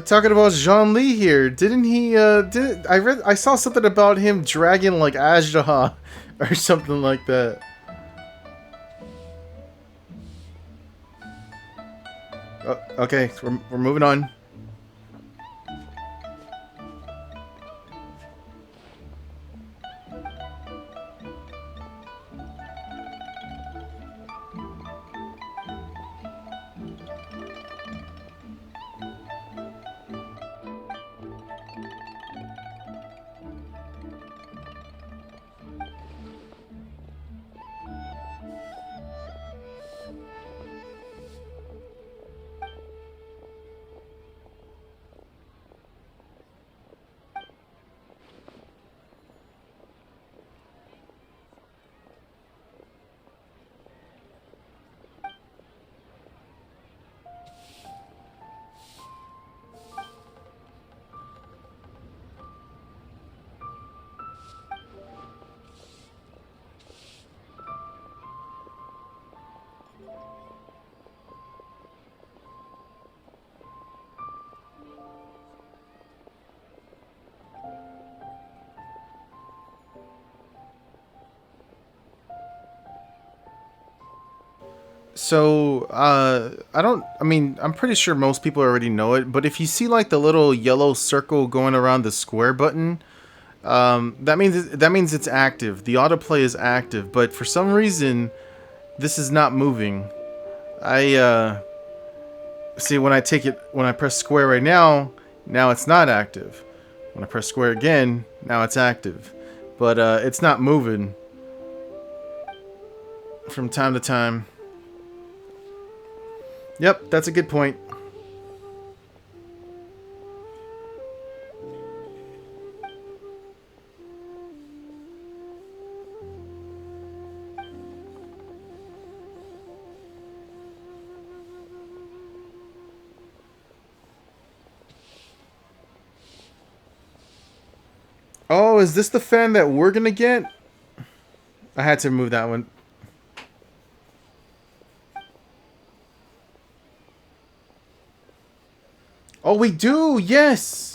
Talking about Jean Lee here, didn't he? I saw something about him dragging like Ajdaha or something like that. Okay, so we're moving on. So, I mean, I'm pretty sure most people already know it, but if you see like the little yellow circle going around the square button, that means it's active. The autoplay is active, but for some reason, this is not moving. See when I press square right now it's not active. When I press square again, now it's active, but it's not moving from time to time. Yep, that's a good point. Oh, is this the fan that we're gonna get? I had to move that one. Oh, we do! Yes!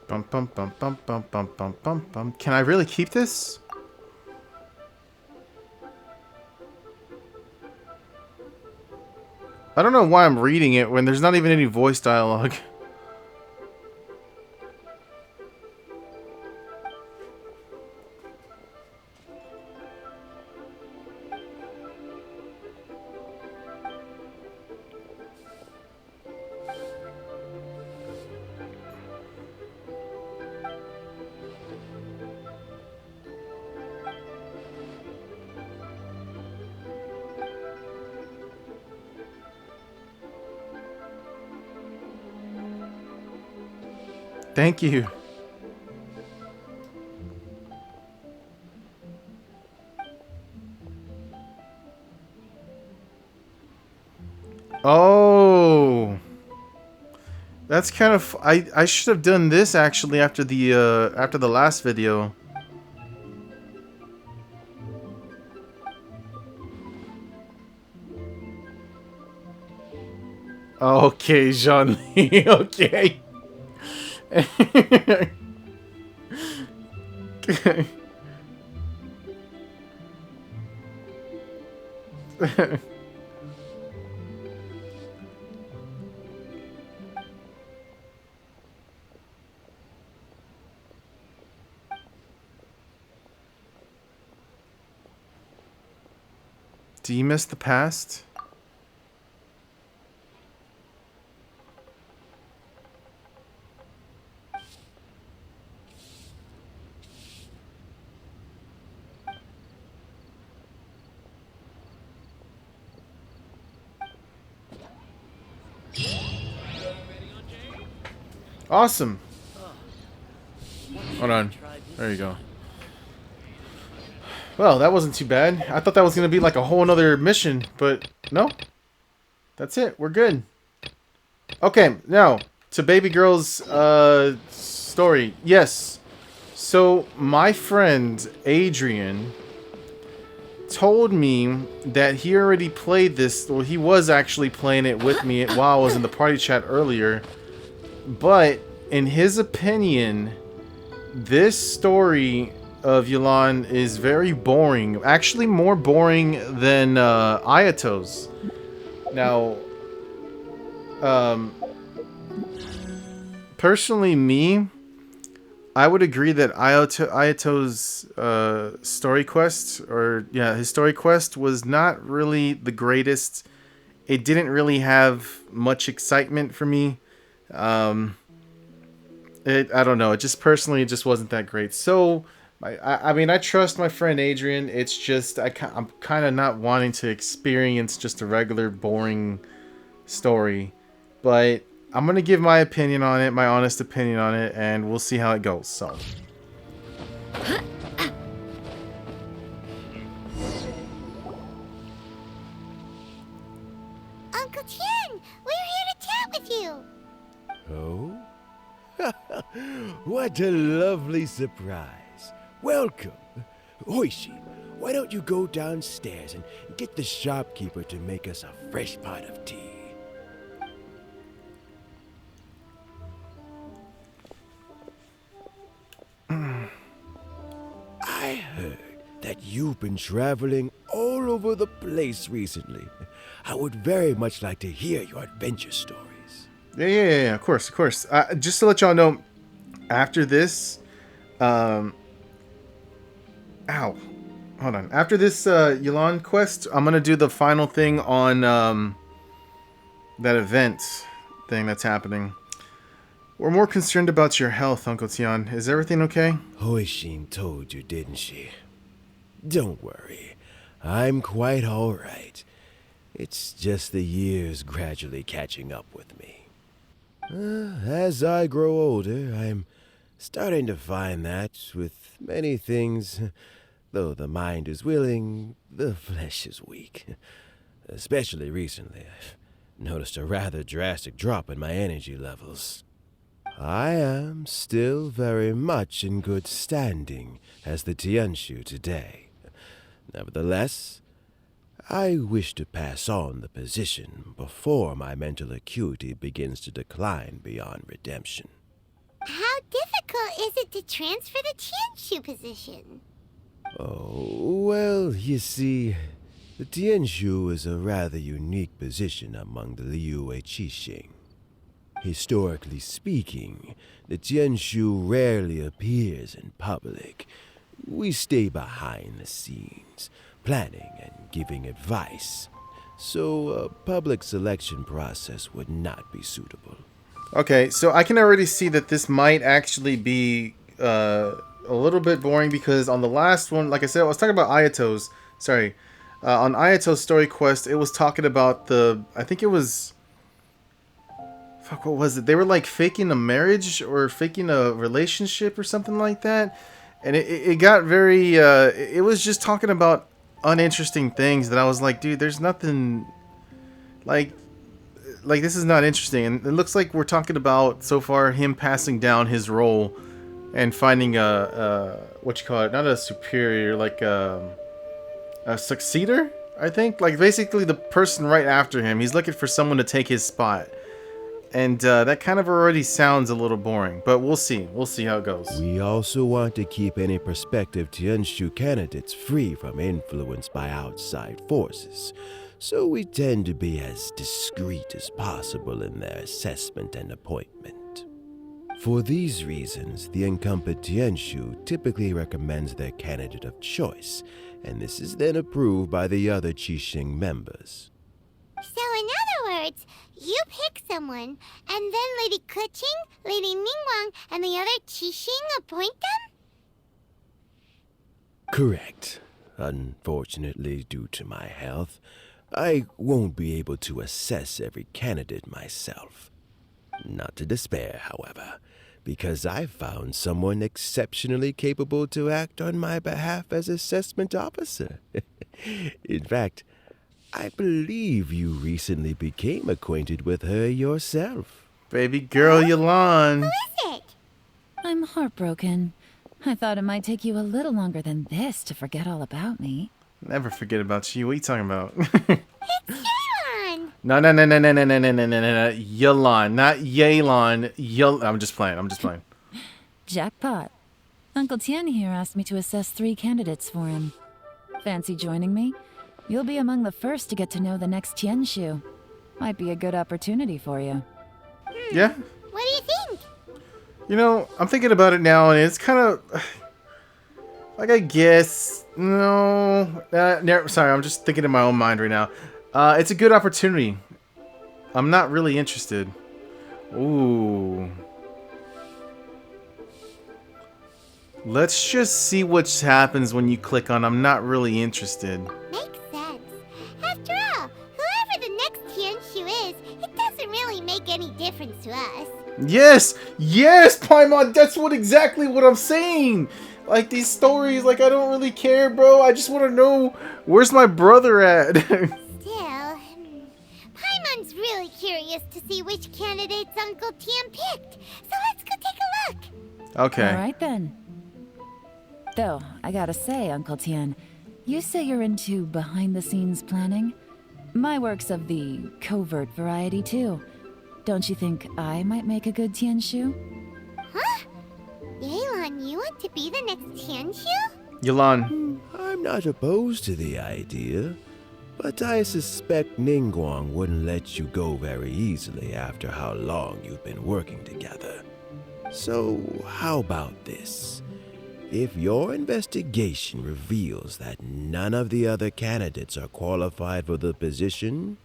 Bum bum bum bum bum bum bum bum bum. Can I really keep this? I don't know why I'm reading it when there's not even any voice dialogue. Thank you. Oh. That's kind of I should have done this actually after the last video. Okay, Jean-Lee. Okay. Do you miss the past? Awesome. Hold on. There you go. Well, that wasn't too bad. I thought that was going to be like a whole another mission, but no. That's it. We're good. Okay, now to baby girl's story. Yes. So my friend Adrian told me that he already played this. Well, he was actually playing it with me while I was in the party chat earlier. But in his opinion, this story of Yulan is very boring. Actually, more boring than Ayato's. Now, personally, I would agree that Ayato's story quest, his story quest was not really the greatest. It didn't really have much excitement for me. I don't know. It just personally, it just wasn't that great. So, I mean, I trust my friend Adrian. It's just I'm kind of not wanting to experience just a regular boring story, but I'm gonna give my opinion on it, my honest opinion on it, and we'll see how it goes. So. Uncle Tien, we're here to chat with you. Oh? What a lovely surprise. Welcome. Oishi, why don't you go downstairs and get the shopkeeper to make us a fresh pot of tea? I heard that you've been traveling all over the place recently. I would very much like to hear your adventure stories. Yeah, of course. Just to let y'all know, after this, hold on. After this Yulan quest, I'm gonna do the final thing on that event thing that's happening. We're more concerned about your health, Uncle Tian. Is everything okay? Hoishin told you, didn't she? Don't worry. I'm quite all right. It's just the years gradually catching up with me. As I grow older, I'm starting to find that with many things, though the mind is willing, the flesh is weak. Especially recently, I've noticed a rather drastic drop in my energy levels. I am still very much in good standing as the Tianshu today. Nevertheless, I wish to pass on the position before my mental acuity begins to decline beyond redemption. How difficult is it to transfer the Tianshu position? Oh, well, you see, the Tianshu is a rather unique position among the Liyue Qixing. Historically speaking, the Tianshu rarely appears in public. We stay behind the scenes, planning and giving advice, so a public selection process would not be suitable. Okay, so I can already see that this might actually be a little bit boring because on the last one, like I said, I was talking about Ayato's. Sorry. On Ayato's story quest, it was talking about I think it was... Fuck, what was it? They were like faking a marriage or faking a relationship or something like that. And it got very... it was just talking about uninteresting things that I was like, dude, there's nothing... Like this is not interesting. And it looks like we're talking about, so far, him passing down his role and finding what you call it? Not a superior, like a successor, I think? Like, basically the person right after him. He's looking for someone to take his spot. And that kind of already sounds a little boring, but we'll see. We'll see how it goes. We also want to keep any prospective Tianshu candidates free from influence by outside forces, so we tend to be as discreet as possible in their assessment and appointment. For these reasons, the incumbent Tianshu typically recommends their candidate of choice, and this is then approved by the other Qixing members. So in other words, you pick someone, and then Lady Keqing, Lady Ningguang, and the other Qixing appoint them? Correct. Unfortunately, due to my health, I won't be able to assess every candidate myself. Not to despair, however, because I found someone exceptionally capable to act on my behalf as assessment officer. In fact, I believe you recently became acquainted with her yourself. Baby girl Yolan. Who is it? I'm heartbroken. I thought it might take you a little longer than this to forget all about me. Never forget about you. What are you talking about? It's Yelan. No. Yolan, not Yelan. I'm just playing. Jackpot. Uncle Tien here asked me to assess 3 candidates for him. Fancy joining me? You'll be among the first to get to know the next Tianshu. Might be a good opportunity for you. Yeah. What do you think? You know, I'm thinking about it now, and it's kind of like, I guess no. Sorry, I'm just thinking in my own mind right now. It's a good opportunity. I'm not really interested. Ooh. Let's just see what happens when you click on I'm not really interested. Makes sense. After all, whoever the next Tianshu is, it doesn't really make any difference to us. Yes, Paimon, that's exactly what I'm saying. Like, these stories, like, I don't really care, bro. I just want to know, where's my brother at? Still, Paimon's really curious to see which candidates Uncle Tien picked. So let's go take a look. Okay. All right then. Though, I gotta say, Uncle Tien, you say you're into behind-the-scenes planning? My work's of the covert variety, too. Don't you think I might make a good Tianshu? Huh? Yelan, you want to be the next Tianshu? Yolan. I'm not opposed to the idea, but I suspect Ningguang wouldn't let you go very easily after how long you've been working together. So, how about this? If your investigation reveals that none of the other candidates are qualified for the position,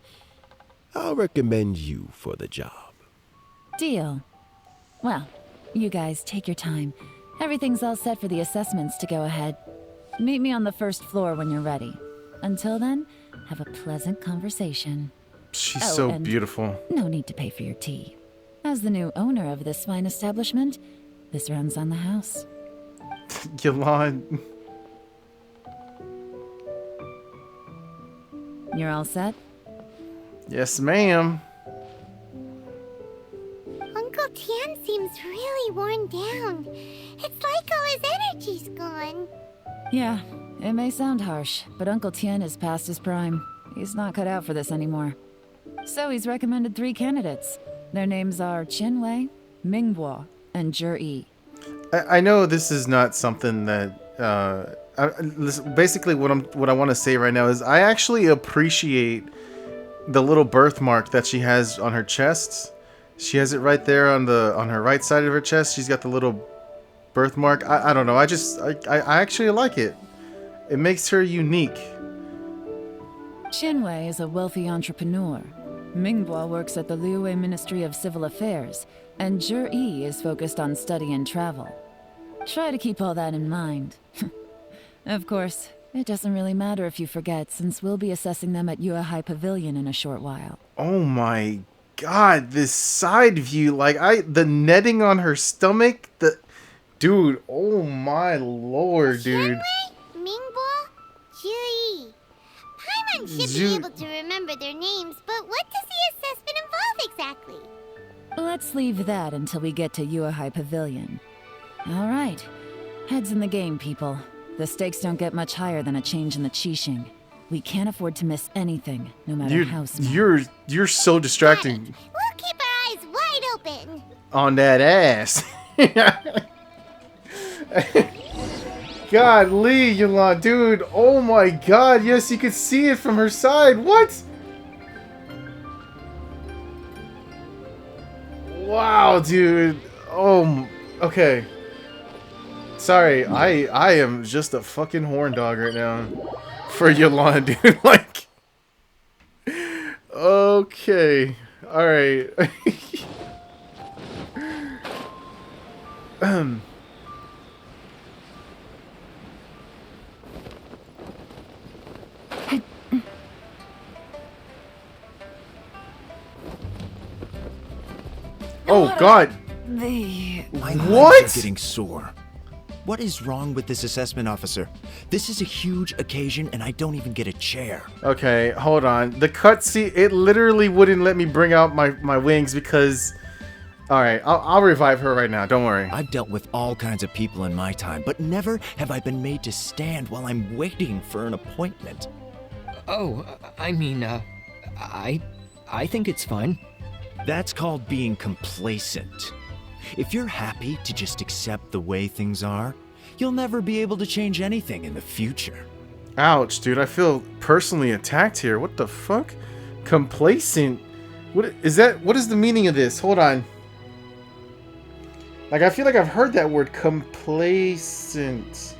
I'll recommend you for the job. Deal. Well, you guys take your time. Everything's all set for the assessments to go ahead. Meet me on the first floor when you're ready. Until then, have a pleasant conversation. She's Oh, so and- beautiful. No need to pay for your tea. As the new owner of this fine establishment, this runs on the house. Yolan. You're all set? Yes, ma'am. Uncle Tien seems really worn down. It's like all his energy's gone. Yeah, it may sound harsh, but Uncle Tien is past his prime. He's not cut out for this anymore. So he's recommended 3 candidates. Their names are Qinwei, Mingbo, and Zhi. I know this is not something that. Basically, what I want to say right now is I actually appreciate the little birthmark that she has on her chest. She has it right there on her right side of her chest. She's got the little birthmark. I don't know. I actually like it. It makes her unique. Qinwei is a wealthy entrepreneur. Mingbo works at the Liyue Ministry of Civil Affairs, and Zhi is focused on study and travel. Try to keep all that in mind. Of course, it doesn't really matter if you forget, since we'll be assessing them at Yuehai Pavilion in a short while. Oh my god, this side view, like the netting on her stomach, dude, oh my lord, dude. Qinwei, Mingbo, Zhi. Paimon should Zhu- be able to remember their names, but what does the assessment involve exactly? Let's leave that until we get to Yuehai Pavilion. All right, heads in the game, people. The stakes don't get much higher than a change in the Qixing. We can't afford to miss anything, no matter how small. You're so distracting. We'll keep our eyes wide open. On that ass. God, Lee, Yolan, dude. Oh my god, yes, you could see it from her side. What? Wow, dude. Oh, okay. Sorry, I am just a fucking horn dog right now. For Yolan, dude. Like. Okay. Alright. Oh God! My What? legs are getting sore. What is wrong with this assessment officer? This is a huge occasion and I don't even get a chair. Okay, hold on. The cutscene, it literally wouldn't let me bring out my wings because... Alright, I'll revive her right now, don't worry. I've dealt with all kinds of people in my time, but never have I been made to stand while I'm waiting for an appointment. Oh, I mean, I think it's fine. That's called being complacent. If you're happy to just accept the way things are, you'll never be able to change anything in the future. Ouch, dude, I feel personally attacked here. What the fuck? Complacent? What is that? What is the meaning of this? Hold on. Like, I feel like I've heard that word, complacent.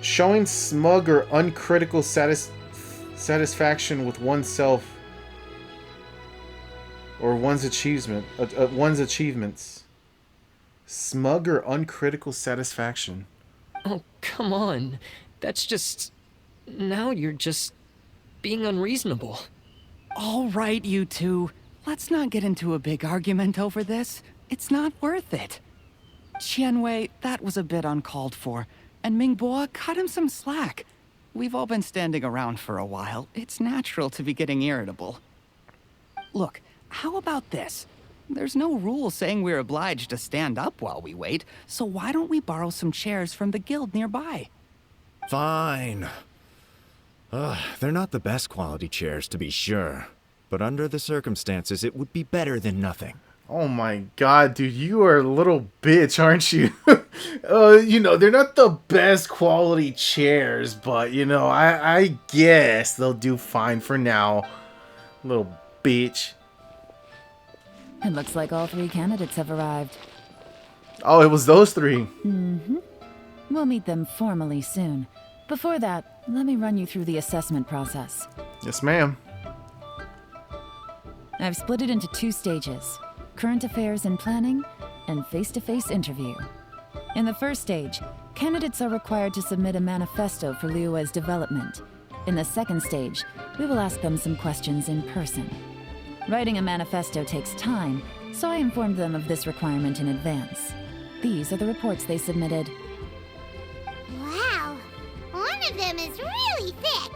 Showing smug or uncritical satisfaction with oneself or one's achievements. Smug or uncritical satisfaction. Oh, come on. That's just... Now you're just being unreasonable. All right, you two. Let's not get into a big argument over this. It's not worth it. Qianwei, that was a bit uncalled for. And Mingbo, cut him some slack. We've all been standing around for a while. It's natural to be getting irritable. Look, how about this? There's no rule saying we're obliged to stand up while we wait, so why don't we borrow some chairs from the guild nearby? Fine. They're not the best quality chairs, to be sure. But under the circumstances, it would be better than nothing. Oh my God, dude, you are a little bitch, aren't you? You know, they're not the best quality chairs, but, you know, I guess they'll do fine for now. Little bitch. It looks like all 3 candidates have arrived. Oh, it was those 3. We'll meet them formally soon. Before that, let me run you through the assessment process. Yes, ma'am. I've split it into 2 stages: current affairs and planning, and face-to-face interview. In the first stage, candidates are required to submit a manifesto for Liyue's development. In the second stage, we will ask them some questions in person. Writing a manifesto takes time, so I informed them of this requirement in advance. These are the reports they submitted. Wow, one of them is really thick.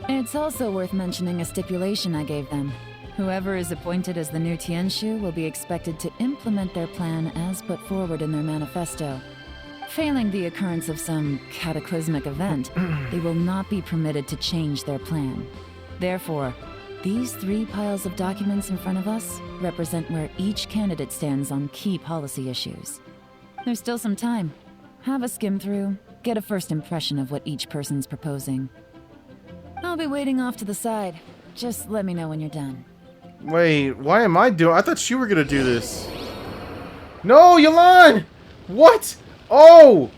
It's also worth mentioning a stipulation I gave them. Whoever is appointed as the new Tianshu will be expected to implement their plan as put forward in their manifesto. Failing the occurrence of some cataclysmic event, they will not be permitted to change their plan. Therefore, these 3 piles of documents in front of us represent where each candidate stands on key policy issues. There's still some time. Have a skim through, get a first impression of what each person's proposing. I'll be waiting off to the side. Just let me know when you're done. Wait, why am I doing... I thought you were gonna do this. No, Yelan! What? Oh!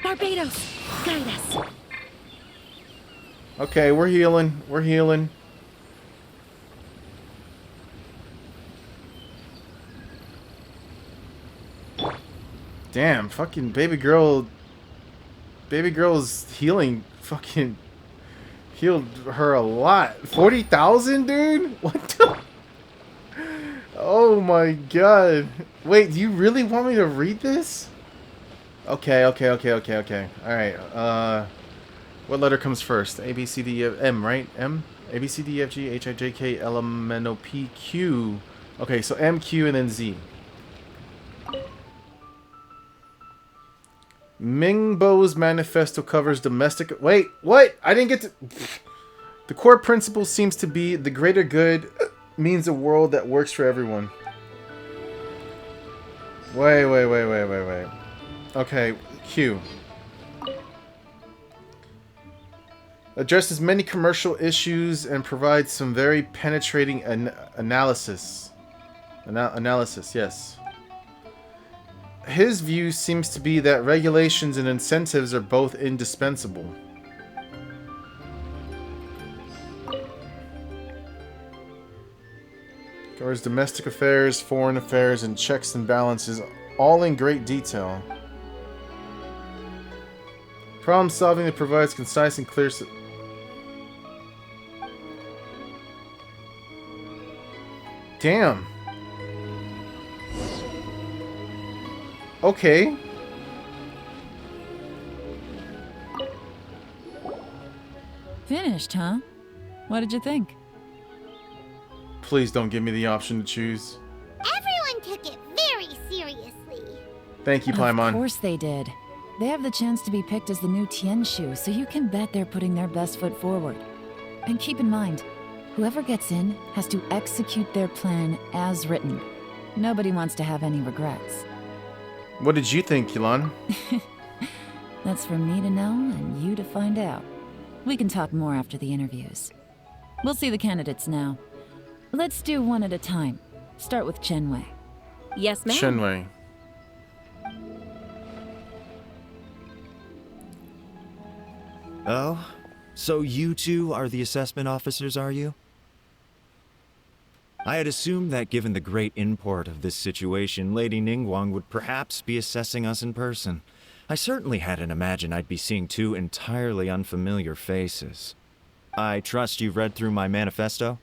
Barbados, guide us. Okay, we're healing. We're healing. Damn, fucking baby girl. Baby girl's healing fucking healed her a lot. 40,000, dude? What the? Oh my god. Wait, do you really want me to read this? Okay. Alright, what letter comes first? A, B, C, D, F, M, right? M? A, B, C, D, F, G, H, I, J, K, L, M, N, O, P, Q. Okay, so M, Q, and then Z. Mingbo's manifesto covers domestic... Wait, what? I didn't get to... The core principle seems to be the greater good means a world that works for everyone. Wait. Okay, Q. Addresses many commercial issues and provides some very penetrating analysis. Analysis, yes. His view seems to be that regulations and incentives are both indispensable. Covers domestic affairs, foreign affairs, and checks and balances, all in great detail. Problem solving that provides concise and clear... Damn. Okay. Finished, huh? What did you think? Please don't give me the option to choose. Everyone took it very seriously. Thank you, Of Paimon. course they did. They have the chance to be picked as the new Tianshu, so you can bet they're putting their best foot forward. And keep in mind, whoever gets in has to execute their plan as written. Nobody wants to have any regrets. What did you think, Yulan? That's for me to know and you to find out. We can talk more after the interviews. We'll see the candidates now. Let's do one at a time. Start with Chenwei. Yes, ma'am. Shenwei. Oh? So you two are the assessment officers, are you? I had assumed that given the great import of this situation, Lady Ningguang would perhaps be assessing us in person. I certainly hadn't imagined I'd be seeing two entirely unfamiliar faces. I trust you've read through my manifesto?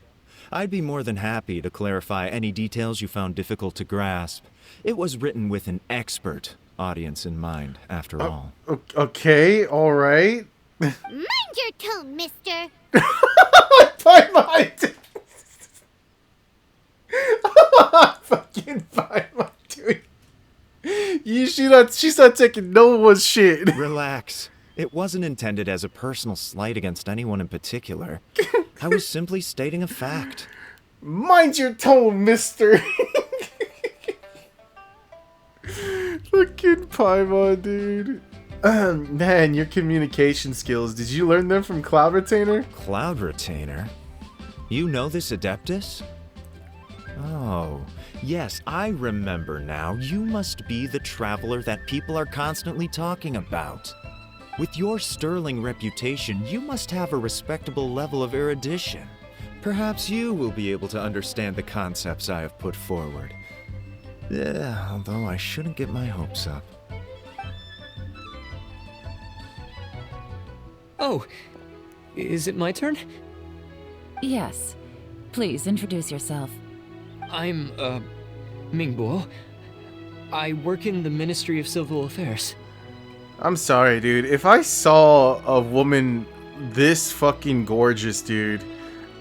I'd be more than happy to clarify any details you found difficult to grasp. It was written with an expert audience in mind, after all. Okay, alright. Mind your tone, mister. Paimon! Fucking Paimon, dude. She's not taking no one's shit. Relax. It wasn't intended as a personal slight against anyone in particular. I was simply stating a fact. Mind your tone, mister. Fucking Paimon, dude. Man, your communication skills. Did you learn them from Cloud Retainer? Cloud Retainer? You know this Adeptus? Oh, yes, I remember now. You must be the traveler that people are constantly talking about. With your sterling reputation, you must have a respectable level of erudition. Perhaps you will be able to understand the concepts I have put forward. Yeah, although I shouldn't get my hopes up. Oh, is it my turn? Yes. Please introduce yourself. I'm, Mingbo. I work in the Ministry of Civil Affairs. I'm sorry, dude. If I saw a woman this fucking gorgeous, dude,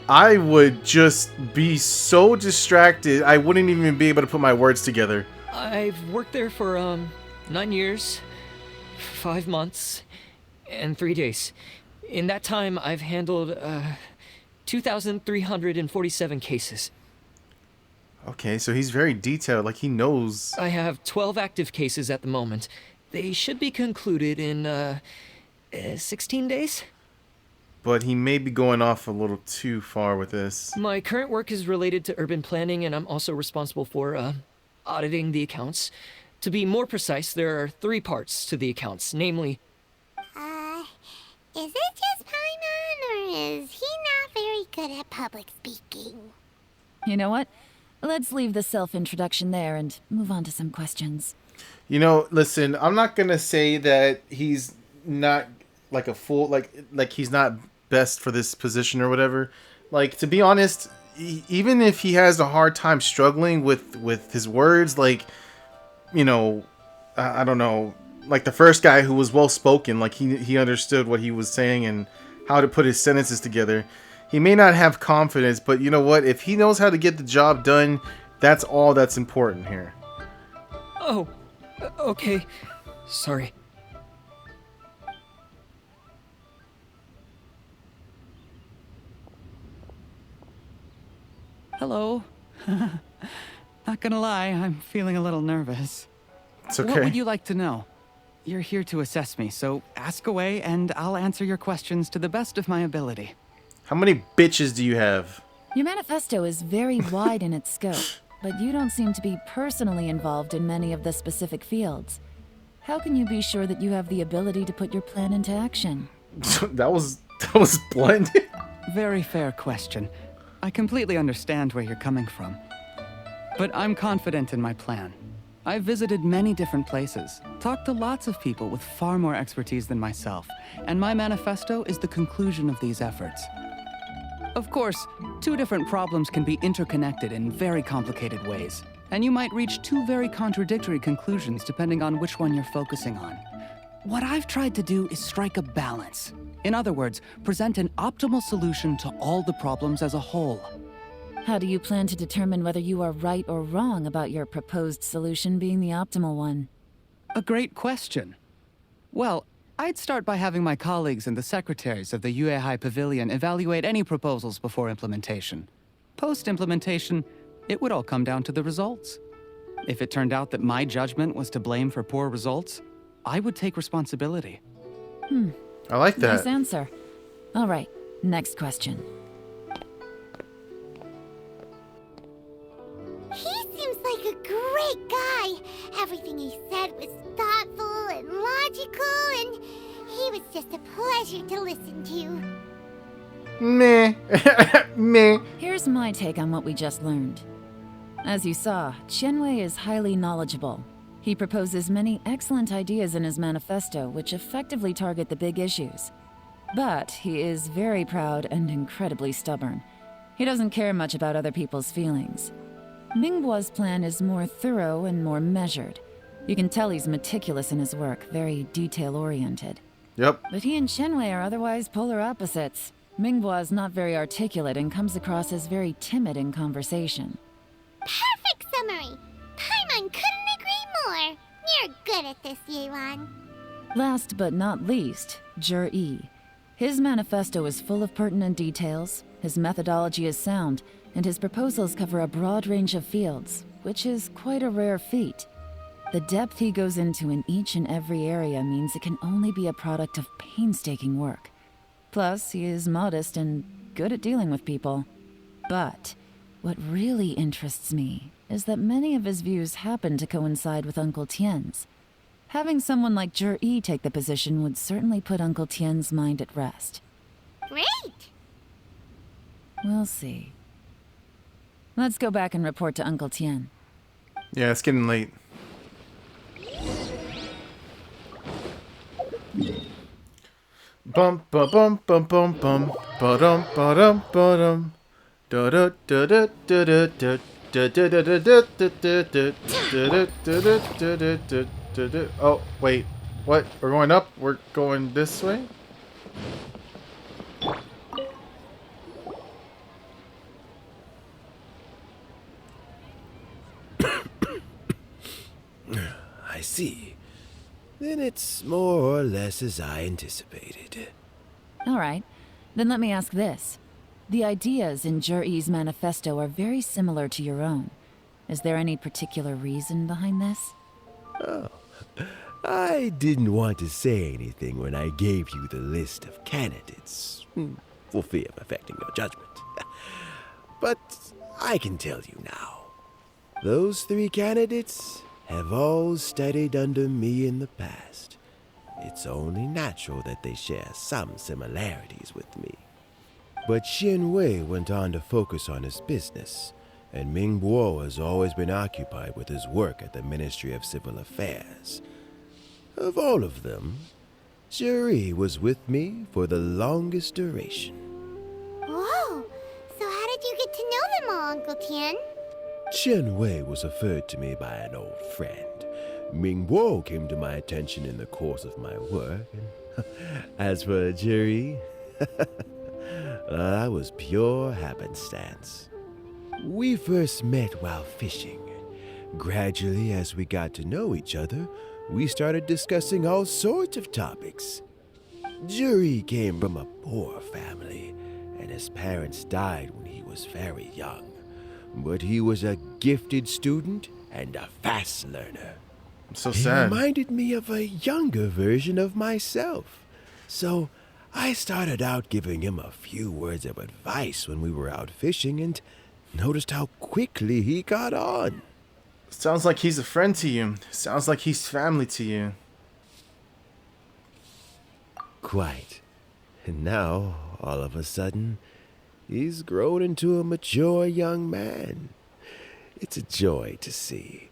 I would just be so distracted, I wouldn't even be able to put my words together. I've worked there for, 9 years, 5 months, and 3 days. In that time, I've handled, 2,347 cases. Okay, so he's very detailed, like he knows. I have 12 active cases at the moment. They should be concluded in, 16 days? But he may be going off a little too far with this. My current work is related to urban planning, and I'm also responsible for, auditing the accounts. To be more precise, there are 3 parts to the accounts, namely... Is it just Paimon, or is he not very good at public speaking? You know what? Let's leave the self-introduction there and move on to some questions. You know, listen, I'm not gonna say that he's not like a fool, like he's not best for this position or whatever. Like, to be honest, even if he has a hard time struggling with his words, like, you know, I don't know, like the first guy who was well spoken, like he understood what he was saying and how to put his sentences together. He may not have confidence, but you know what? If he knows how to get the job done, that's all that's important here. Oh, okay. Sorry. Hello. Not gonna lie, I'm feeling a little nervous. It's okay. What would you like to know? You're here to assess me, so ask away and I'll answer your questions to the best of my ability. How many bitches do you have? Your manifesto is very wide in its scope, but you don't seem to be personally involved in many of the specific fields. How can you be sure that you have the ability to put your plan into action? that was blunt. Very fair question. I completely understand where you're coming from. But I'm confident in my plan. I've visited many different places, talked to lots of people with far more expertise than myself, and my manifesto is the conclusion of these efforts. Of course, two different problems can be interconnected in very complicated ways, and you might reach two very contradictory conclusions depending on which one you're focusing on. What I've tried to do is strike a balance. In other words, present an optimal solution to all the problems as a whole. How do you plan to determine whether you are right or wrong about your proposed solution being the optimal one? A great question. Well, I'd start by having my colleagues and the secretaries of the Yuehai Pavilion evaluate any proposals before implementation. Post-implementation, it would all come down to the results. If it turned out that my judgment was to blame for poor results, I would take responsibility. I like that. Nice answer. All right, next question. He seems like a great guy. Everything he said was thoughtful and logical, and he was just a pleasure to listen to. Meh. Meh. Here's my take on what we just learned. As you saw, Qianwei is highly knowledgeable. He proposes many excellent ideas in his manifesto which effectively target the big issues. But he is very proud and incredibly stubborn. He doesn't care much about other people's feelings. Mingbuo's plan is more thorough and more measured. You can tell he's meticulous in his work, very detail-oriented. Yep. But he and Qianwei are otherwise polar opposites. Mingbuo is not very articulate and comes across as very timid in conversation. Perfect summary. Paimon couldn't agree more. You're good at this, Yuan. Last but not least, Zhi. His manifesto is full of pertinent details, his methodology is sound, and his proposals cover a broad range of fields, which is quite a rare feat. The depth he goes into in each and every area means it can only be a product of painstaking work. Plus, he is modest and good at dealing with people. But what really interests me is that many of his views happen to coincide with Uncle Tien's. Having someone like Zhi take the position would certainly put Uncle Tien's mind at rest. Great. We'll see. Let's go back and report to Uncle Tien. Yeah, it's getting late. Bum ba bum bum bum bum ba dum ba dum ba dum da da da da da da da da da da da da da da da da. Oh wait, what? We're going up? We're going this way? I see. Then it's more or less as I anticipated. All right, then let me ask this. The ideas in Zhi's manifesto are very similar to your own. Is there any particular reason behind this? Oh, I didn't want to say anything when I gave you the list of candidates, for fear of affecting your judgment. But I can tell you now. Those 3 candidates have all studied under me in the past. It's only natural that they share some similarities with me. But Qianwei went on to focus on his business, and Mingbuo has always been occupied with his work at the Ministry of Civil Affairs. Of all of them, Zhi was with me for the longest duration. Whoa. So how did you get to know them all, Uncle Tien? Qianwei was referred to me by an old friend. Mingbuo came to my attention in the course of my work, and as for Zhi, that was pure happenstance. We first met while fishing. Gradually, as we got to know each other, we started discussing all sorts of topics. Zhi came from a poor family, and his parents died when he was very young. But he was a gifted student and a fast learner. I'm so He sad. reminded me of a younger version of myself. So I started out giving him a few words of advice when we were out fishing and noticed how quickly he got on. Sounds like he's a friend to you. Sounds like he's family to you. Quite. And now, all of a sudden, he's grown into a mature young man. It's a joy to see.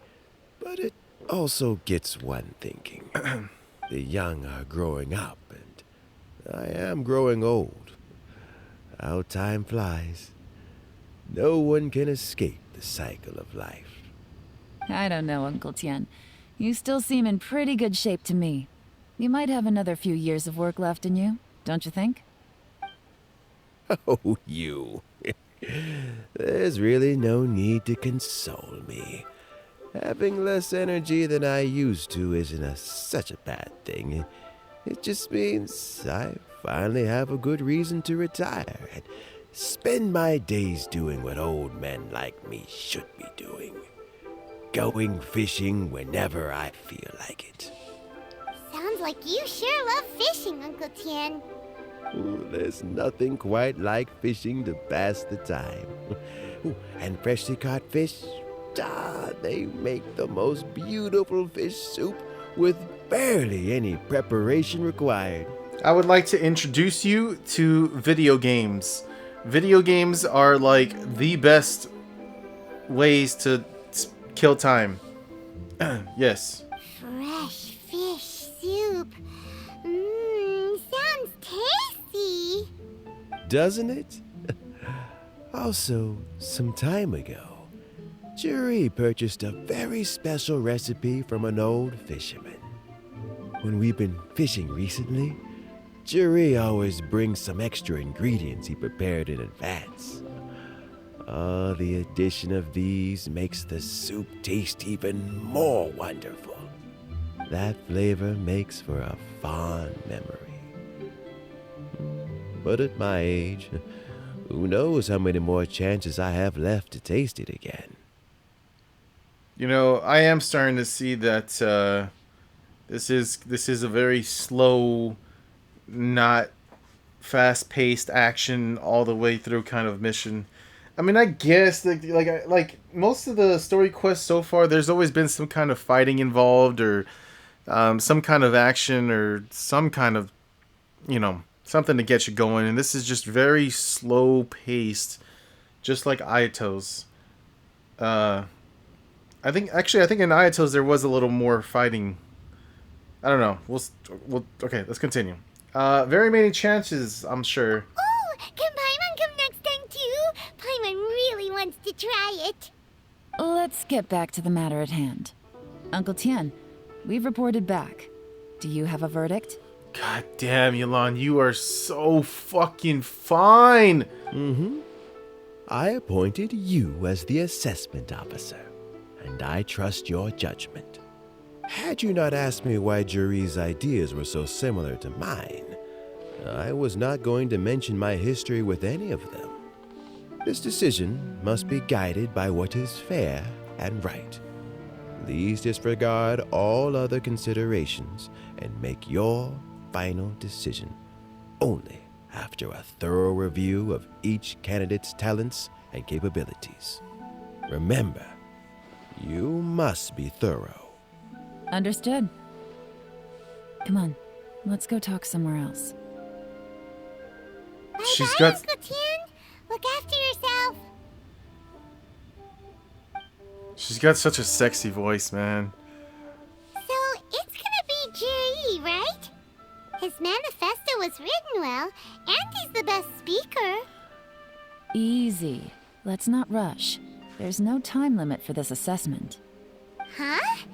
But it also gets one thinking. The young are growing up, and I am growing old. how time flies. No one can escape the cycle of life. I don't know, Uncle Tian. You still seem in pretty good shape to me. You might have another few years of work left in you, don't you think? Oh, you. There's really no need to console me. Having less energy than I used to isn't such a bad thing. It just means I finally have a good reason to retire and spend my days doing what old men like me should be doing. Going fishing whenever I feel like it. Sounds like you sure love fishing, Uncle Tian. Ooh, there's nothing quite like fishing to pass the time. Ooh, and freshly caught fish, they make the most beautiful fish soup with barely any preparation required. I would like to introduce you to video games. Video games are like the best ways to kill time. Yes. Fresh fish soup. Sounds tasty. Doesn't it? Also, some time ago, Jerry purchased a very special recipe from an old fisherman. When we've been fishing recently, Jerry always brings some extra ingredients he prepared in advance. The addition of these makes the soup taste even more wonderful. That flavor makes for a fond memory. But at my age, who knows how many more chances I have left to taste it again. You know, I am starting to see that this is a very slow, not fast-paced action all the way through kind of mission. I mean, I guess like most of the story quests so far, there's always been some kind of fighting involved, or some kind of action, or some kind of, something to get you going. And this is just very slow-paced, just like Ayatos. I think in Ayatos there was a little more fighting. I don't know. We'll okay. Let's continue. Very many chances, I'm sure. Oh, can Paimon come next time too? Paimon really wants to try it. Let's get back to the matter at hand. Uncle Tian, we've reported back. Do you have a verdict? God damn, Yelan, you are so fucking fine. Mm-hmm. I appointed you as the assessment officer, and I trust your judgment. Had you not asked me why Juri's ideas were so similar to mine, I was not going to mention my history with any of them. This decision must be guided by what is fair and right. Please disregard all other considerations and make your final decision only after a thorough review of each candidate's talents and capabilities. Remember, you must be thorough. Understood. Come on, let's go talk somewhere else. She's Bye-bye, got- Uncle Tian. Look after yourself. She's got such a sexy voice, man. So, it's gonna be Jiri, right? His manifesto was written well, and he's the best speaker. Easy. Let's not rush. There's no time limit for this assessment. Huh?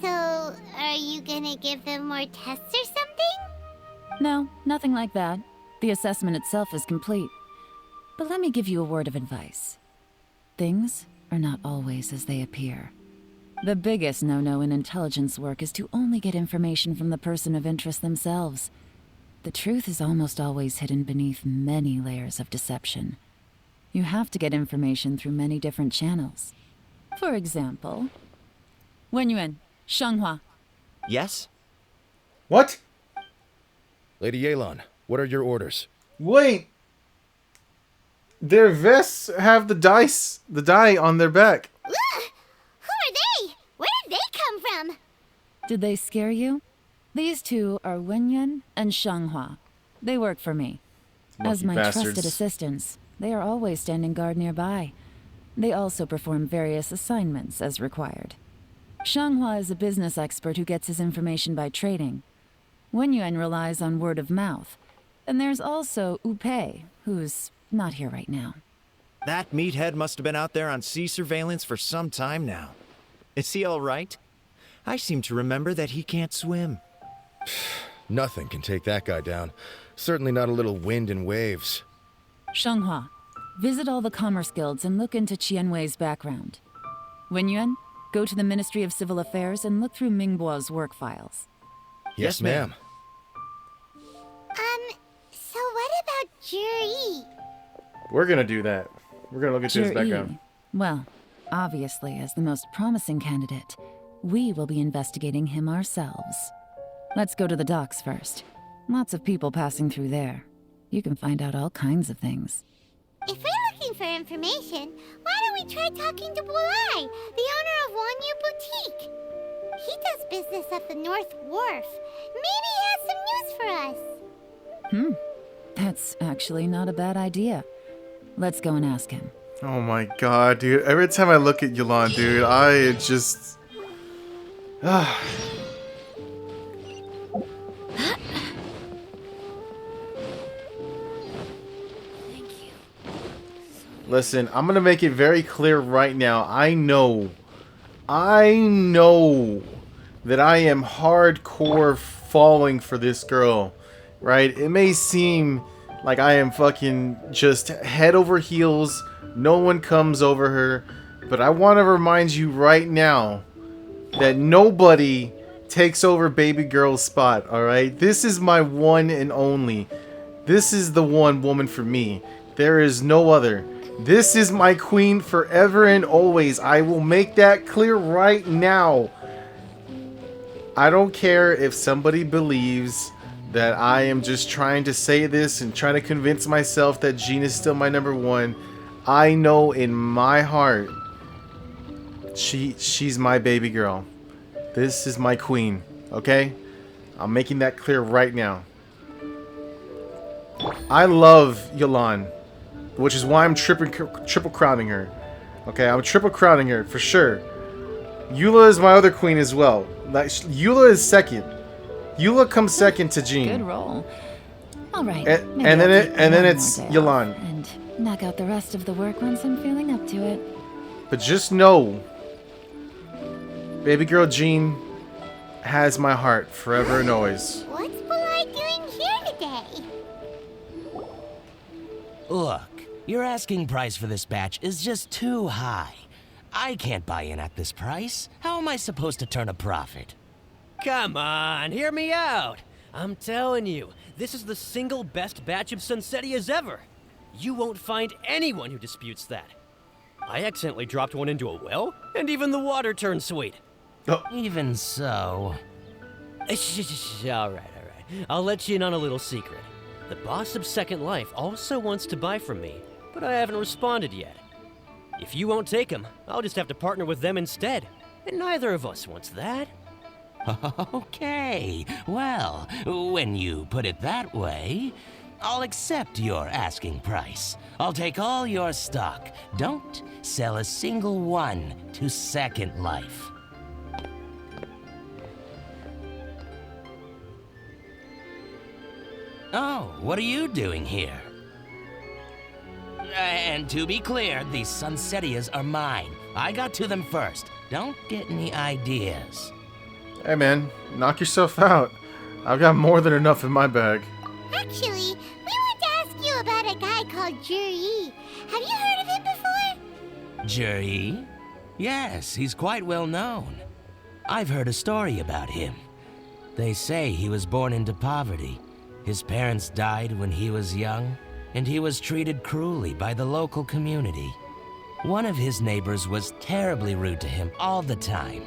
So, are you gonna give them more tests or something? No, nothing like that. The assessment itself is complete. But let me give you a word of advice. Things are not always as they appear. The biggest no-no in intelligence work is to only get information from the person of interest themselves. The truth is almost always hidden beneath many layers of deception. You have to get information through many different channels. For example, Wenyuan, Shanghua. Yes? What? Lady Yelan, what are your orders? Wait. Their vests have the die on their back. Ugh! Who are they? Where did they come from? Did they scare you? These two are Wenyuan and Shanghua. They work for me. As Lucky my bastards. trusted assistants, they are always standing guard nearby. They also perform various assignments as required. Shanghua is a business expert who gets his information by trading. Wenyuan relies on word of mouth. And there's also Upe, who's not here right now. That meathead must have been out there on sea surveillance for some time now. Is he all right? I seem to remember that he can't swim. Nothing can take that guy down. Certainly not a little wind and waves. Shenghua, visit all the commerce guilds and look into Qianwei's background. Wenyuan, go to the Ministry of Civil Affairs and look through Mingbo's work files. Yes, ma'am. So what about Juri? We're gonna do that. We're gonna look into his background. Well, obviously, as the most promising candidate, we will be investigating him ourselves. Let's go to the docks first. Lots of people passing through there. You can find out all kinds of things. If we're looking for information, why don't we try talking to Bulai, the owner of Wanyu Boutique? He does business at the North Wharf. Maybe he has some news for us. That's actually not a bad idea. Let's go and ask him. Oh my god, dude. Every time I look at Yulan, dude, I just... Listen, I'm gonna make it very clear right now. I know that I am hardcore falling for this girl, right? It may seem like I am fucking just head over heels, no one comes over her, but I want to remind you right now that nobody takes over baby girl's spot, alright? This is my one and only. This is the one woman for me. There is no other. This is my queen forever and always. I will make that clear right now. I don't care if somebody believes that I am just trying to say this and trying to convince myself that Jean is still my number one. I know in my heart she's my baby girl. This is my queen, okay? I'm making that clear right now. I love Yulan, which is why I'm triple crowning her. Okay, I'm triple crowning her for sure. Eula is my other queen as well. Like, Eula is second. Eula comes second to Jean. Good roll. All right. And then it's Yulan. And knock out the rest of the work once I'm feeling up to it. But just know, baby girl Jean has my heart forever and always. What's Bulai doing here today? Look, your asking price for this batch is just too high. I can't buy in at this price. How am I supposed to turn a profit? Come on, hear me out. I'm telling you, this is the single best batch of Sunsetias ever. You won't find anyone who disputes that. I accidentally dropped one into a well, and even the water turned sweet. Oh. Even so... All right. I'll let you in on a little secret. The boss of Second Life also wants to buy from me, but I haven't responded yet. If you won't take him, I'll just have to partner with them instead. And neither of us wants that. Okay, well, when you put it that way, I'll accept your asking price. I'll take all your stock. Don't sell a single one to Second Life. Oh, what are you doing here? And to be clear, these Sunsetias are mine. I got to them first. Don't get any ideas. Hey man, knock yourself out. I've got more than enough in my bag. Actually, we want to ask you about a guy called Juri. Have you heard of him before? Juri? Yes, he's quite well known. I've heard a story about him. They say he was born into poverty. His parents died when he was young, and he was treated cruelly by the local community. One of his neighbors was terribly rude to him all the time,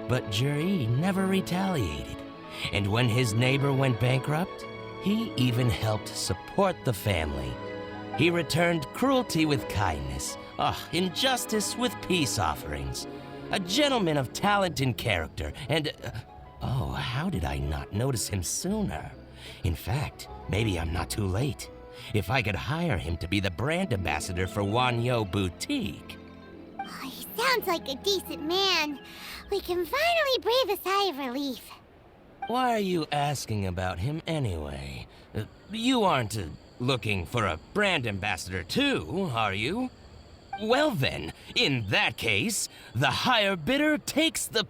but Juri never retaliated. And when his neighbor went bankrupt, he even helped support the family. He returned cruelty with kindness, injustice with peace offerings. A gentleman of talent and character, and... oh, how did I not notice him sooner? In fact, maybe I'm not too late. If I could hire him to be the brand ambassador for Wanyu Boutique. Oh, he sounds like a decent man. We can finally breathe a sigh of relief. Why are you asking about him anyway? You aren't looking for a brand ambassador too, are you? Well then, in that case, the higher bidder takes the...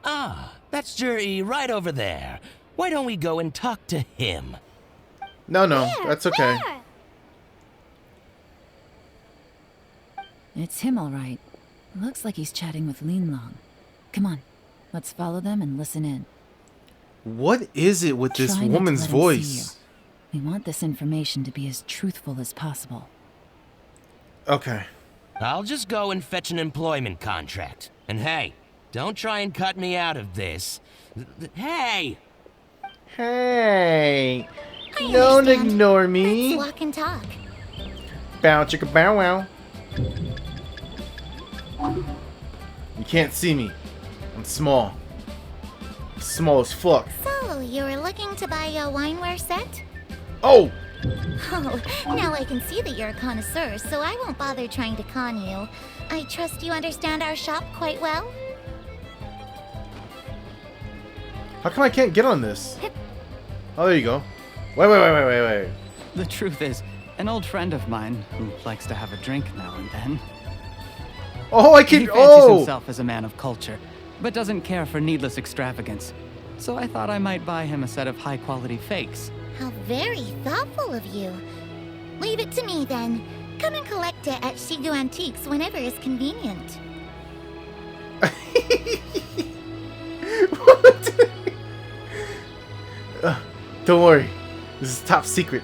Ah, that's Juri right over there. Why don't we go and talk to him? No, Where? that's okay. Where? It's him, all right. Looks like he's chatting with Linlong. Come on, let's follow them and listen in. What is it with this Try not to woman's let him see voice? you. We want this information to be as truthful as possible. Okay. I'll just go and fetch an employment contract. And hey, don't try and cut me out of this. Hey! Hey! I Don't understand. ignore me. Let's walk and talk. Bow chicka bow wow. You can't see me. I'm small. Small as fuck. So, you were looking to buy a wineware set? Oh! Oh, now I can see that you're a connoisseur, so I won't bother trying to con you. I trust you understand our shop quite well? How come I can't get on this? Oh, there you go. Wait. The truth is, an old friend of mine who likes to have a drink now and then. Oh, I He can. fancies Oh! himself as a man of culture, but doesn't care for needless extravagance. So I thought I might buy him a set of high-quality fakes. How very thoughtful of you. Leave it to me then. Come and collect it at Shigu Antiques whenever is convenient. What? Don't worry. This is top secret.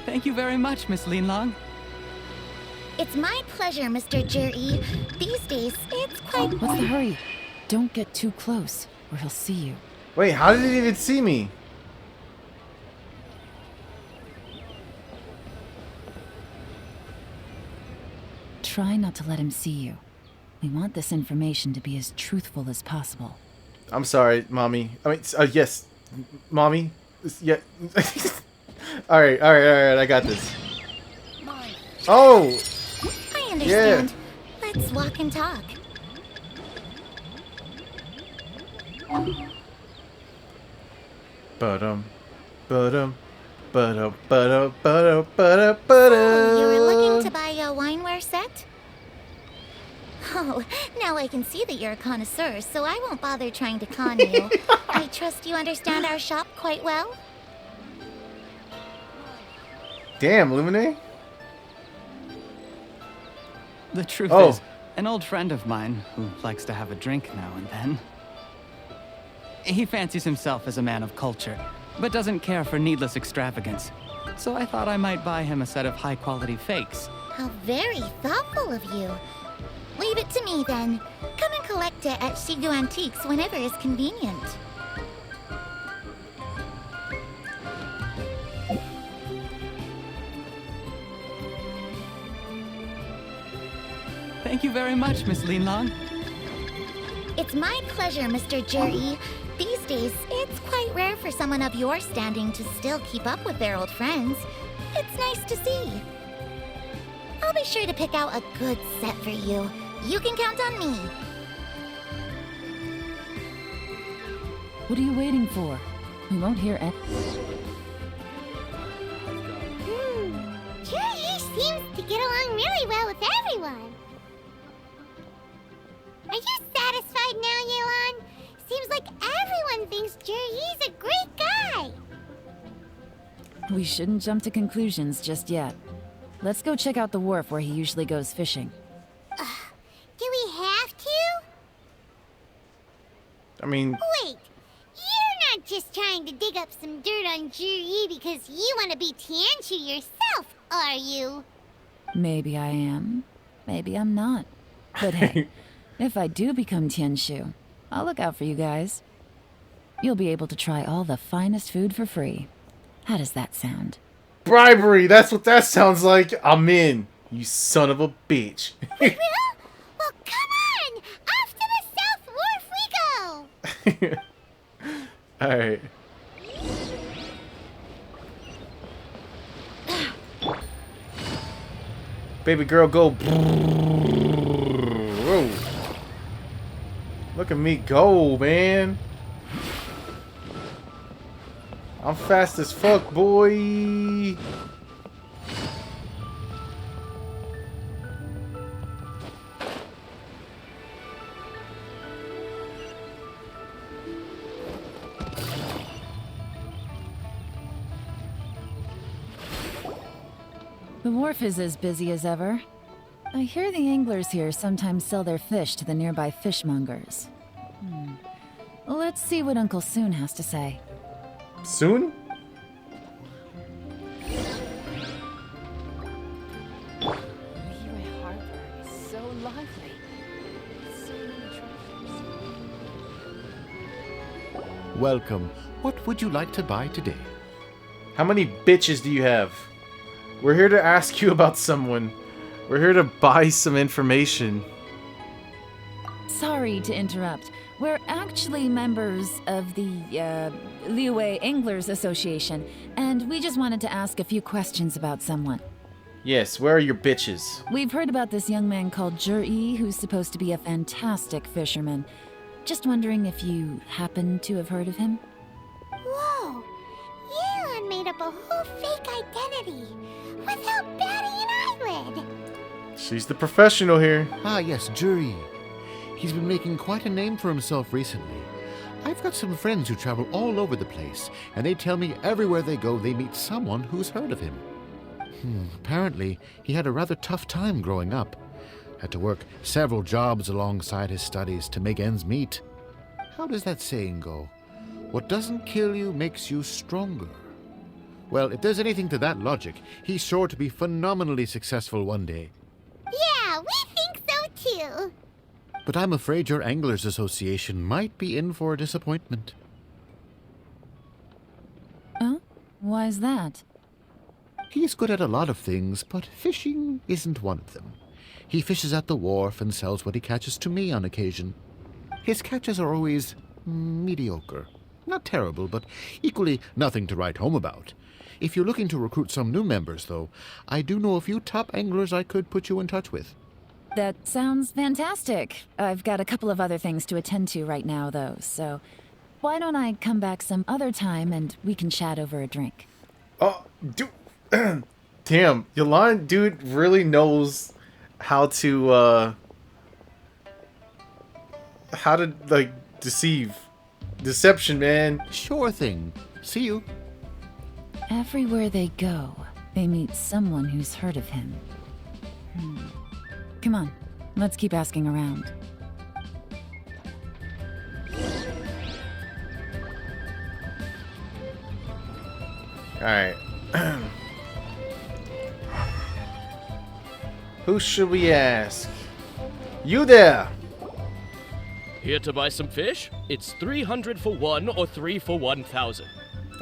Thank you very much, Miss Linlong. It's my pleasure, Mr. Juri. These days, it's quite... What's the hurry? Don't get too close, or he'll see you. Wait, how did he even see me? Try not to let him see you. We want this information to be as truthful as possible. I'm sorry, mommy. I mean, yes, mommy. Yeah. all right. I got this. Oh, I understand. Let's walk and talk. ba-dum, ba-dum, ba-dum, ba-dum, ba-dum, ba-dum, So, ba-dum. you were looking to buy a wineware set? Oh, now I can see that you're a connoisseur, so I won't bother trying to con you. I trust you understand our shop quite well? Damn, Lumine. The truth Oh. is, an old friend of mine who likes to have a drink now and then. He fancies himself as a man of culture, but doesn't care for needless extravagance. So I thought I might buy him a set of high-quality fakes. How very thoughtful of you. Leave it to me then. Come and collect it at Shigu Antiques whenever is convenient. Thank you very much, Miss Linlong. It's my pleasure, Mr. Juri. These days, it's quite rare for someone of your standing to still keep up with their old friends. It's nice to see. I'll be sure to pick out a good set for you. You can count on me. What are you waiting for? We won't hear it. Juri seems to get along really well with everyone. Are you satisfied now, Yelan? Seems like everyone thinks Juri's a great guy. We shouldn't jump to conclusions just yet. Let's go check out the wharf where he usually goes fishing. Do we have to? I mean, Wait, you're not just trying to dig up some dirt on Juri because you want to be Tianshu yourself, are you? Maybe I am. Maybe I'm not. But hey, if I do become Tianshu, I'll look out for you guys. You'll be able to try all the finest food for free. How does that sound? bribery. That's what that sounds like. I'm in. You son of a bitch. Well, come on! Off to the South Wharf we go! Alright. Baby girl, go. Whoa. Look at me go, man. I'm fast as fuck, boy. The wharf is as busy as ever. I hear the anglers here sometimes sell their fish to the nearby fishmongers. Let's see what Uncle Soon has to say. Soon? Liyue Harbor is so lively. So many treasures. Welcome. What would you like to buy today? How many bitches do you have? We're here to ask you about someone. We're here to buy some information. Sorry to interrupt. We're actually members of the, Liyue Anglers Association, and we just wanted to ask a few questions about someone. Yes, where are your bitches? We've heard about this young man called Zhi, who's supposed to be a fantastic fisherman. Just wondering if you happen to have heard of him? Whoa! Yeon made up a whole fake identity without batting an eyelid. She's the professional here. Ah, yes, Jury. He's been making quite a name for himself recently. I've got some friends who travel all over the place, and they tell me everywhere they go they meet someone who's heard of him. Apparently, he had a rather tough time growing up. Had to work several jobs alongside his studies to make ends meet. How does that saying go? What doesn't kill you makes you stronger. Well, if there's anything to that logic, he's sure to be phenomenally successful one day. Yeah, we think so too. But I'm afraid your Anglers Association might be in for a disappointment. Oh? Why's that? He's good at a lot of things, but fishing isn't one of them. He fishes at the wharf and sells what he catches to me on occasion. His catches are always mediocre. Not terrible, but equally nothing to write home about. If you're looking to recruit some new members, though, I do know a few top anglers I could put you in touch with. That sounds fantastic. I've got a couple of other things to attend to right now, though, so why don't I come back some other time and we can chat over a drink? Oh, dude. Damn, Yolan, dude, really knows how to, like, deceive. Deception, man. Sure thing. See you. Everywhere they go, they meet someone who's heard of him. Come on, let's keep asking around. Alright. Who should we ask? You there! Here to buy some fish? It's 300 for one or 3 for 1,000.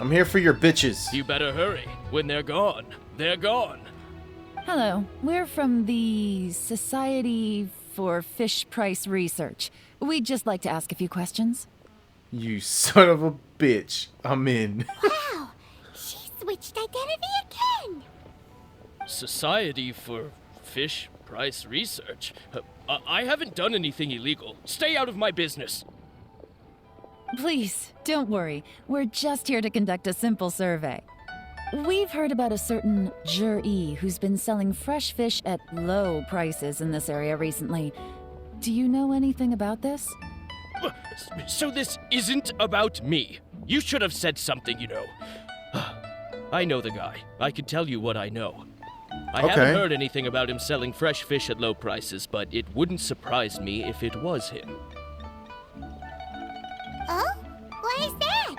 I'm here for your bitches. You better hurry. When they're gone, they're gone. Hello, we're from the Society for Fish Price Research. We'd just like to ask a few questions. You son of a bitch. I'm in. Wow, she switched identity again. Society for Fish Price Research? I haven't done anything illegal. Stay out of my business. Please, don't worry. We're just here to conduct a simple survey. We've heard about a certain Zhi who's been selling fresh fish at low prices in this area recently. Do you know anything about this? So this isn't about me. You should have said something, you know. I know the guy. I can tell you what I know. I haven't heard anything about him selling fresh fish at low prices, but it wouldn't surprise me if it was him. Oh? Why is that?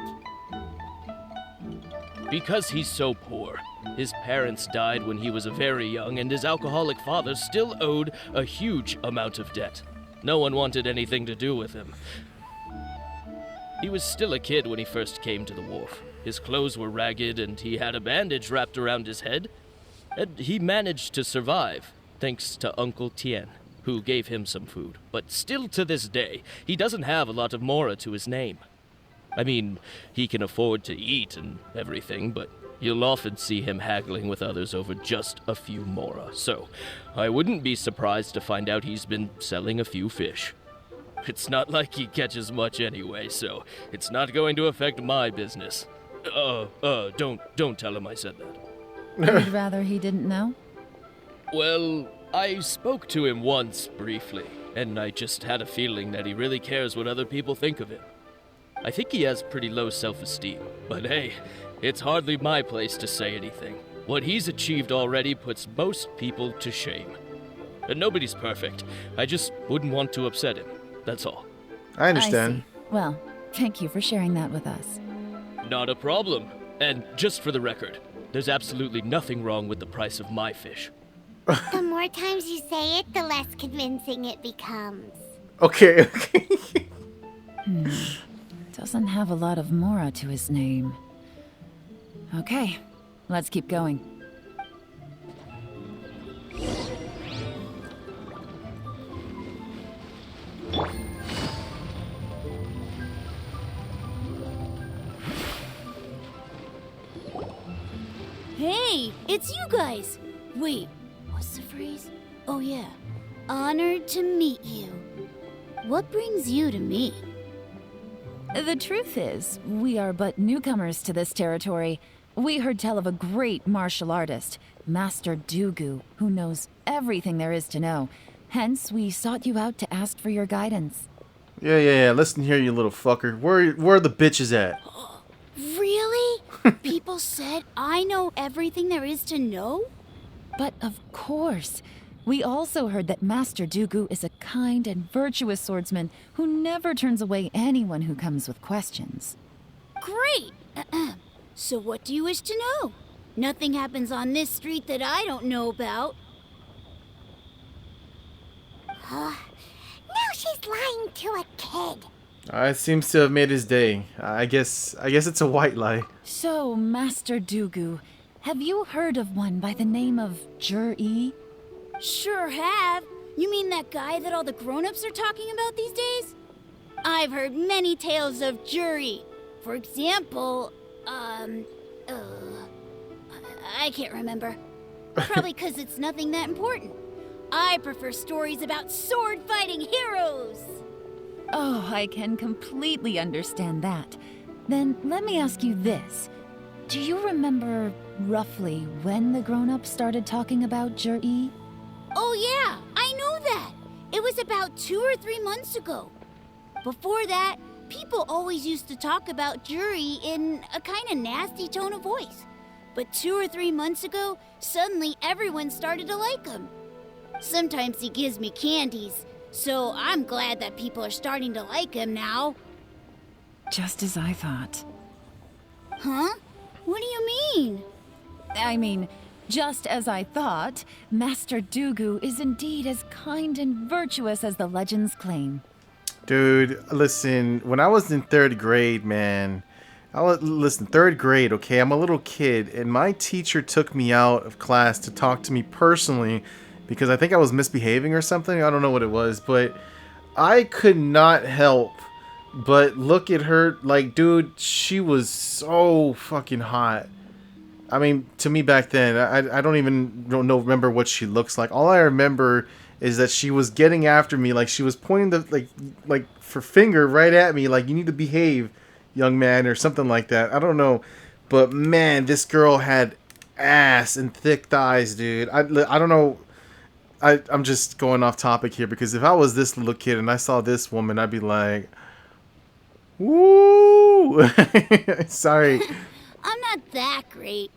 Because he's so poor. His parents died when he was very young, and his alcoholic father still owed a huge amount of debt. No one wanted anything to do with him. He was still a kid when he first came to the wharf. His clothes were ragged, and he had a bandage wrapped around his head. And he managed to survive, thanks to Uncle Tien, who gave him some food. But still to this day, he doesn't have a lot of mora to his name. I mean, he can afford to eat and everything, but you'll often see him haggling with others over just a few mora. So, I wouldn't be surprised to find out he's been selling a few fish. It's not like he catches much anyway, so it's not going to affect my business. Don't tell him I said that. You'd rather he didn't know? Well, I spoke to him once briefly, and I just had a feeling that he really cares what other people think of him. I think he has pretty low self-esteem, but hey, it's hardly my place to say anything. What he's achieved already puts most people to shame. And nobody's perfect. I just wouldn't want to upset him. That's all. I understand. I see. Well, thank you for sharing that with us. Not a problem. And just for the record, there's absolutely nothing wrong with the price of my fish. The more times you say it, the less convincing it becomes. Okay. Doesn't have a lot of mora to his name. Okay, let's keep going. Hey, it's you guys! Wait, what's the phrase? Oh yeah, honored to meet you. What brings you to me? The truth is, we are but newcomers to this territory. We heard tell of a great martial artist, Master Dugu, who knows everything there is to know. Hence, we sought you out to ask for your guidance. Yeah. Listen here, you little fucker. Where are the bitches at? Really? People said I know everything there is to know? But of course. We also heard that Master Dugu is a kind and virtuous swordsman who never turns away anyone who comes with questions. Great! So what do you wish to know? Nothing happens on this street that I don't know about. Now she's lying to a kid. It seems to have made his day. I guess it's a white lie. So, Master Dugu, have you heard of one by the name of Jur-E? Sure have. You mean that guy that all the grown-ups are talking about these days? I've heard many tales of Juri. For example, I can't remember. Probably because it's nothing that important. I prefer stories about sword-fighting heroes. Oh, I can completely understand that. Then let me ask you this. Do you remember roughly when the grown-ups started talking about Jur-E? Oh yeah, I know that. It was about 2 or 3 months ago. Before that, people always used to talk about Juri in a kind of nasty tone of voice. But 2 or 3 months ago, suddenly everyone started to like him. Sometimes he gives me candies, so I'm glad that people are starting to like him now. Just as I thought. Huh? What do you mean? I mean, just as I thought, Master Dugu is indeed as kind and virtuous as the legends claim. Dude, listen, when I was in 3rd grade, man, listen, 3rd grade, okay, I'm a little kid, and my teacher took me out of class to talk to me personally because I think I was misbehaving or something. I don't know what it was, but I could not help but look at her like, dude, she was so fucking hot. I mean, to me back then, I don't even remember what she looks like. All I remember is that she was getting after me, like she was pointing the like her finger right at me, like you need to behave, young man, or something like that. I don't know, but man, this girl had ass and thick thighs, dude. I don't know. I'm just going off topic here because if I was this little kid and I saw this woman, I'd be like, woo. Sorry. I'm not that great.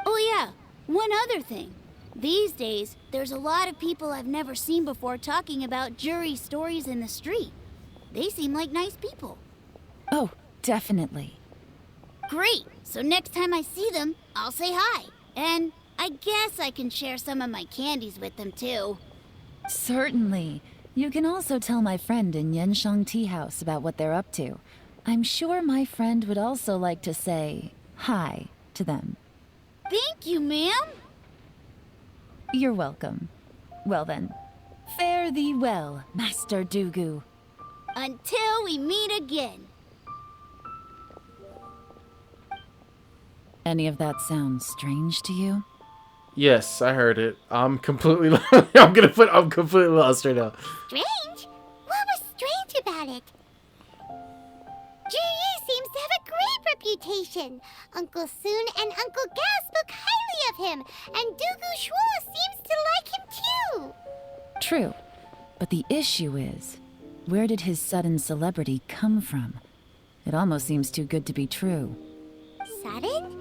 Oh yeah, one other thing. These days, there's a lot of people I've never seen before talking about Juri stories in the street. They seem like nice people. Oh, definitely. Great! So next time I see them, I'll say hi. And I guess I can share some of my candies with them too. Certainly. You can also tell my friend in Yenshang Tea House about what they're up to. I'm sure my friend would also like to say hi to them. Thank you, ma'am. You're welcome. Well then, fare thee well, Master Dugu. Until we meet again. Any of that sound strange to you? Yes, I heard it. I'm completely completely lost right now. Strange? What was strange about it? Juri seems to have a great reputation. Uncle Soon and Uncle Gao spoke highly of him, and Dugu Shuo seems to like him too. True. But the issue is, where did his sudden celebrity come from? It almost seems too good to be true. Sudden?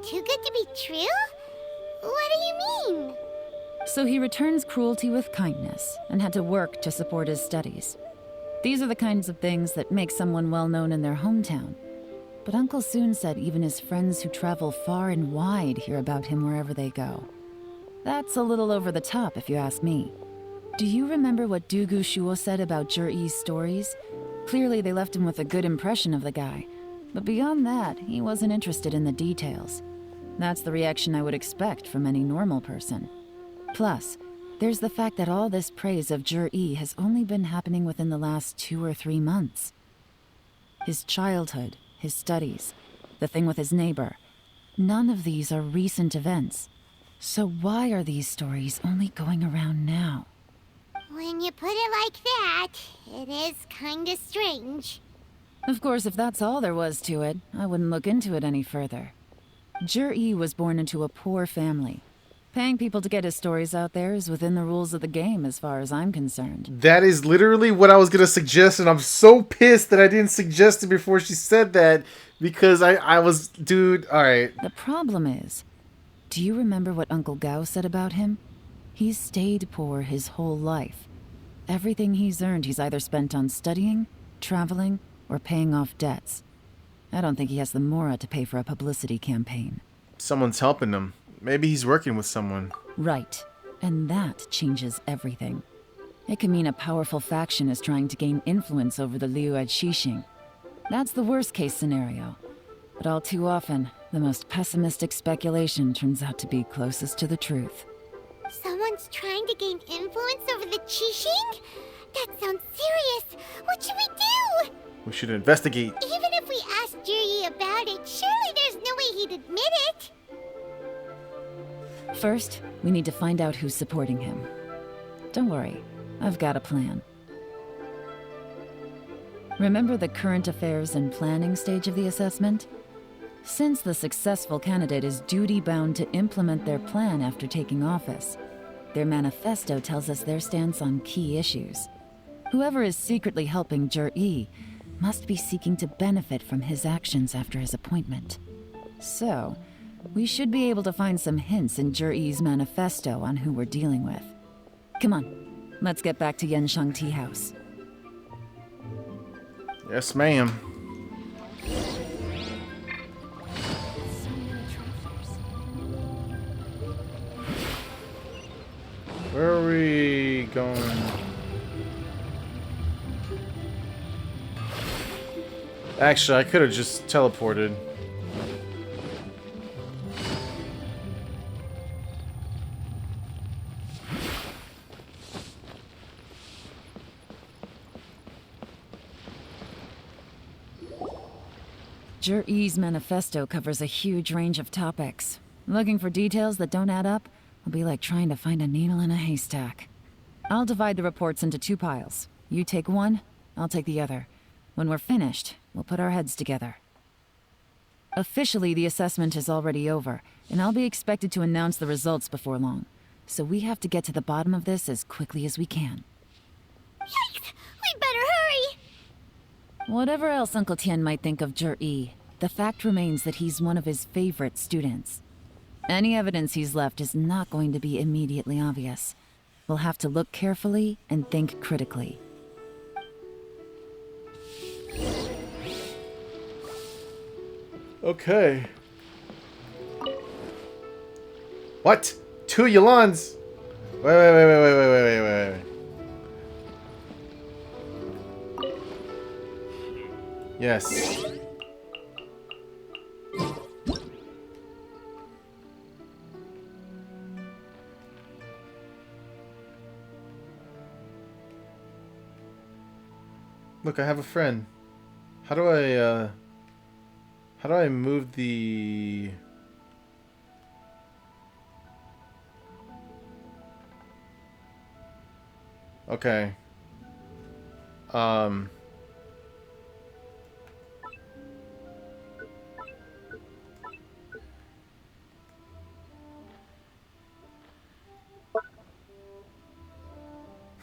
Too good to be true? What do you mean? So he returns cruelty with kindness, and had to work to support his studies. These are the kinds of things that make someone well known in their hometown. But Uncle Soon said even his friends who travel far and wide hear about him wherever they go. That's a little over the top, if you ask me. Do you remember what Dugu Shuo said about Zhi-Yi's stories? Clearly they left him with a good impression of the guy. But beyond that, he wasn't interested in the details. That's the reaction I would expect from any normal person. Plus, there's the fact that all this praise of Zhi-Yi has only been happening within the last 2 or 3 months. His childhood, his studies, the thing with his neighbor, none of these are recent events. So why are these stories only going around now? When you put it like that, it is kinda strange. Of course, if that's all there was to it, I wouldn't look into it any further. Zhi-Yi was born into a poor family. Paying people to get his stories out there is within the rules of the game as far as I'm concerned. That is literally what I was going to suggest, and I'm so pissed that I didn't suggest it before she said that, because I was... Dude, alright. The problem is, do you remember what Uncle Gao said about him? He's stayed poor his whole life. Everything he's earned he's either spent on studying, traveling, or paying off debts. I don't think he has the mora to pay for a publicity campaign. Someone's helping him. Maybe he's working with someone. Right. And that changes everything. It can mean a powerful faction is trying to gain influence over the Liu at Xixing. That's the worst-case scenario. But all too often, the most pessimistic speculation turns out to be closest to the truth. Someone's trying to gain influence over the Qixing? That sounds serious. What should we do? We should investigate. Even if we asked Zhi-Yi about it, surely there's no way he'd admit it. First, we need to find out who's supporting him. Don't worry, I've got a plan. Remember the current affairs and planning stage of the assessment? Since the successful candidate is duty-bound to implement their plan after taking office, their manifesto tells us their stance on key issues. Whoever is secretly helping Zhi-Yi must be seeking to benefit from his actions after his appointment. So, we should be able to find some hints in Zhi-Yi's manifesto on who we're dealing with. Come on, let's get back to Yanshang Tea House. Yes, ma'am. Where are we going? Actually, I could have just teleported. Zhi-Yi's manifesto covers a huge range of topics. Looking for details that don't add up will be like trying to find a needle in a haystack. I'll divide the reports into 2 piles. You take one, I'll take the other. When we're finished, we'll put our heads together. Officially, the assessment is already over, and I'll be expected to announce the results before long. So we have to get to the bottom of this as quickly as we can. Yikes! We'd better hurry! Whatever else Uncle Tian might think of Zhi-Yi, the fact remains that he's one of his favorite students. Any evidence he's left is not going to be immediately obvious. We'll have to look carefully and think critically. Okay. What? 2 Yolans? Wait. Yes. Look, I have a friend. How do I move the... Okay.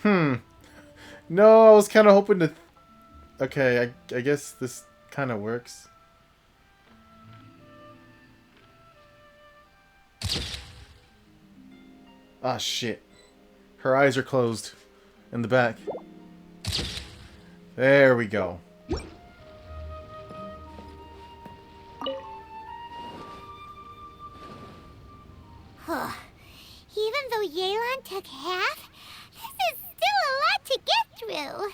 No, I was kind of hoping to... Okay, I guess this kind of works. Ah, shit. Her eyes are closed. In the back. There we go. Even though Yelan took half, this is still a lot to get through.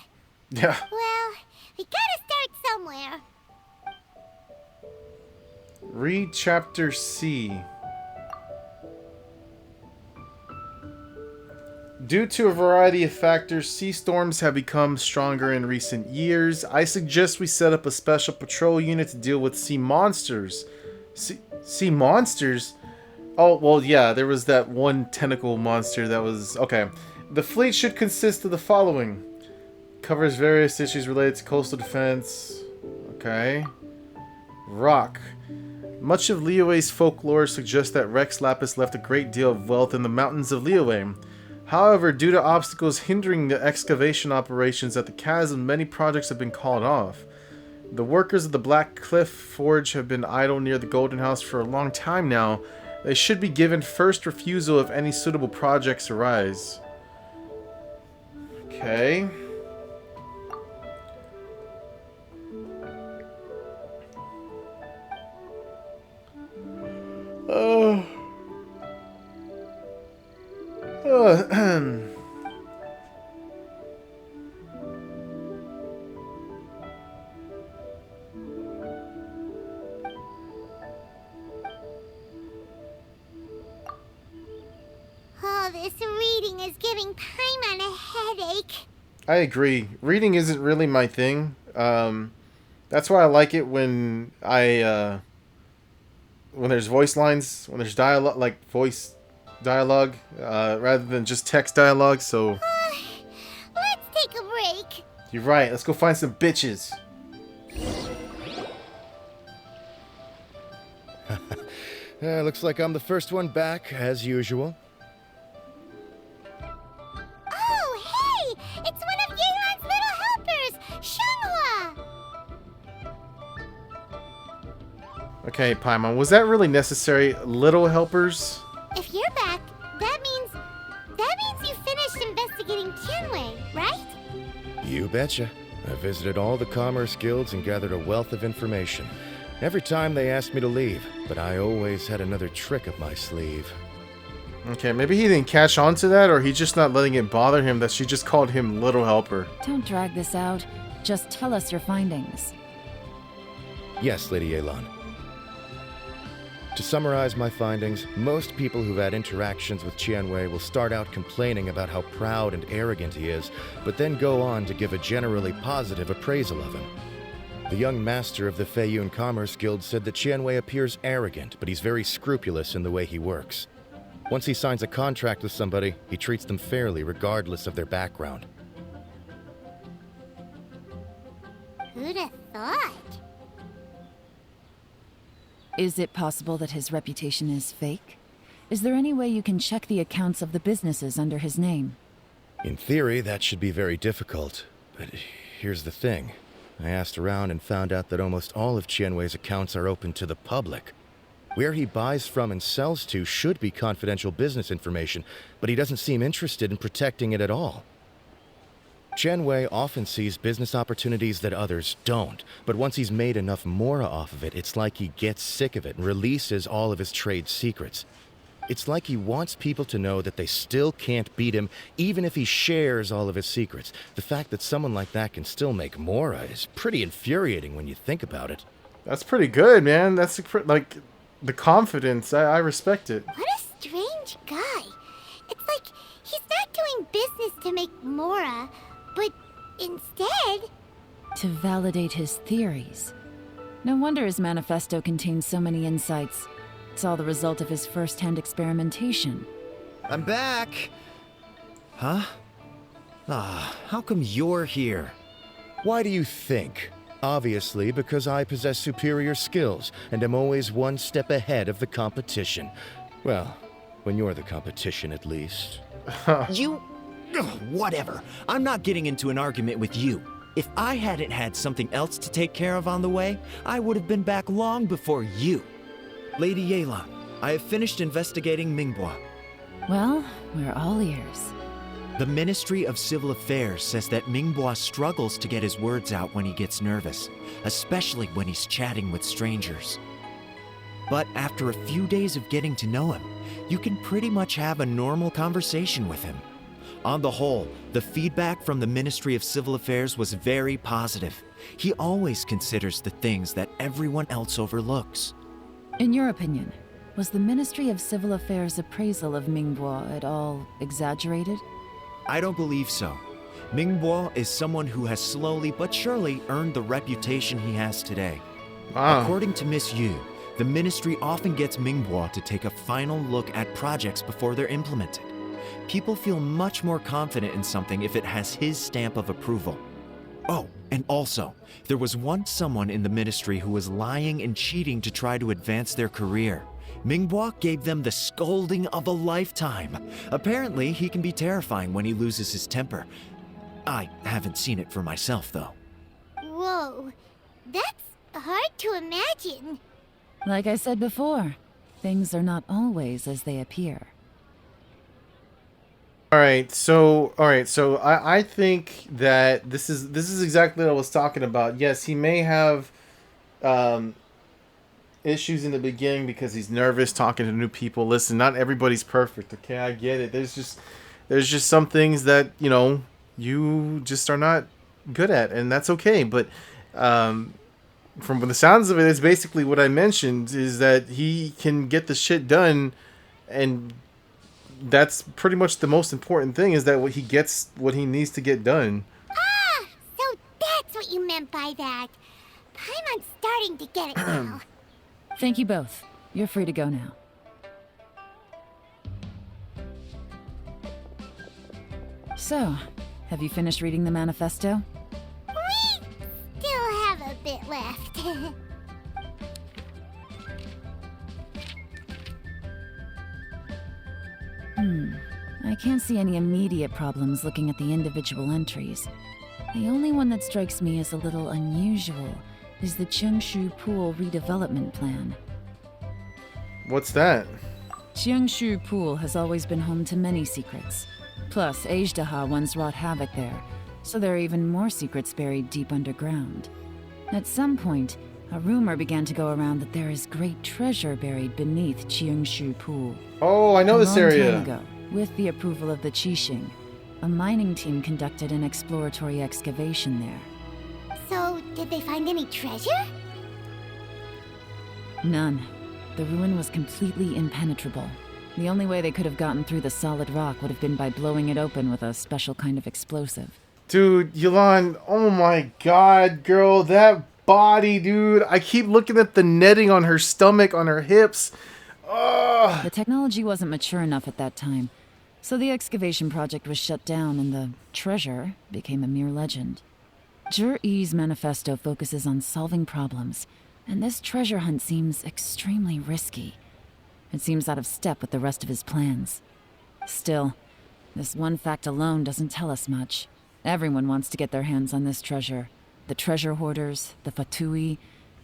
Yeah. Well, we gotta start somewhere. Read Chapter C. Due to a variety of factors, sea storms have become stronger in recent years. I suggest we set up a special patrol unit to deal with sea monsters. Sea monsters? Oh, well, yeah, there was that one tentacle monster that was... Okay. The fleet should consist of the following. Covers various issues related to coastal defense. Okay. Rock. Much of Liyue's folklore suggests that Rex Lapis left a great deal of wealth in the mountains of Liyue. However, due to obstacles hindering the excavation operations at the chasm, many projects have been called off. The workers of the Black Cliff Forge have been idle near the Golden House for a long time now. They should be given first refusal if any suitable projects arise. Okay. Oh, this reading is giving Paimon a headache. I agree. Reading isn't really my thing. That's why I like it when when there's voice lines, when there's dialogue, like voice dialogue, rather than just text dialogue. So Let's take a break. you're right. Let's go find some bitches. Looks like I'm the first one back, as usual. Oh, hey! It's one of Yelan's little helpers, Shunhua! Okay, Paimon, was that really necessary? Little helpers? If you're back, that means you finished investigating Tianwei, right? You betcha. I visited all the commerce guilds and gathered a wealth of information. Every time they asked me to leave, but I always had another trick up my sleeve. Okay, maybe he didn't catch on to that, or he's just not letting it bother him that she just called him Little Helper. Don't drag this out. Just tell us your findings. Yes, Lady Yelan. To summarize my findings, most people who've had interactions with Tianwei will start out complaining about how proud and arrogant he is, but then go on to give a generally positive appraisal of him. The young master of the Feiyun Commerce Guild said that Tianwei appears arrogant, but he's very scrupulous in the way he works. Once he signs a contract with somebody, he treats them fairly regardless of their background. Who'd have thought? Is it possible that his reputation is fake? Is there any way you can check the accounts of the businesses under his name? In theory, that should be very difficult, but here's the thing. I asked around and found out that almost all of Tianwei's accounts are open to the public. Where he buys from and sells to should be confidential business information, but he doesn't seem interested in protecting it at all. Tianwei often sees business opportunities that others don't, but once he's made enough mora off of it, it's like he gets sick of it and releases all of his trade secrets. It's like he wants people to know that they still can't beat him, even if he shares all of his secrets. The fact that someone like that can still make mora is pretty infuriating when you think about it. That's pretty good, man. That's like the confidence. I respect it. What a strange guy. It's like he's not doing business to make mora, but instead... To validate his theories. No wonder his manifesto contains so many insights. It's all the result of his first-hand experimentation. I'm back! Huh? How come you're here? Why do you think? Obviously, because I possess superior skills and am always one step ahead of the competition. Well, when you're the competition, at least. Ugh, whatever. I'm not getting into an argument with you. If I hadn't had something else to take care of on the way, I would have been back long before you. Lady Yela, I have finished investigating Mingbua. Well, we're all ears. The Ministry of Civil Affairs says that Mingbua struggles to get his words out when he gets nervous, especially when he's chatting with strangers. But after a few days of getting to know him, you can pretty much have a normal conversation with him. On the whole, the feedback from the Ministry of Civil Affairs was very positive. He always considers the things that everyone else overlooks. In your opinion, was the Ministry of Civil Affairs' appraisal of Mingbua at all exaggerated? I don't believe so. Mingbua is someone who has slowly but surely earned the reputation he has today. According to Miss Yu, the Ministry often gets Mingbua to take a final look at projects before they're implemented. People feel much more confident in something if it has his stamp of approval. Oh, and also, there was once someone in the Ministry who was lying and cheating to try to advance their career. Mingbua gave them the scolding of a lifetime. Apparently, he can be terrifying when he loses his temper. I haven't seen it for myself, though. Whoa, that's hard to imagine. Like I said before, things are not always as they appear. All right, so I think that this is exactly what I was talking about. Yes, he may have issues in the beginning because he's nervous talking to new people. Listen, not everybody's perfect. Okay, I get it. There's just some things that you just are not good at, and that's okay. But from the sounds of it, it's basically what I mentioned, is that he can get the shit done, and that's pretty much the most important thing, is that he gets what he needs to get done. Ah, so that's what you meant by that. Paimon's starting to get it now. Thank you both. You're free to go now. So, have you finished reading the manifesto? We still have a bit left. I can't see any immediate problems looking at the individual entries. The only one that strikes me as a little unusual is the Cheongshu Pool redevelopment plan. What's that? Cheongshu Pool has always been home to many secrets. Plus, Ajdaha once wrought havoc there, so there are even more secrets buried deep underground. At some point, a rumor began to go around that there is great treasure buried beneath Cheongshu Pool. Oh, I know this area. A long time ago, with the approval of the Qixing, a mining team conducted an exploratory excavation there. So, did they find any treasure? None. The ruin was completely impenetrable. The only way they could have gotten through the solid rock would have been by blowing it open with a special kind of explosive. Dude, Yelan, oh my god, girl, that body, dude. I keep looking at the netting on her stomach, on her hips. Ugh. The technology wasn't mature enough at that time, so the excavation project was shut down and the treasure became a mere legend. Zhi-Yi's manifesto focuses on solving problems, and this treasure hunt seems extremely risky. It seems out of step with the rest of his plans. Still, this one fact alone doesn't tell us much. Everyone wants to get their hands on this treasure. The treasure hoarders, the Fatui,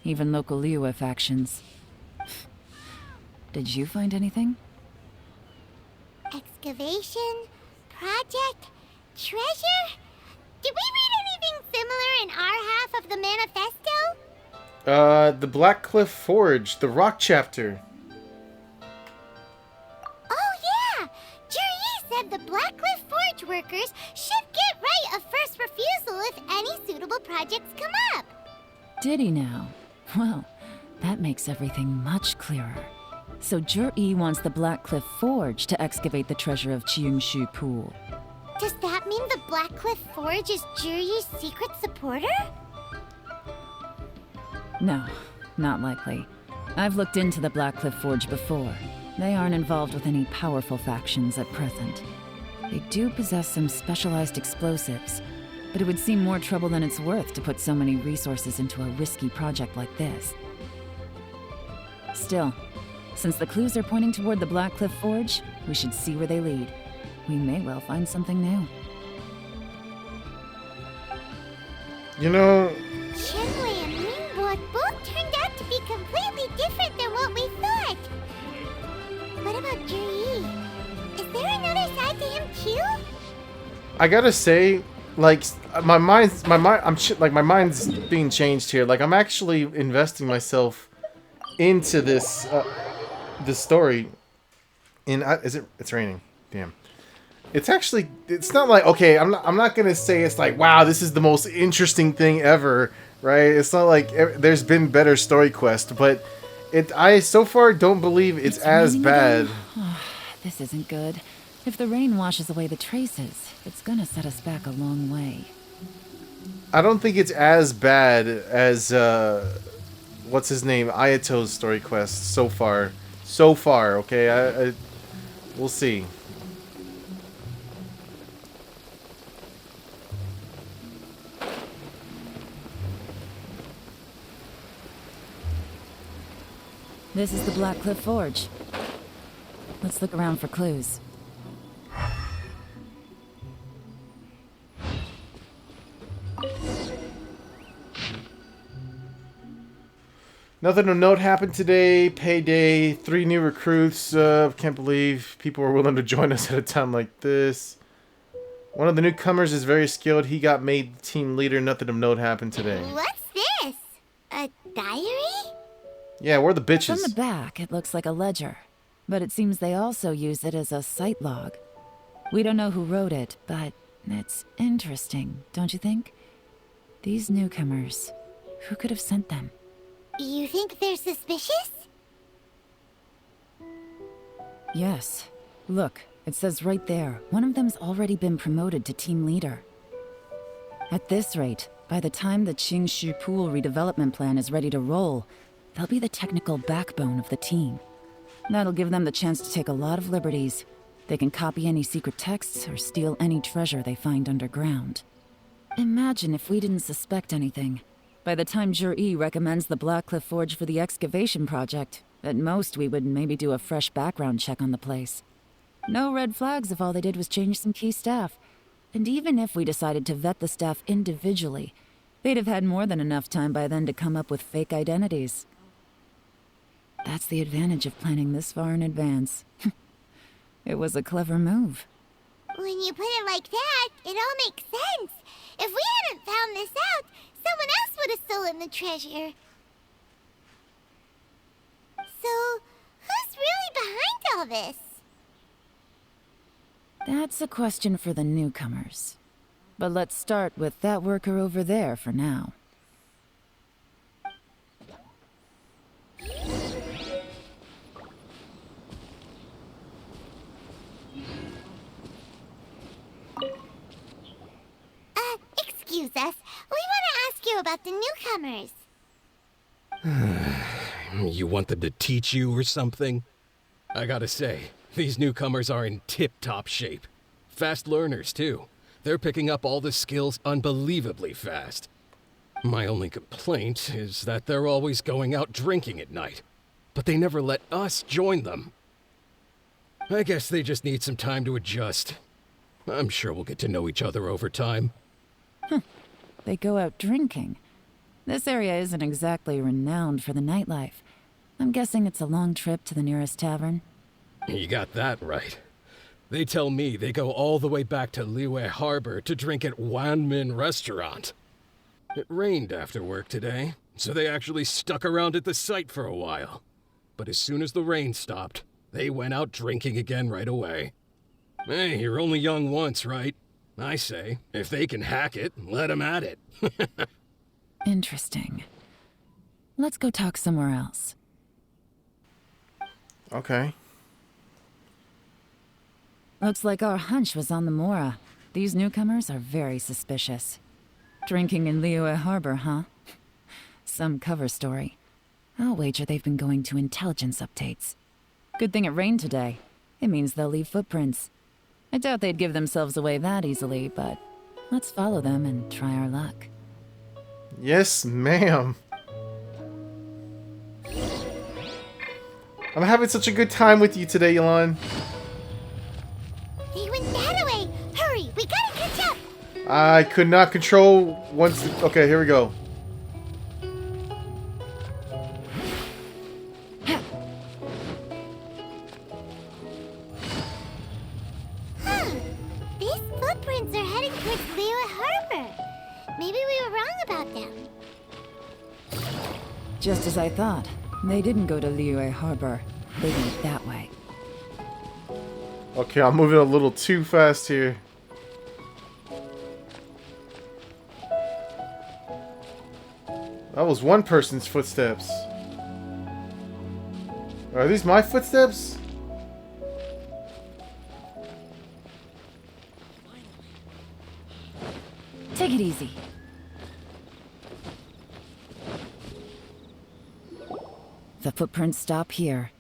even local Liyue factions. Did you find anything? Excavation? Project? Treasure? Did we read anything similar in our half of the manifesto? The Black Cliff Forge, the Rock Chapter. Oh yeah! Zhi-Yi said the Black Cliff Forge workers should get right of first refusal if any suitable projects come up. Did he now? Well, that makes everything much clearer. So Zhi-Yi wants the Black Cliff Forge to excavate the treasure of Cheongshu Pool. Does that mean the Black Cliff Forge is Zhi-Yi's secret supporter? No, not likely. I've looked into the Black Cliff Forge before. They aren't involved with any powerful factions at present. They do possess some specialized explosives, but it would seem more trouble than it's worth to put so many resources into a risky project like this. Still, since the clues are pointing toward the Black Cliff Forge, we should see where they lead. we may well find something new. You know... Shenwei and Ningbo both turned out to be completely different than what we thought. What about Juri? Is there another side to him too? I gotta say, like, my mind's being changed here. Like, I'm actually investing myself into this, this story. It's raining. Damn. It's actually, it's not like, okay, I'm not gonna say it's like, wow, this is the most interesting thing ever, right? It's not like there's been better story quest, but I so far don't believe it's as bad. This isn't good. If the rain washes away the traces, it's gonna set us back a long way. I don't think it's as bad as, what's his name, Ayato's story quest so far. So far, okay? We'll see. This is the Blackcliff Forge. Let's look around for clues. Nothing of note happened today. Payday. 3 new recruits. Can't believe people are willing to join us at a time like this. One of the newcomers is very skilled. He got made team leader. Nothing of note happened today. What's this? A diary? Yeah, we're the bitches. From the back, it looks like a ledger. But it seems they also use it as a site log. We don't know who wrote it, but it's interesting, don't you think? These newcomers, who could have sent them? You think they're suspicious? Yes. Look, it says right there, one of them's already been promoted to team leader. At this rate, by the time the Qingshu Pool redevelopment plan is ready to roll, they'll be the technical backbone of the team. That'll give them the chance to take a lot of liberties. They can copy any secret texts or steal any treasure they find underground. Imagine if we didn't suspect anything. By the time Jur-E recommends the Blackcliff Forge for the excavation project, at most we would maybe do a fresh background check on the place. No red flags if all they did was change some key staff. And even if we decided to vet the staff individually, they'd have had more than enough time by then to come up with fake identities. That's the advantage of planning this far in advance. It was a clever move. When you put it like that, it all makes sense. If we hadn't found this out, someone else would have stolen the treasure. So, who's really behind all this? That's a question for the newcomers. But let's start with that worker over there for now. Excuse us. We want to ask you about the newcomers. You want them to teach you or something? I gotta say, these newcomers are in tip-top shape. Fast learners, too. They're picking up all the skills unbelievably fast. My only complaint is that they're always going out drinking at night. But they never let us join them. I guess they just need some time to adjust. I'm sure we'll get to know each other over time. They go out drinking. This area isn't exactly renowned for the nightlife. I'm guessing it's a long trip to the nearest tavern. You got that right. They tell me they go all the way back to Liyue Harbor to drink at Wanmin Restaurant. It rained after work today, so they actually stuck around at the site for a while. But as soon as the rain stopped, they went out drinking again right away. Hey, you're only young once, right? I say, if they can hack it, let them at it. Interesting. Let's go talk somewhere else. Okay. Looks like our hunch was on the Mora. These newcomers are very suspicious. Drinking in Liyue Harbor, huh? Some cover story. I'll wager they've been going to intelligence updates. Good thing it rained today. It means they'll leave footprints. I doubt they'd give themselves away that easily, but let's follow them and try our luck. Yes, ma'am. I'm having such a good time with you today, Elon. They went I could not control once. Okay, here we go. These footprints are heading towards Liyue Harbor. Maybe we were wrong about them. Just as I thought. They didn't go to Liyue Harbor. They went that way. Okay, I'm moving a little too fast here. That was one person's footsteps. Are these my footsteps? Take it easy. The footprints stop here.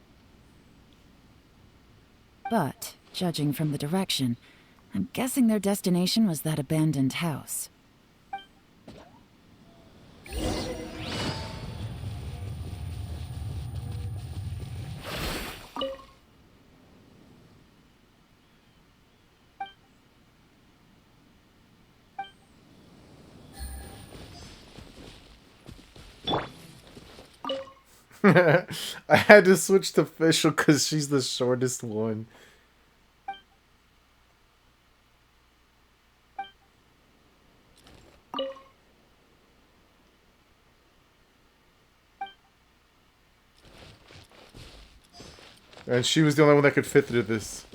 But, judging from the direction, I'm guessing their destination was that abandoned house. I had to switch to Fischl because she's the shortest one. And she was the only one that could fit through this.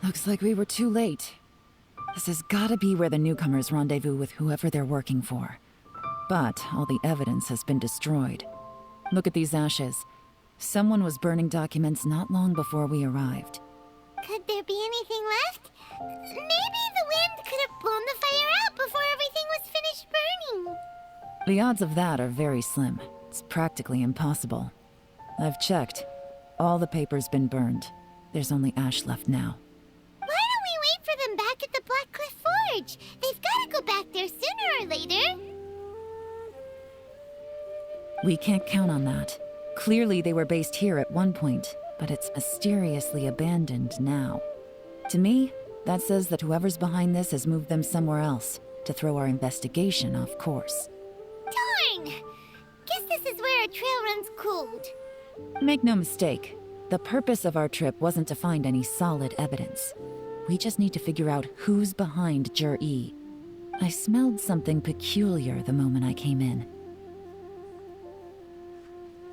Looks like we were too late. This has gotta be where the newcomers rendezvous with whoever they're working for. But all the evidence has been destroyed. Look at these ashes. Someone was burning documents not long before we arrived. Could there be anything left? Maybe the wind could have blown the fire out before everything was finished burning. The odds of that are very slim. It's practically impossible. I've checked. All the paper's been burned. There's only ash left now. Why don't we wait for them back at the Black Cliff Forge? They've got to go back there sooner or later. We can't count on that. Clearly they were based here at one point, but it's mysteriously abandoned now. To me, that says that whoever's behind this has moved them somewhere else to throw our investigation off course. Darn! Guess this is where our trail runs cold. Make no mistake, the purpose of our trip wasn't to find any solid evidence. We just need to figure out who's behind Jur-E. I smelled something peculiar the moment I came in.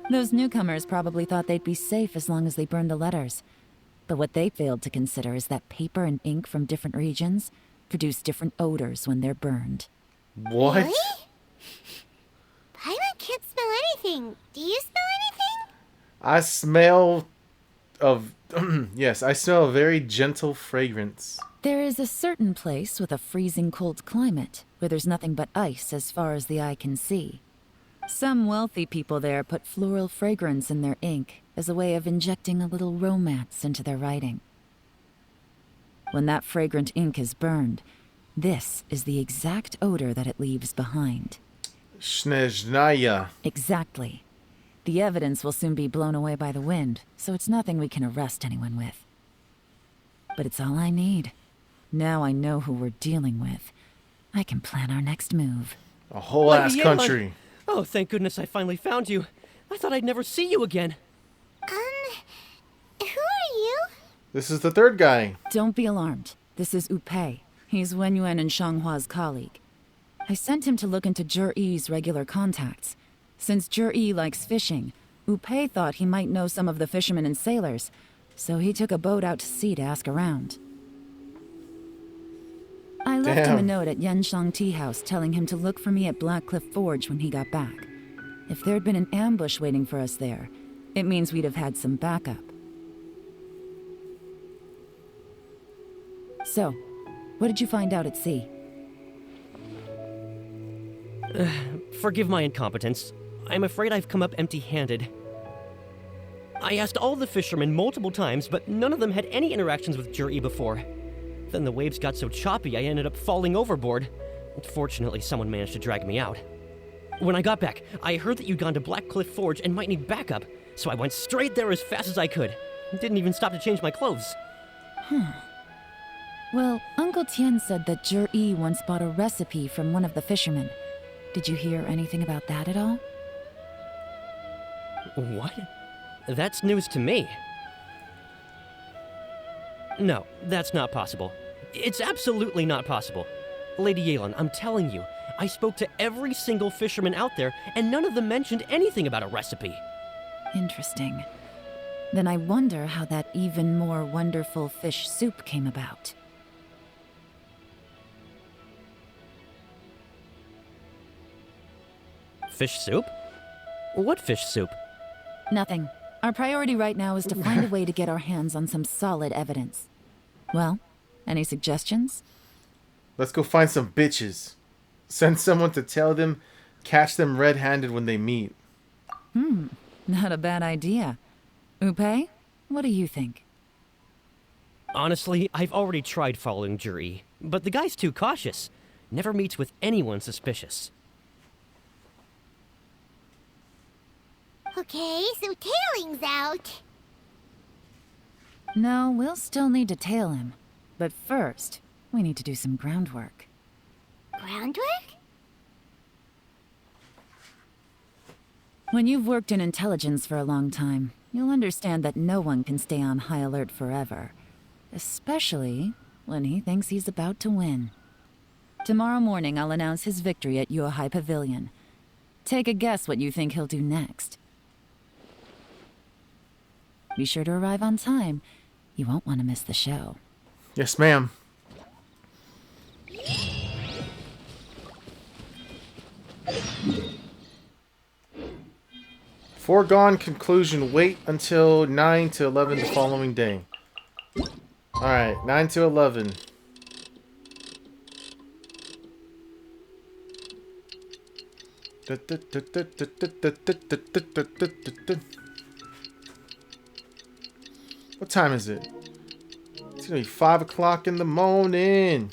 Those newcomers probably thought they'd be safe as long as they burned the letters. But what they failed to consider is that paper and ink from different regions produce different odors when they're burned. What? Really? Paimon can't smell anything. Do you smell anything? I smell of... yes, I smell a very gentle fragrance. There is a certain place with a freezing cold climate where there's nothing but ice as far as the eye can see. Some wealthy people there put floral fragrance in their ink as a way of injecting a little romance into their writing. When that fragrant ink is burned, this is the exact odor that it leaves behind. Snezhnaya. Exactly. The evidence will soon be blown away by the wind, so it's nothing we can arrest anyone with. But it's all I need. Now I know who we're dealing with. I can plan our next move. A whole ass country. Oh, thank goodness I finally found you. I thought I'd never see you again. Who are you? This is the third guy. Don't be alarmed. This is Upei. He's Wenyuan and Shanghua's colleague. I sent him to look into Jur-E's regular contacts. Since Jur-E likes fishing, Upei thought he might know some of the fishermen and sailors, so he took a boat out to sea to ask around. I left him a note at Yanshang Tea House telling him to look for me at Black Cliff Forge when he got back. If there'd been an ambush waiting for us there, it means we'd have had some backup. So, what did you find out at sea? Forgive my incompetence. I'm afraid I've come up empty-handed. I asked all the fishermen multiple times, but none of them had any interactions with Jur-E before. Then the waves got so choppy I ended up falling overboard. Fortunately, someone managed to drag me out. When I got back, I heard that you'd gone to Black Cliff Forge and might need backup, so I went straight there as fast as I could. Didn't even stop to change my clothes. Well, Uncle Tien said that Jur-E once bought a recipe from one of the fishermen. Did you hear anything about that at all? What? That's news to me. No, that's not possible. It's absolutely not possible. Lady Yelan, I'm telling you, I spoke to every single fisherman out there, and none of them mentioned anything about a recipe. Interesting. Then I wonder how that even more wonderful fish soup came about. Fish soup? What fish soup? Nothing. Our priority right now is to find a way to get our hands on some solid evidence. Well, any suggestions? Let's go find some bitches. Send someone to tell them, catch them red-handed when they meet. Not a bad idea. Upe, what do you think? Honestly, I've already tried following Jur-E, but the guy's too cautious. Never meets with anyone suspicious. Okay, so tailing's out. No, we'll still need to tail him. But first, we need to do some groundwork. Groundwork? When you've worked in intelligence for a long time, you'll understand that no one can stay on high alert forever. Especially when he thinks he's about to win. Tomorrow morning, I'll announce his victory at Yuehai Pavilion. Take a guess what you think he'll do next. Be sure to arrive on time. You won't want to miss the show. Yes, ma'am. Foregone conclusion, wait until 9 to 11 the following day. Alright, 9 to 11. What time is it? It's gonna be 5 o'clock in the morning.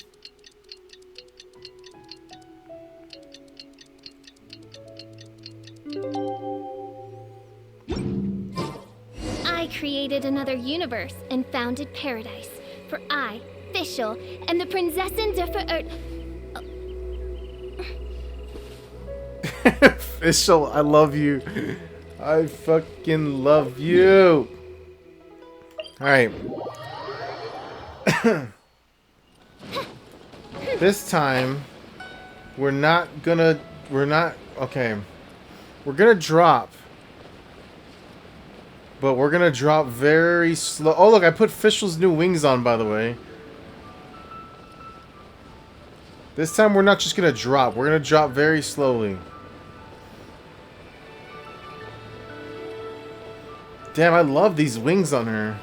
I created another universe and founded paradise. For I, Fischl, and the Prinzessin der Fischl, I love you. I fucking love you. Alright. This time, we're gonna drop. But we're gonna drop very slow. Oh look, I put Fischl's new wings on, by the way. This time we're not just gonna drop. We're gonna drop very slowly. Damn, I love these wings on her.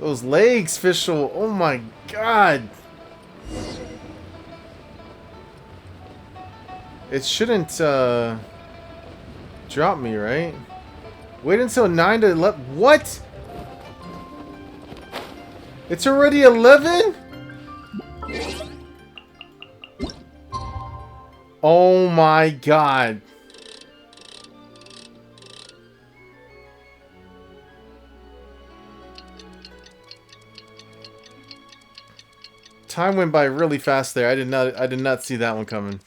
Those legs, Fischl. Oh my god. It shouldn't drop me, right? Wait until 9 to 11. What? It's already 11? Oh my god. Time went by really fast there. I did not see that one coming.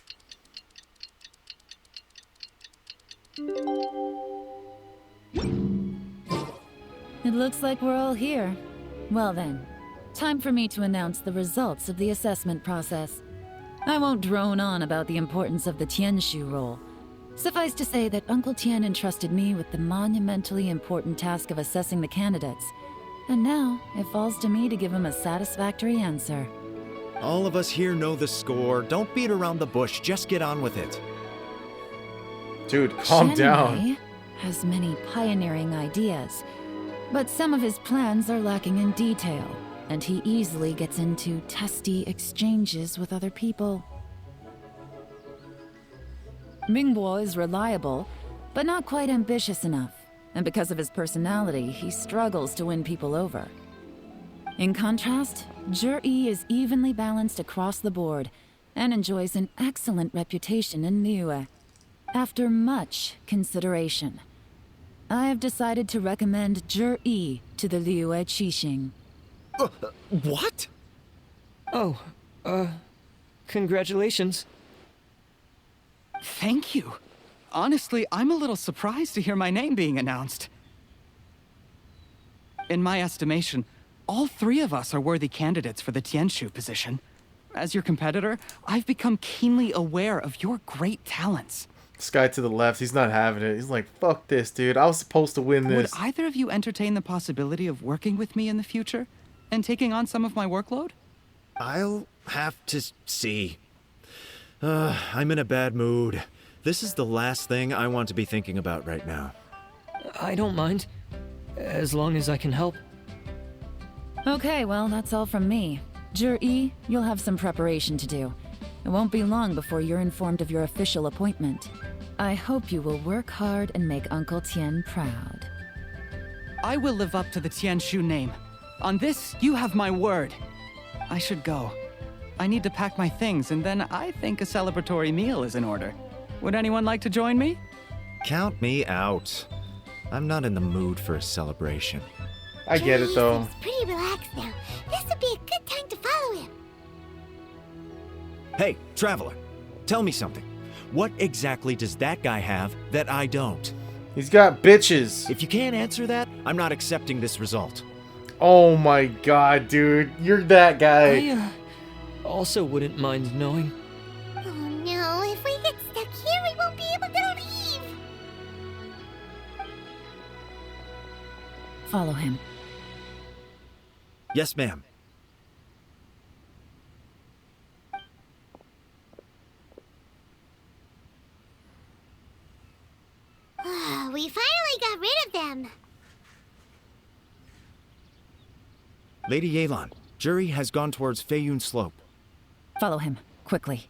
It looks like we're all here. Well then, time for me to announce the results of the assessment process. I won't drone on about the importance of the Tianshu role. Suffice to say that Uncle Tien entrusted me with the monumentally important task of assessing the candidates. And now, it falls to me to give him a satisfactory answer. All of us here know the score. Don't beat around the bush. Just get on with it. Dude, calm down. Shenmue has many pioneering ideas, but some of his plans are lacking in detail, and he easily gets into testy exchanges with other people. Mingbo is reliable, but not quite ambitious enough, and because of his personality, he struggles to win people over. In contrast, Zhi is evenly balanced across the board and enjoys an excellent reputation in Liyue. After much consideration, I have decided to recommend Zhi to the Liyue Qixing. What? Oh, congratulations. Thank you. Honestly, I'm a little surprised to hear my name being announced. In my estimation, all three of us are worthy candidates for the Tianshu position. As your competitor, I've become keenly aware of your great talents. This guy to the left, he's not having it. He's like, fuck this, dude. I was supposed to win Would this. either of you entertain the possibility of working with me in the future and taking on some of my workload? I'll have to see. I'm in a bad mood. This is the last thing I want to be thinking about right now. I don't mind, as long as I can help. Okay, well, that's all from me. Zhi, you'll have some preparation to do. It won't be long before you're informed of your official appointment. I hope you will work hard and make Uncle Tian proud. I will live up to the Tianshu name. On this, you have my word. I should go. I need to pack my things, and then I think a celebratory meal is in order. Would anyone like to join me? Count me out. I'm not in the mood for a celebration. I get it, though. Seems pretty relaxed now. This would be a good time to follow him. Hey, Traveler, tell me something. What exactly does that guy have that I don't? He's got bitches. If you can't answer that, I'm not accepting this result. Oh my god, dude. You're that guy. I also wouldn't mind knowing. Oh no, if we get stuck here, we won't be able to leave. Follow him. Yes, ma'am. We finally got rid of them. Lady Yelan, Zhi has gone towards Feiyun Slope. Follow him, quickly.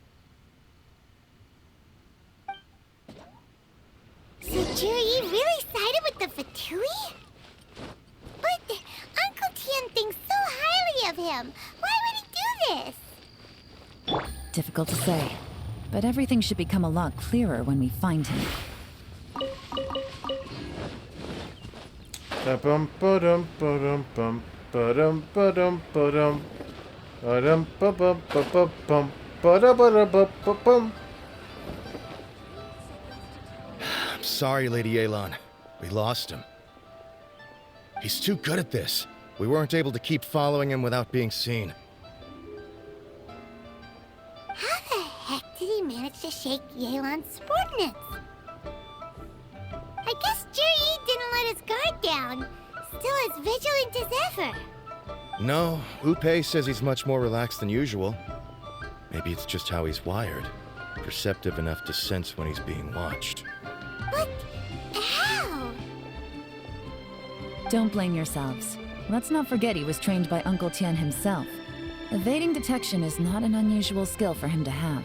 So Zhi really sided with the Fatui? But Uncle Tian thinks so highly of him. Why would he do this? Difficult to say, but everything should become a lot clearer when we find him. Ba-dum, ba-dum, ba-dum, bum, ba-dum, ba-dum, ba-dum. Ba-dum, ba-bum, ba-ba-bum, ba-da-ba-da-ba-ba-bum. I'm sorry, Lady Yelan. We lost him. He's too good at this. We weren't able to keep following him without being seen. How the heck did he manage to shake Yelan's subordinates? I guess Zhi didn't let his guard down. Still as vigilant as ever. No, Upei says he's much more relaxed than usual. Maybe it's just how he's wired. Perceptive enough to sense when he's being watched. But how? Don't blame yourselves. Let's not forget he was trained by Uncle Tian himself. Evading detection is not an unusual skill for him to have.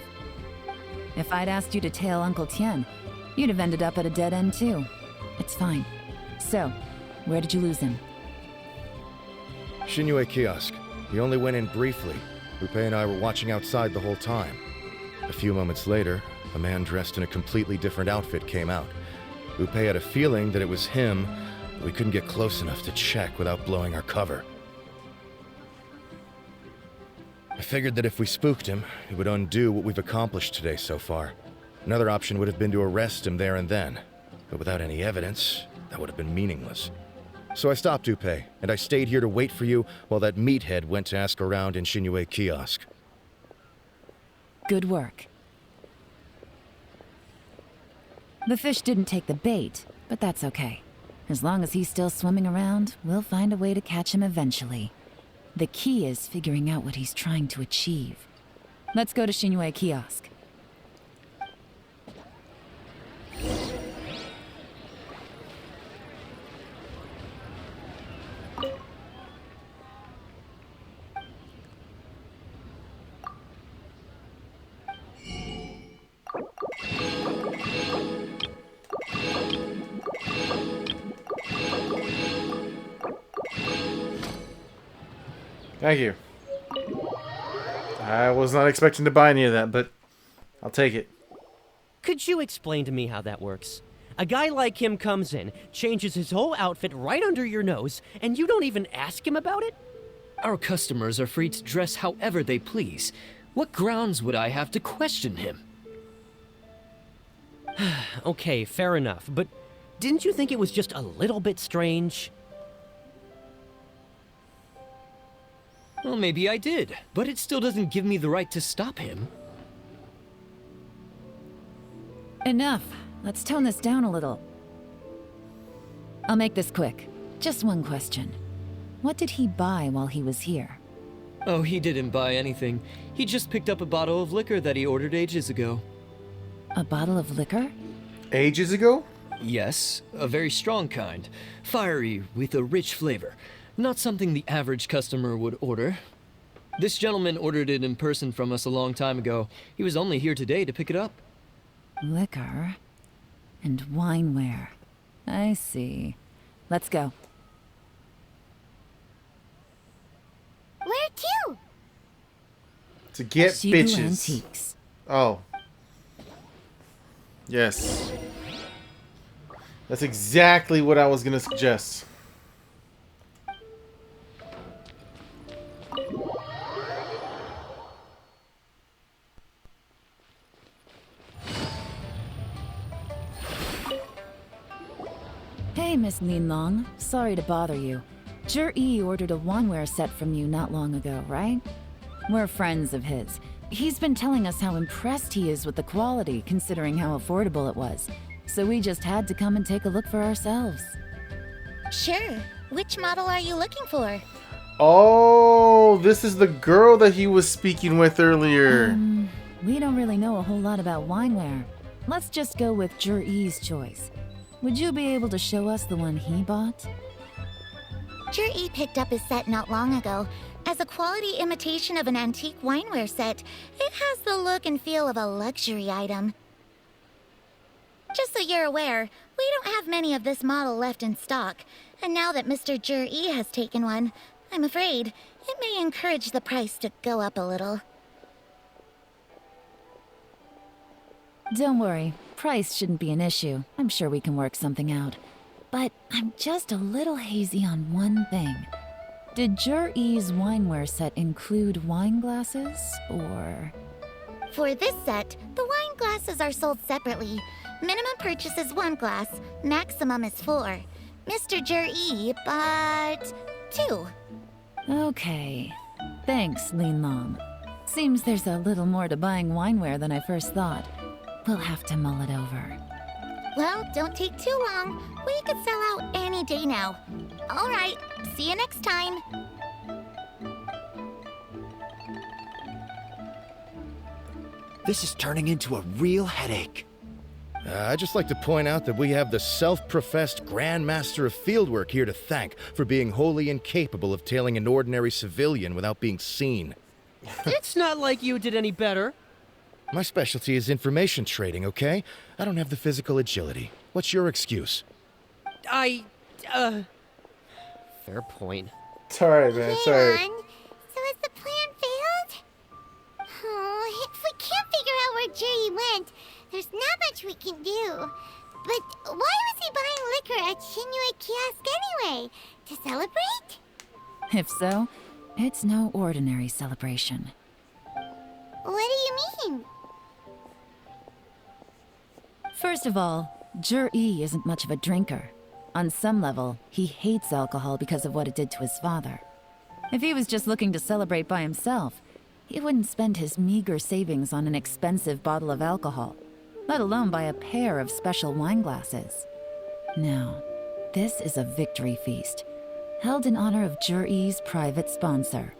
If I'd asked you to tail Uncle Tian, you'd have ended up at a dead end too. It's fine. So, where did you lose him? Xinyue Kiosk. He only went in briefly. Upei and I were watching outside the whole time. A few moments later, a man dressed in a completely different outfit came out. Upei had a feeling that it was him, but we couldn't get close enough to check without blowing our cover. I figured that if we spooked him, it would undo what we've accomplished today so far. Another option would have been to arrest him there and then, but without any evidence, that would have been meaningless. So I stopped Upei, and I stayed here to wait for you while that meathead went to ask around in Xinyue Kiosk. Good work. The fish didn't take the bait, but that's okay. As long as he's still swimming around, we'll find a way to catch him eventually. The key is figuring out what he's trying to achieve. Let's go to Xinyue Kiosk. Thank you. I was not expecting to buy any of that, but I'll take it. Could you explain to me how that works? A guy like him comes in, changes his whole outfit right under your nose, and you don't even ask him about it? Our customers are free to dress however they please. What grounds would I have to question him? Okay, fair enough, but didn't you think it was just a little bit strange? Well, maybe I did, but it still doesn't give me the right to stop him. Enough. Let's tone this down a little. I'll make this quick. Just one question. What did he buy while he was here? Oh, he didn't buy anything. He just picked up a bottle of liquor that he ordered ages ago. A bottle of liquor? Ages ago? Yes, a very strong kind. Fiery, with a rich flavor. Not something the average customer would order. This gentleman ordered it in person from us a long time ago. He was only here today to pick it up. Liquor and wineware. I see. Let's go. Where to? To get Shibu bitches. Antiques. Oh. Yes. That's exactly what I was gonna suggest. Hey, Miss Linlong. Sorry to bother you. Jur-E ordered a wanware set from you not long ago, right? We're friends of his. He's been telling us how impressed he is with the quality, considering how affordable it was. So we just had to come and take a look for ourselves. Sure. Which model are you looking for? Oh, this is the girl that he was speaking with earlier. We don't really know a whole lot about wineware. Let's just go with Jur-E's choice. Would you be able to show us the one he bought? Jur-E picked up his set not long ago. As a quality imitation of an antique wineware set, it has the look and feel of a luxury item. Just so you're aware, we don't have many of this model left in stock, and now that Mr. Jur-E has taken one, I'm afraid it may encourage the price to go up a little. Don't worry, price shouldn't be an issue. I'm sure we can work something out. But I'm just a little hazy on one thing. Did Jur-E's wineware set include wine glasses, or...? For this set, the wine glasses are sold separately. Minimum purchase is 1 glass, maximum is 4. Mr. Jur-E bought 2. Okay. Thanks, Linlong. Seems there's a little more to buying wineware than I first thought. We'll have to mull it over. Well, don't take too long. We could sell out any day now. All right, see you next time. This is turning into a real headache. I'd just like to point out that we have the self-professed Grand Master of Fieldwork here to thank for being wholly incapable of tailing an ordinary civilian without being seen. It's not like you did any better. My specialty is information trading, okay? I don't have the physical agility. What's your excuse? Fair point. Sorry, man. Hey, Sorry. Ron. So has the plan failed? Oh, if we can't figure out where Jur-E went, there's not much we can do. But why was he buying liquor at Shinue Kiosk anyway? To celebrate? If so, it's no ordinary celebration. What do you mean? First of all, Jur-E isn't much of a drinker. On some level, he hates alcohol because of what it did to his father. If he was just looking to celebrate by himself, he wouldn't spend his meager savings on an expensive bottle of alcohol, let alone buy a pair of special wine glasses. No, this is a victory feast, held in honor of Jur-E's private sponsor.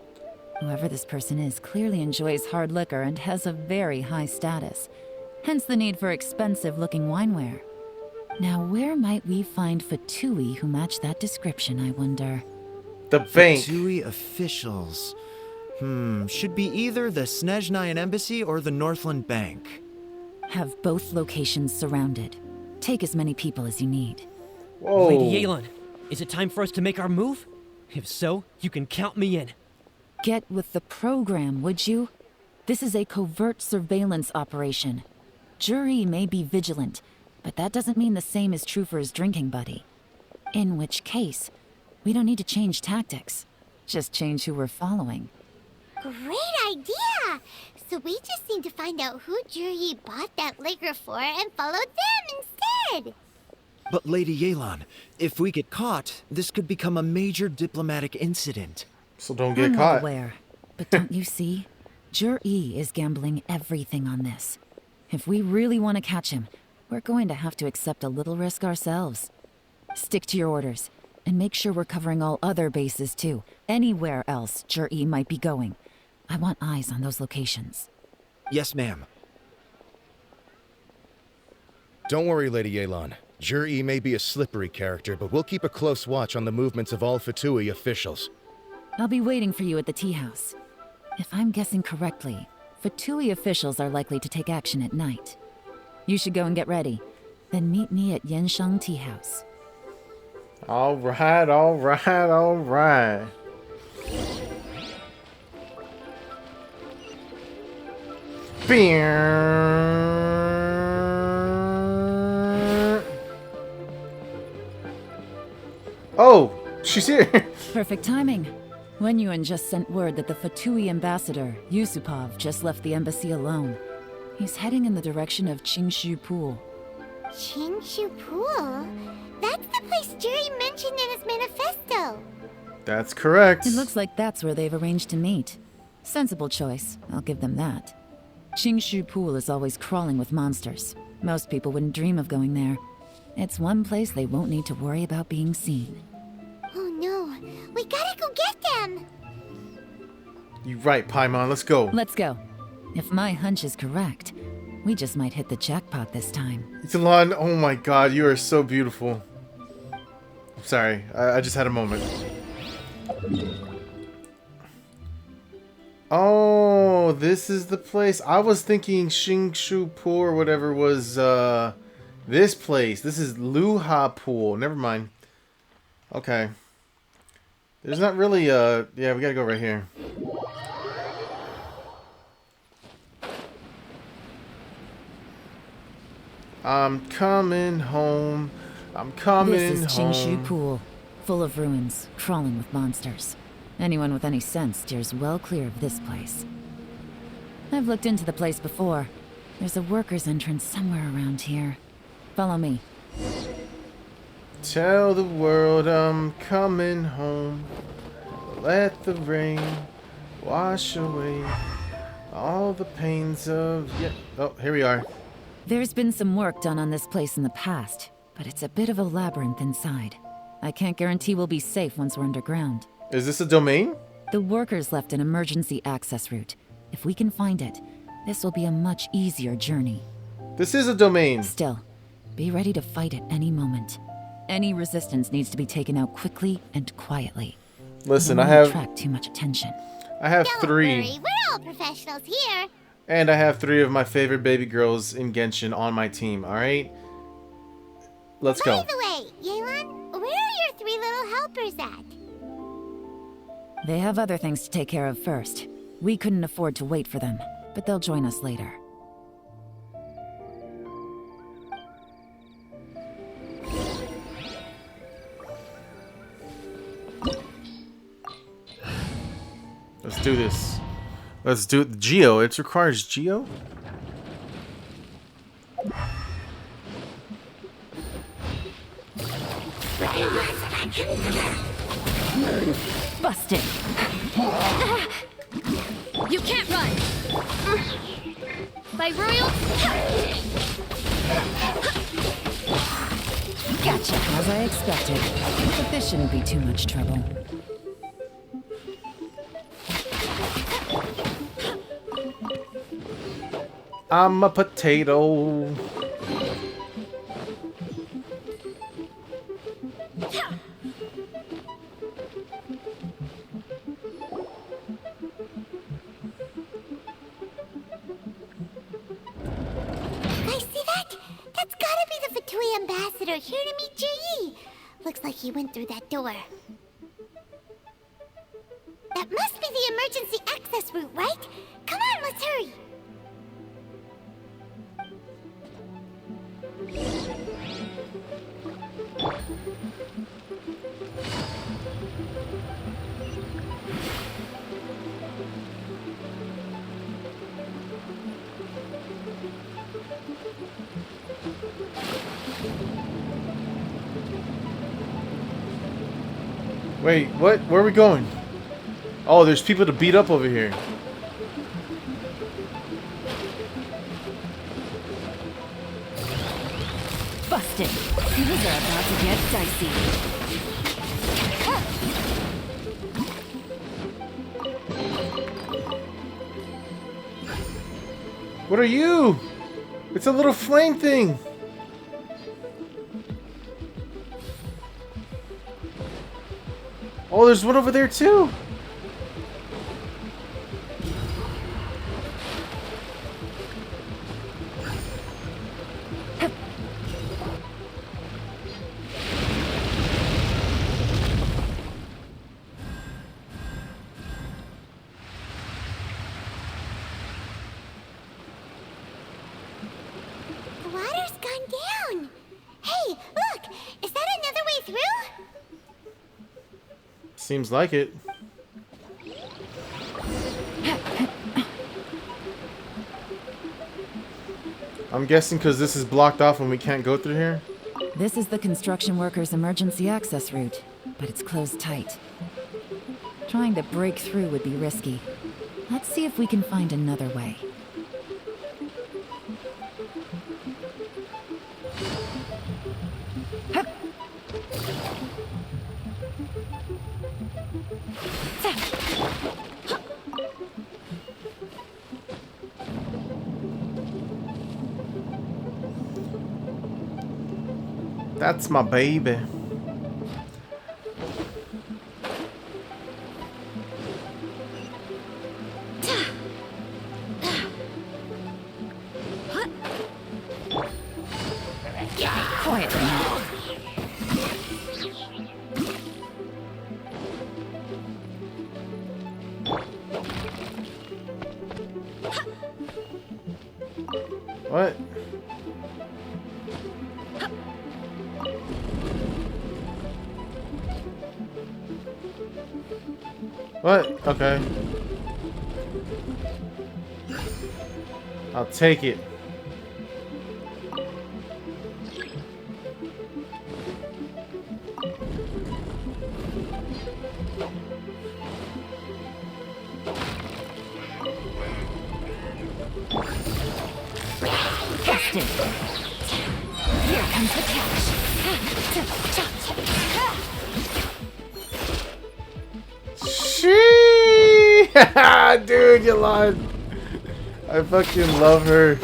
Whoever this person is clearly enjoys hard liquor and has a very high status, hence the need for expensive-looking wineware. Now, where might we find Fatui who match that description, I wonder? The bank. Fatui officials. Should be either the Snezhnayan Embassy or the Northland Bank. Have both locations surrounded. Take as many people as you need. Whoa. Lady Yelan, is it time for us to make our move? If so, you can count me in. Get with the program, would you? This is a covert surveillance operation. Jury may be vigilant, but that doesn't mean the same is true for his drinking buddy. In which case, we don't need to change tactics. Just change who we're following. Great idea! So we just need to find out who Jury bought that liquor for and follow them instead! But Lady Yelan, if we get caught, this could become a major diplomatic incident. So don't get I'm caught. well aware, but don't you see? Jury is gambling everything on this. If we really want to catch him, we're going to have to accept a little risk ourselves. Stick to your orders, and make sure we're covering all other bases too. Anywhere else Jury might be going. I want eyes on those locations. Yes, ma'am. Don't worry, Lady Yelan. Jur-E may be a slippery character, but we'll keep a close watch on the movements of all Fatui officials. I'll be waiting for you at the tea house. If I'm guessing correctly, Fatui officials are likely to take action at night. You should go and get ready. Then meet me at Yensheng Tea House. Alright, alright, alright. Oh, she's here. Perfect timing. Wenyuan just sent word that the Fatui ambassador, Yusupov, just left the embassy alone. He's heading in the direction of Qingshu Pool. Qingshu Pool? That's the place Jerry mentioned in his manifesto. That's correct. It looks like that's where they've arranged to meet. Sensible choice, I'll give them that. Qingshu Pool is always crawling with monsters. Most people wouldn't dream of going there. It's one place they won't need to worry about being seen. Oh no, we gotta go get them! You're right, Paimon, let's go. Let's go. If my hunch is correct, we just might hit the jackpot this time. Italon, oh my god, you are so beautiful. I'm sorry, I just had a moment. Oh, this is the place. I was thinking Qingshu Pool or whatever was this place. This is Luha Pool. Never mind. Okay. There's not really yeah, we gotta go right here. I'm coming home. I'm coming home. This is Qingshu Pool, full of ruins, crawling with monsters. Anyone with any sense steers well clear of this place. I've looked into the place before. There's a worker's entrance somewhere around here. Follow me. Tell the world I'm coming home. Let the rain wash away all the pains of... Yeah. Oh, here we are. There's been some work done on this place in the past, but it's a bit of a labyrinth inside. I can't guarantee we'll be safe once we're underground. Is this a domain? The workers left an emergency access route. If we can find it, this will be a much easier journey. This is a domain. Still, be ready to fight at any moment. Any resistance needs to be taken out quickly and quietly. Listen, It I won't have... attract too much attention. I have Don't 3. worry, we're all professionals here. And I have 3 of my favorite baby girls in Genshin on my team, alright? Let's go. By the way, Yelan, where are your 3 little helpers at? They have other things to take care of first. We couldn't afford to wait for them, but they'll join us later. Let's do this. Let's do it. Geo. It requires Geo? Busted! You can't run! By royal... Gotcha! As I expected. But this shouldn't be too much trouble. I'm a potato. I see that? That's gotta be the Fatui ambassador here to meet Ji. Looks like he went through that door. That must be the emergency access route, right? Come on, let's hurry. Wait, what? Where are we going? Oh, there's people to beat up over here. Busted. Things are about to get dicey. What are you? It's a little flame thing. Oh, there's one over there too. The water's gone down. Hey, look! Is that another way through? Seems like it. I'm guessing because this is blocked off and we can't go through here. This is the construction workers' emergency access route, but it's closed tight. Trying to break through would be risky. Let's see if we can find another way. That's my baby. Quietly now. What? What? Okay. I'll take it. Busted. Here comes the catch. Shee! Dude, you lied. I fucking love her.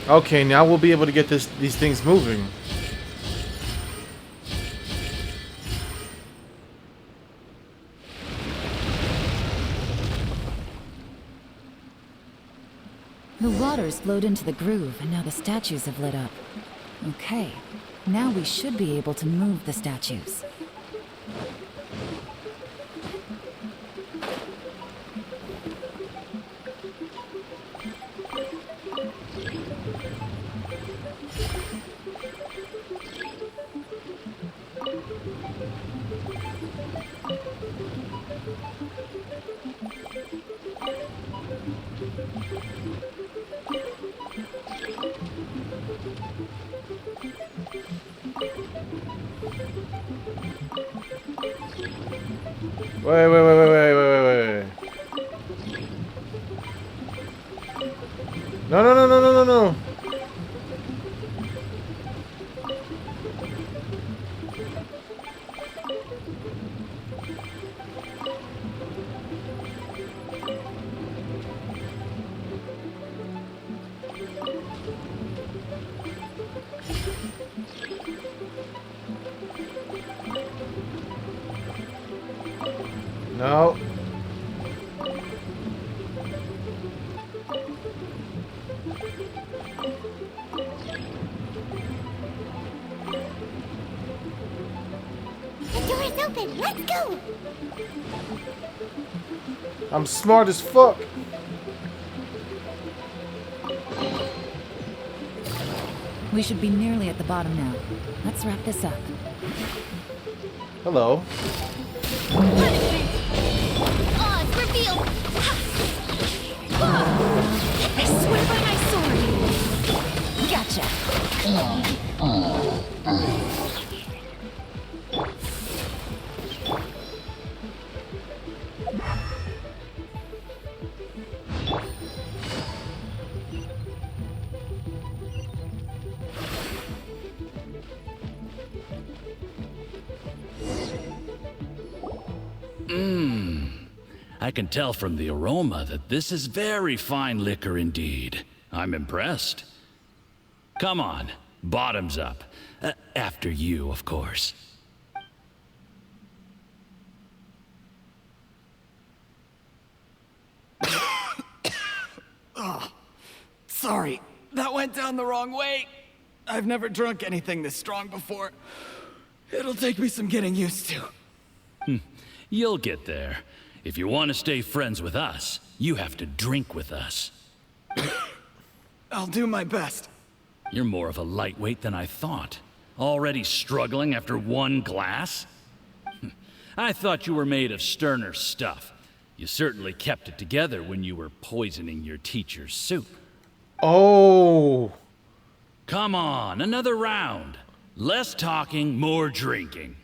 Okay, now we'll be able to get these things moving. The water's flowed into the groove, and now the statues have lit up. Okay, now we should be able to move the statues. Wait. No. No. The door is open. Let's go. I'm smart as fuck. We should be nearly at the bottom now. Let's wrap this up. Hello. Oh, it's revealed! I swear by my sword! Gotcha! I can tell from the aroma that this is very fine liquor indeed. I'm impressed. Come on, bottoms up. After you, of course. Oh, sorry, that went down the wrong way. I've never drunk anything this strong before. It'll take me some getting used to. You'll get there. If you want to stay friends with us, you have to drink with us. I'll do my best. You're more of a lightweight than I thought. Already struggling after one glass? I thought you were made of sterner stuff. You certainly kept it together when you were poisoning your teacher's soup. Oh. Come on, another round. Less talking, more drinking.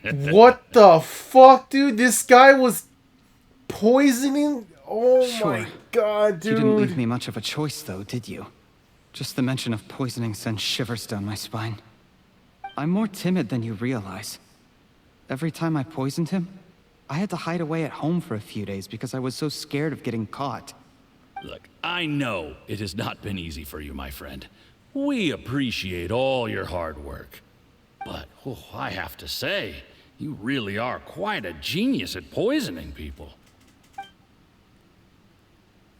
What the fuck, dude? This guy was poisoning? Oh my god, dude. You didn't leave me much of a choice, though, did you? Just the mention of poisoning sends shivers down my spine. I'm more timid than you realize. Every time I poisoned him, I had to hide away at home for a few days because I was so scared of getting caught. Look, I know it has not been easy for you, my friend. We appreciate all your hard work. But, I have to say, you really are quite a genius at poisoning people.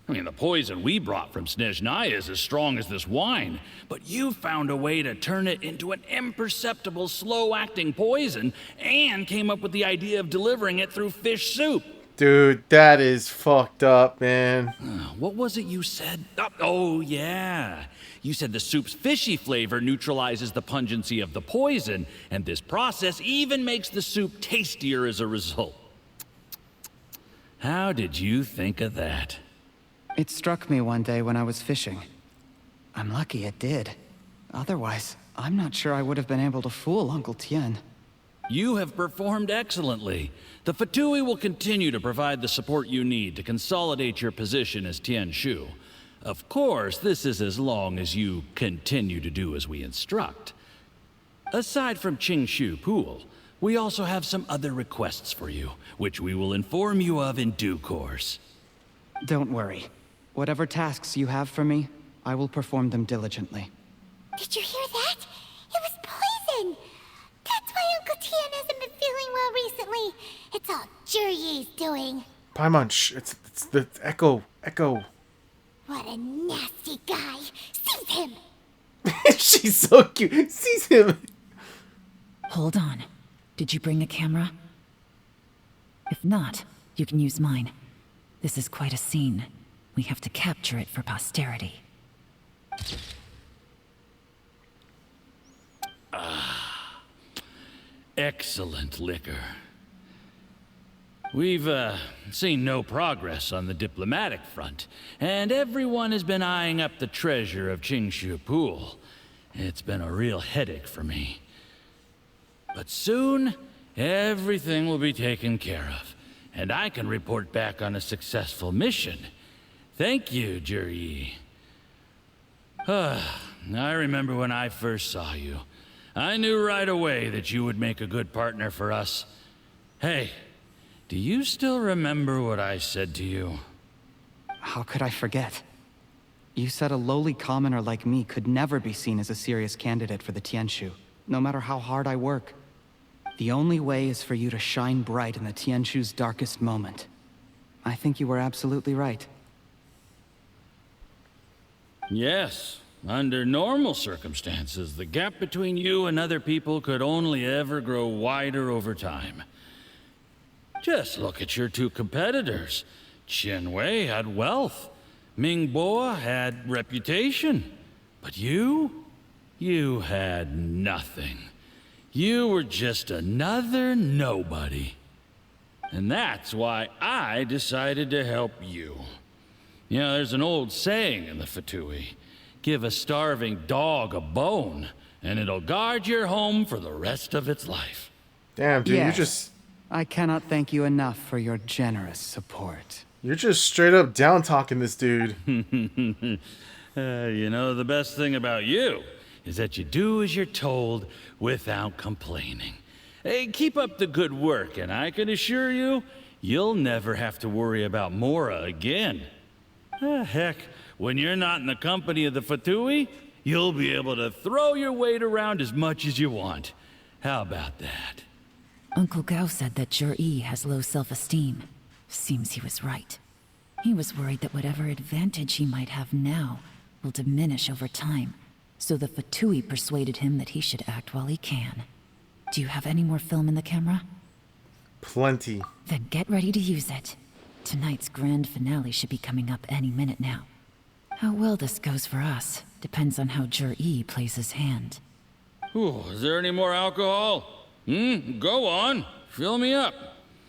I mean, the poison we brought from Snezhnaya is as strong as this wine, but you found a way to turn it into an imperceptible, slow-acting poison and came up with the idea of delivering it through fish soup. Dude, that is fucked up, man. What was it you said? Oh, yeah. You said the soup's fishy flavor neutralizes the pungency of the poison, and this process even makes the soup tastier as a result. How did you think of that? It struck me one day when I was fishing. I'm lucky it did. Otherwise, I'm not sure I would have been able to fool Uncle Tien. You have performed excellently. The Fatui will continue to provide the support you need to consolidate your position as Tien Shu. Of course, this is as long as you continue to do as we instruct. Aside from Qingshu Pool, we also have some other requests for you, which we will inform you of in due course. Don't worry. Whatever tasks you have for me, I will perform them diligently. Did you hear that? It was poison. That's why Uncle Tien hasn't been feeling well recently. It's all Jurye's doing. Paimon, it's the Echo. What a nasty guy. Seize him. She's so cute. Seize him. Hold on. Did you bring a camera? If not, you can use mine. This is quite a scene. We have to capture it for posterity. Excellent liquor. We've, seen no progress on the diplomatic front, and everyone has been eyeing up the treasure of Qingshu Pool. It's been a real headache for me. But soon, everything will be taken care of, and I can report back on a successful mission. Thank you, Juri. I remember when I first saw you. I knew right away that you would make a good partner for us. Hey, do you still remember what I said to you? How could I forget? You said a lowly commoner like me could never be seen as a serious candidate for the Tianshu, no matter how hard I work. The only way is for you to shine bright in the Tianshu's darkest moment. I think you were absolutely right. Yes. Under normal circumstances, the gap between you and other people could only ever grow wider over time. Just look at your two competitors. Qianwei had wealth. Mingbo had reputation. But you had nothing. You were just another nobody. And that's why I decided to help you. You know, there's an old saying in the Fatui. Give a starving dog a bone, and it'll guard your home for the rest of its life. Damn, dude, Yes. I cannot thank you enough for your generous support. You're just straight up down talking this dude. You know, the best thing about you is that you do as you're told without complaining. Hey, keep up the good work, and I can assure you, you'll never have to worry about Mora again. Heck, when you're not in the company of the Fatui, you'll be able to throw your weight around as much as you want. How about that? Uncle Gao said that Jur-E has low self-esteem. Seems he was right. He was worried that whatever advantage he might have now will diminish over time, so the Fatui persuaded him that he should act while he can. Do you have any more film in the camera? Plenty. Then get ready to use it. Tonight's grand finale should be coming up any minute now. How well this goes for us depends on how Jur-E plays his hand. Ooh, is there any more alcohol? Go on. Fill me up.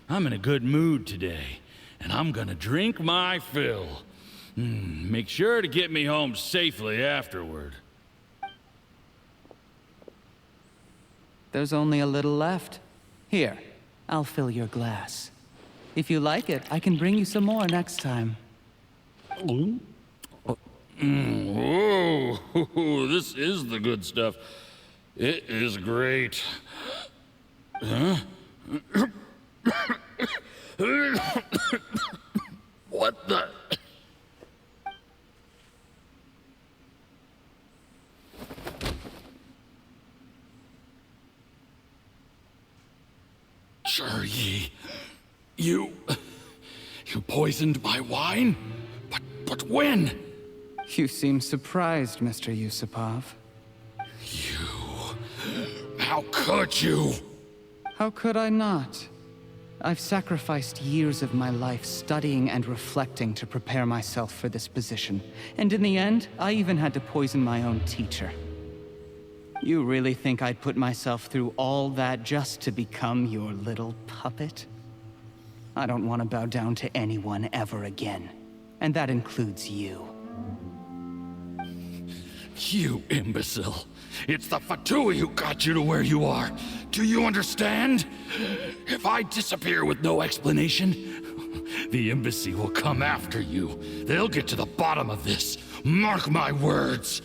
I'm in a good mood today, and I'm gonna drink my fill. Make sure to get me home safely afterward. There's only a little left. Here, I'll fill your glass. If you like it, I can bring you some more next time. Whoa, this is the good stuff. It is great. Huh? What the? Jur-E, you poisoned my wine? But when? You seem surprised, Mr. Yusupov. How could you? How could I not? I've sacrificed years of my life studying and reflecting to prepare myself for this position. And in the end, I even had to poison my own teacher. You really think I'd put myself through all that just to become your little puppet? I don't want to bow down to anyone ever again. And that includes you. You imbecile. It's the Fatui who got you to where you are. Do you understand? If I disappear with no explanation, the embassy will come after you. They'll get to the bottom of this. Mark my words.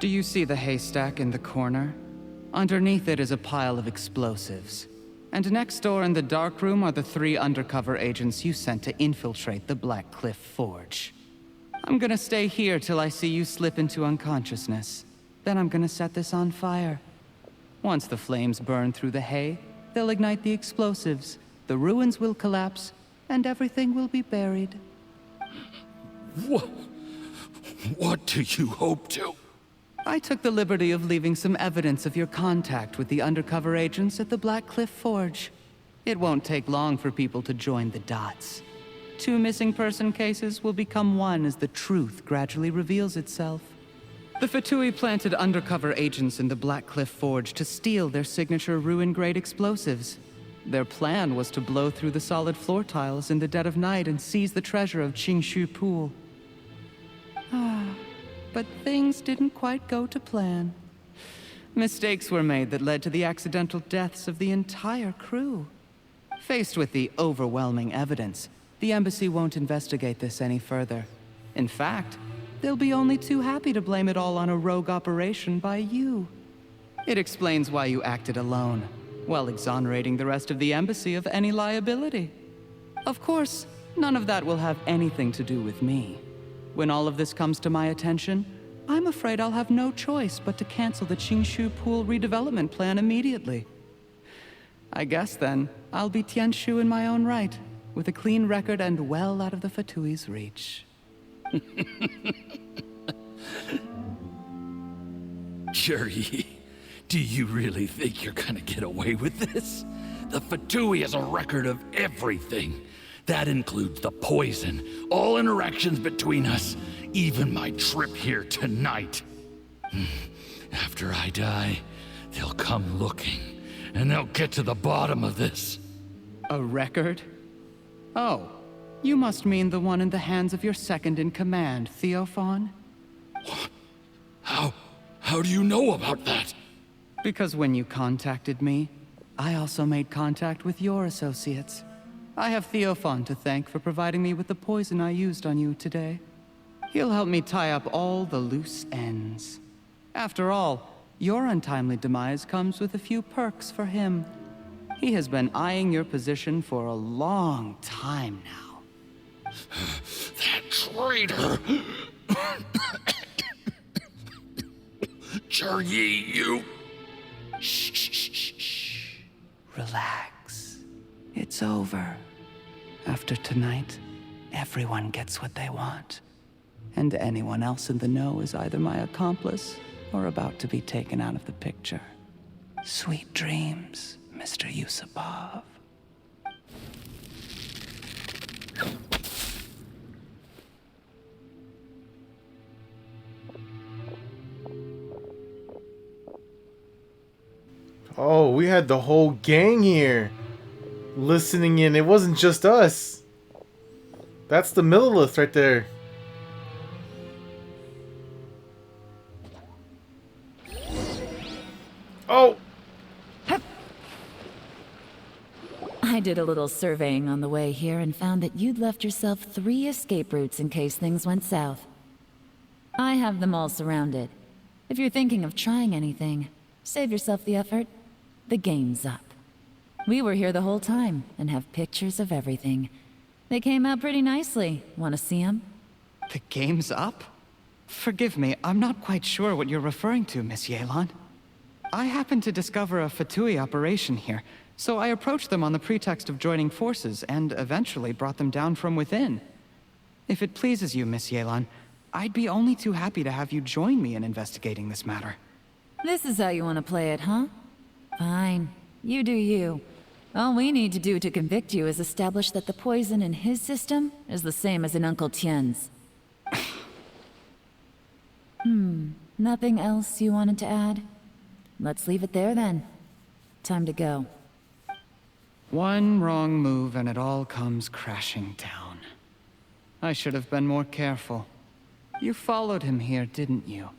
Do you see the haystack in the corner? Underneath it is a pile of explosives. And next door in the dark room are the 3 undercover agents you sent to infiltrate the Black Cliff Forge. I'm gonna stay here till I see you slip into unconsciousness. Then I'm gonna set this on fire. Once the flames burn through the hay, they'll ignite the explosives, the ruins will collapse, and everything will be buried. What do you hope to? I took the liberty of leaving some evidence of your contact with the undercover agents at the Black Cliff Forge. It won't take long for people to join the dots. 2 missing person cases will become one as the truth gradually reveals itself. The Fatui planted undercover agents in the Black Cliff Forge to steal their signature ruin-grade explosives. Their plan was to blow through the solid floor tiles in the dead of night and seize the treasure of Qingshu Pool. But things didn't quite go to plan. Mistakes were made that led to the accidental deaths of the entire crew. Faced with the overwhelming evidence, the embassy won't investigate this any further. In fact, they'll be only too happy to blame it all on a rogue operation by you. It explains why you acted alone, while exonerating the rest of the embassy of any liability. Of course, none of that will have anything to do with me. When all of this comes to my attention, I'm afraid I'll have no choice but to cancel the Qingshu Pool redevelopment plan immediately. I guess then, I'll be Tianshu in my own right, with a clean record and well out of the Fatui's reach. Juri, do you really think you're gonna get away with this? The Fatui has a record of everything. That includes the poison, all interactions between us, even my trip here tonight. After I die, they'll come looking, and they'll get to the bottom of this. A record? Oh, you must mean the one in the hands of your second-in-command, Theophan? How do you know about that? Because when you contacted me, I also made contact with your associates. I have Theophan to thank for providing me with the poison I used on you today. He'll help me tie up all the loose ends. After all, your untimely demise comes with a few perks for him. He has been eyeing your position for a long time now. That traitor! Juri, you... Shh. Relax. It's over. After tonight, everyone gets what they want. And anyone else in the know is either my accomplice or about to be taken out of the picture. Sweet dreams, Mr. Yusupov. Oh, we had the whole gang here listening in. It wasn't just us. That's the Millilith right there. Oh! I did a little surveying on the way here and found that you'd left yourself 3 escape routes in case things went south. I have them all surrounded. If you're thinking of trying anything, save yourself the effort. The game's up. We were here the whole time and have pictures of everything. They came out pretty nicely. Want to see them? The game's up? Forgive me, I'm not quite sure what you're referring to, Miss Yelan. I happened to discover a Fatui operation here, so I approached them on the pretext of joining forces and eventually brought them down from within. If it pleases you, Miss Yelan, I'd be only too happy to have you join me in investigating this matter. This is how you want to play it, huh? Fine. You do you. All we need to do to convict you is establish that the poison in his system is the same as in Uncle Tien's. Nothing else you wanted to add? Let's leave it there then. Time to go. One wrong move and it all comes crashing down. I should have been more careful. You followed him here, didn't you?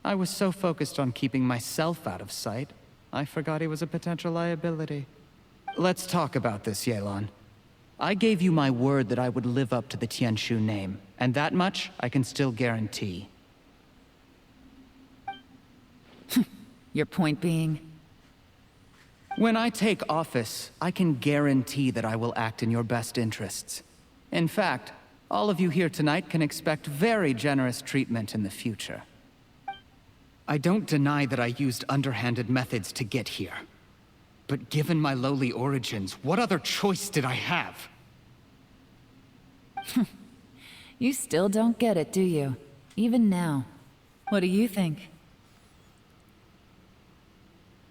I was so focused on keeping myself out of sight, I forgot he was a potential liability. Let's talk about this, Yelan. I gave you my word that I would live up to the Tianshu name, and that much I can still guarantee. Your point being? When I take office, I can guarantee that I will act in your best interests. In fact, all of you here tonight can expect very generous treatment in the future. I don't deny that I used underhanded methods to get here. But given my lowly origins, what other choice did I have? You still don't get it, do you? Even now. What do you think?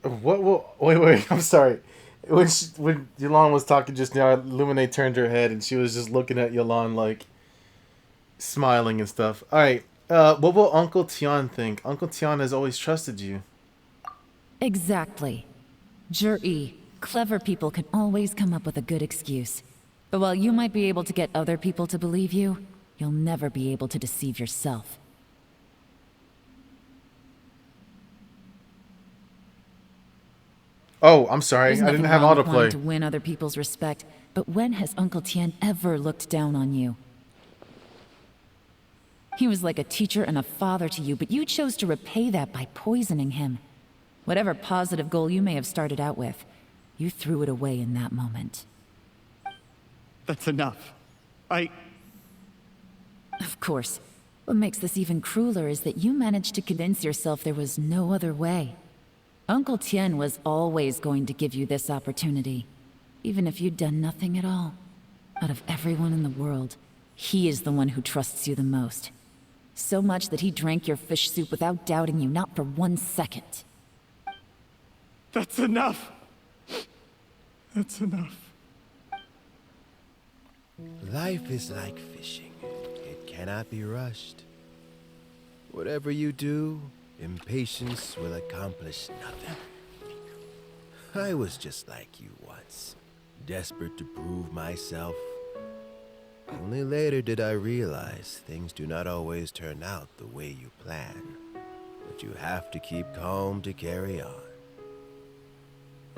Wait, I'm sorry. When Yelan was talking just now, Lumine turned her head and she was just looking at Yelan like smiling and stuff. Alright, what will Uncle Tian think? Uncle Tian has always trusted you. Exactly. Juri, clever people can always come up with a good excuse. But while you might be able to get other people to believe you, you'll never be able to deceive yourself. Oh, I'm sorry. There's I nothing didn't have wrong with wanting autoplay. to win other people's respect, but when has Uncle Tien ever looked down on you? He was like a teacher and a father to you, but you chose to repay that by poisoning him. Whatever positive goal you may have started out with, you threw it away in that moment. That's enough. Of course. What makes this even crueler is that you managed to convince yourself there was no other way. Uncle Tien was always going to give you this opportunity, even if you'd done nothing at all. Out of everyone in the world, he is the one who trusts you the most. So much that he drank your fish soup without doubting you, not for 1 second. That's enough. That's enough. Life is like fishing. It cannot be rushed. Whatever you do, impatience will accomplish nothing. I was just like you once, desperate to prove myself. Only later did I realize things do not always turn out the way you plan, but you have to keep calm to carry on.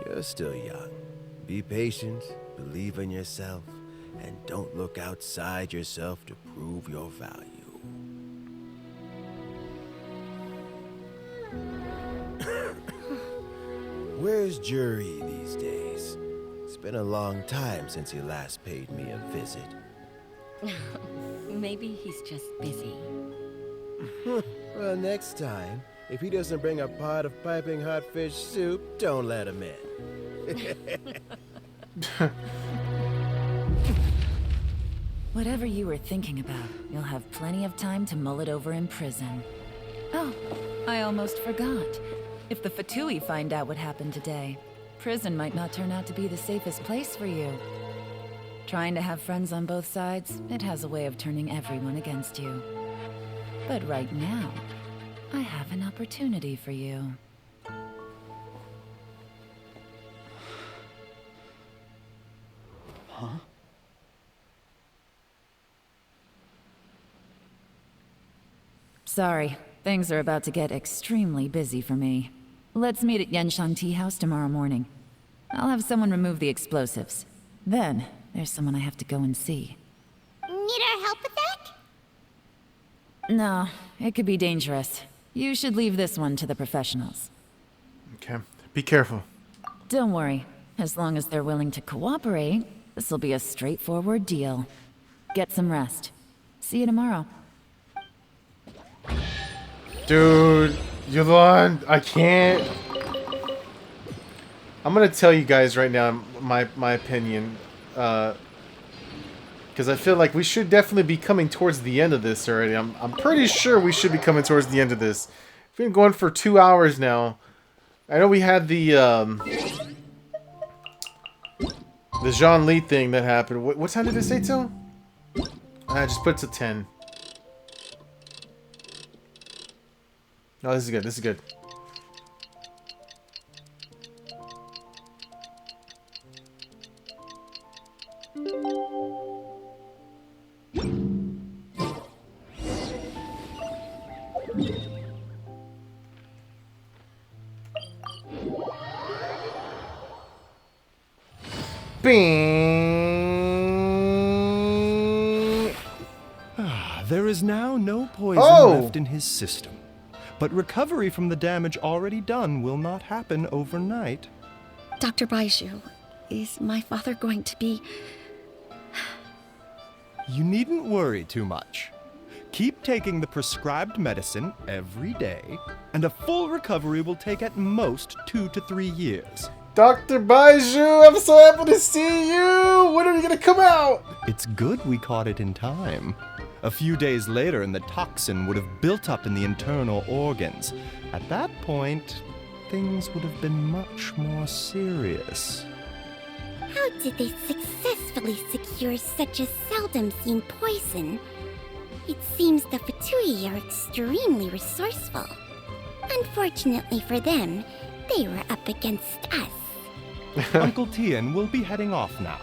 You're still young. Be patient, believe in yourself, and don't look outside yourself to prove your value. Where's Jury these days? It's been a long time since he last paid me a visit. Maybe he's just busy. Well, next time, if he doesn't bring a pot of piping hot fish soup, don't let him in. Whatever you were thinking about, you'll have plenty of time to mull it over in prison. Oh, I almost forgot. If the Fatui find out what happened today, prison might not turn out to be the safest place for you. Trying to have friends on both sides, it has a way of turning everyone against you. But right now, I have an opportunity for you. Huh? Sorry, things are about to get extremely busy for me. Let's meet at Genshin Tea House tomorrow morning. I'll have someone remove the explosives. Then, there's someone I have to go and see. Need our help with that? No, it could be dangerous. You should leave this one to the professionals. Okay. Be careful. Don't worry. As long as they're willing to cooperate, this'll be a straightforward deal. Get some rest. See you tomorrow. Dude, Yolande, I can't. I'm gonna tell you guys right now my opinion, because I feel like we should definitely be coming towards the end of this already. I'm pretty sure we should be coming towards the end of this. We've been going for 2 hours now. I know we had the Jean Lee thing that happened. What time did it say till? I just put it to 10. No, this is good. This is good. Bing. There is now no poison left in his system. But recovery from the damage already done will not happen overnight. Dr. Baiju, is my father going to be... You needn't worry too much. Keep taking the prescribed medicine every day, and a full recovery will take at most 2 to 3 years. Dr. Baiju, I'm so happy to see you! When are you gonna come out? It's good we caught it in time. A few days later, and the toxin would have built up in the internal organs. At that point, things would have been much more serious. How did they successfully secure such a seldom-seen poison? It seems the Fatui are extremely resourceful. Unfortunately for them, they were up against us. Uncle Tien will be heading off now.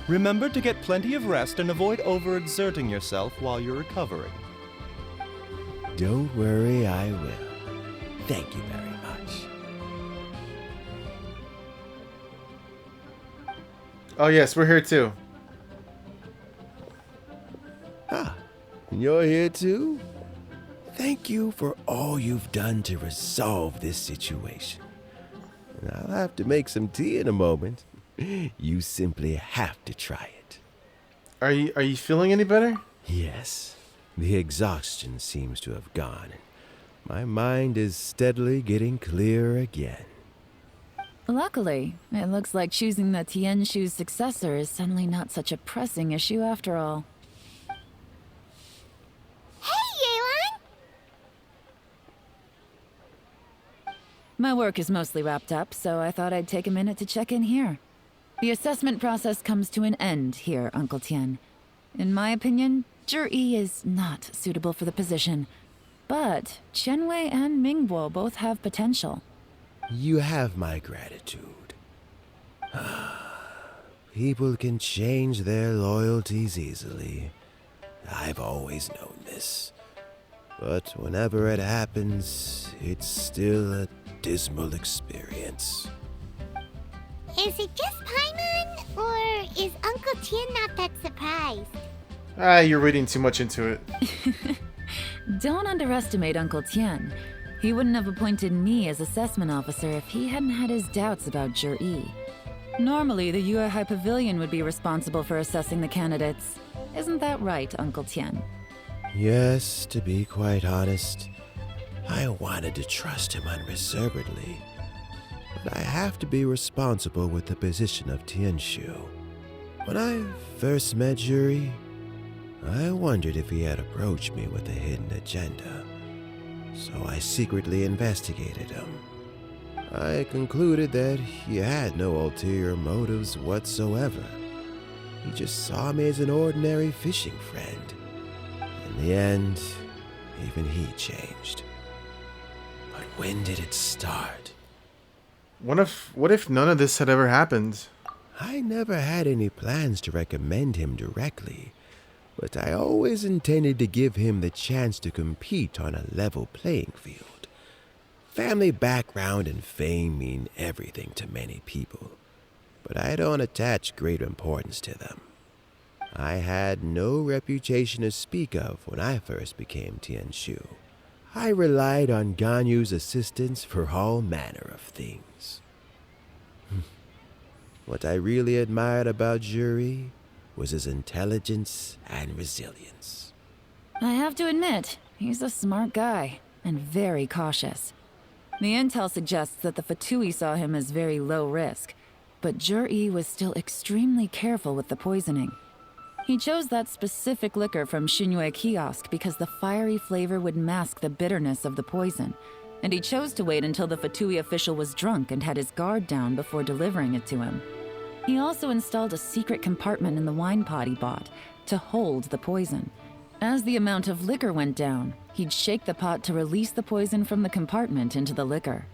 Remember to get plenty of rest and avoid overexerting yourself while you're recovering. Don't worry, I will. Thank you very much. Oh yes, we're here too. Ah, you're here too? Thank you for all you've done to resolve this situation. I'll have to make some tea in a moment. You simply have to try it. Are you feeling any better? Yes, the exhaustion seems to have gone. My mind is steadily getting clearer again. Luckily, it looks like choosing the Tianshu's successor is suddenly not such a pressing issue after all. My work is mostly wrapped up, so I thought I'd take a minute to check in here. The assessment process comes to an end here, Uncle Tien. In my opinion, Zhi is not suitable for the position. But Qianwei and Mingbo both have potential. You have my gratitude. People can change their loyalties easily. I've always known this. But whenever it happens, it's still a dismal experience. Is it just Paimon, or is Uncle Tien not that surprised? Ah, you're reading too much into it. Don't underestimate Uncle Tien. He wouldn't have appointed me as assessment officer if he hadn't had his doubts about Zhi. Normally, the Yuehai Pavilion would be responsible for assessing the candidates. Isn't that right, Uncle Tien? Yes, to be quite honest, I wanted to trust him unreservedly. But I have to be responsible with the position of Tianshu. When I first met Zhi, I wondered if he had approached me with a hidden agenda. So I secretly investigated him. I concluded that he had no ulterior motives whatsoever. He just saw me as an ordinary fishing friend. In the end, even he changed. But when did it start? What if none of this had ever happened? I never had any plans to recommend him directly, but I always intended to give him the chance to compete on a level playing field. Family background and fame mean everything to many people, but I don't attach great importance to them. I had no reputation to speak of when I first became Tianshu. I relied on Ganyu's assistance for all manner of things. What I really admired about Zhi was his intelligence and resilience. I have to admit, he's a smart guy, and very cautious. The intel suggests that the Fatui saw him as very low risk, but Zhi was still extremely careful with the poisoning. He chose that specific liquor from Xingyue Kiosk because the fiery flavor would mask the bitterness of the poison, and he chose to wait until the Fatui official was drunk and had his guard down before delivering it to him. He also installed a secret compartment in the wine pot he bought to hold the poison. As the amount of liquor went down, he'd shake the pot to release the poison from the compartment into the liquor.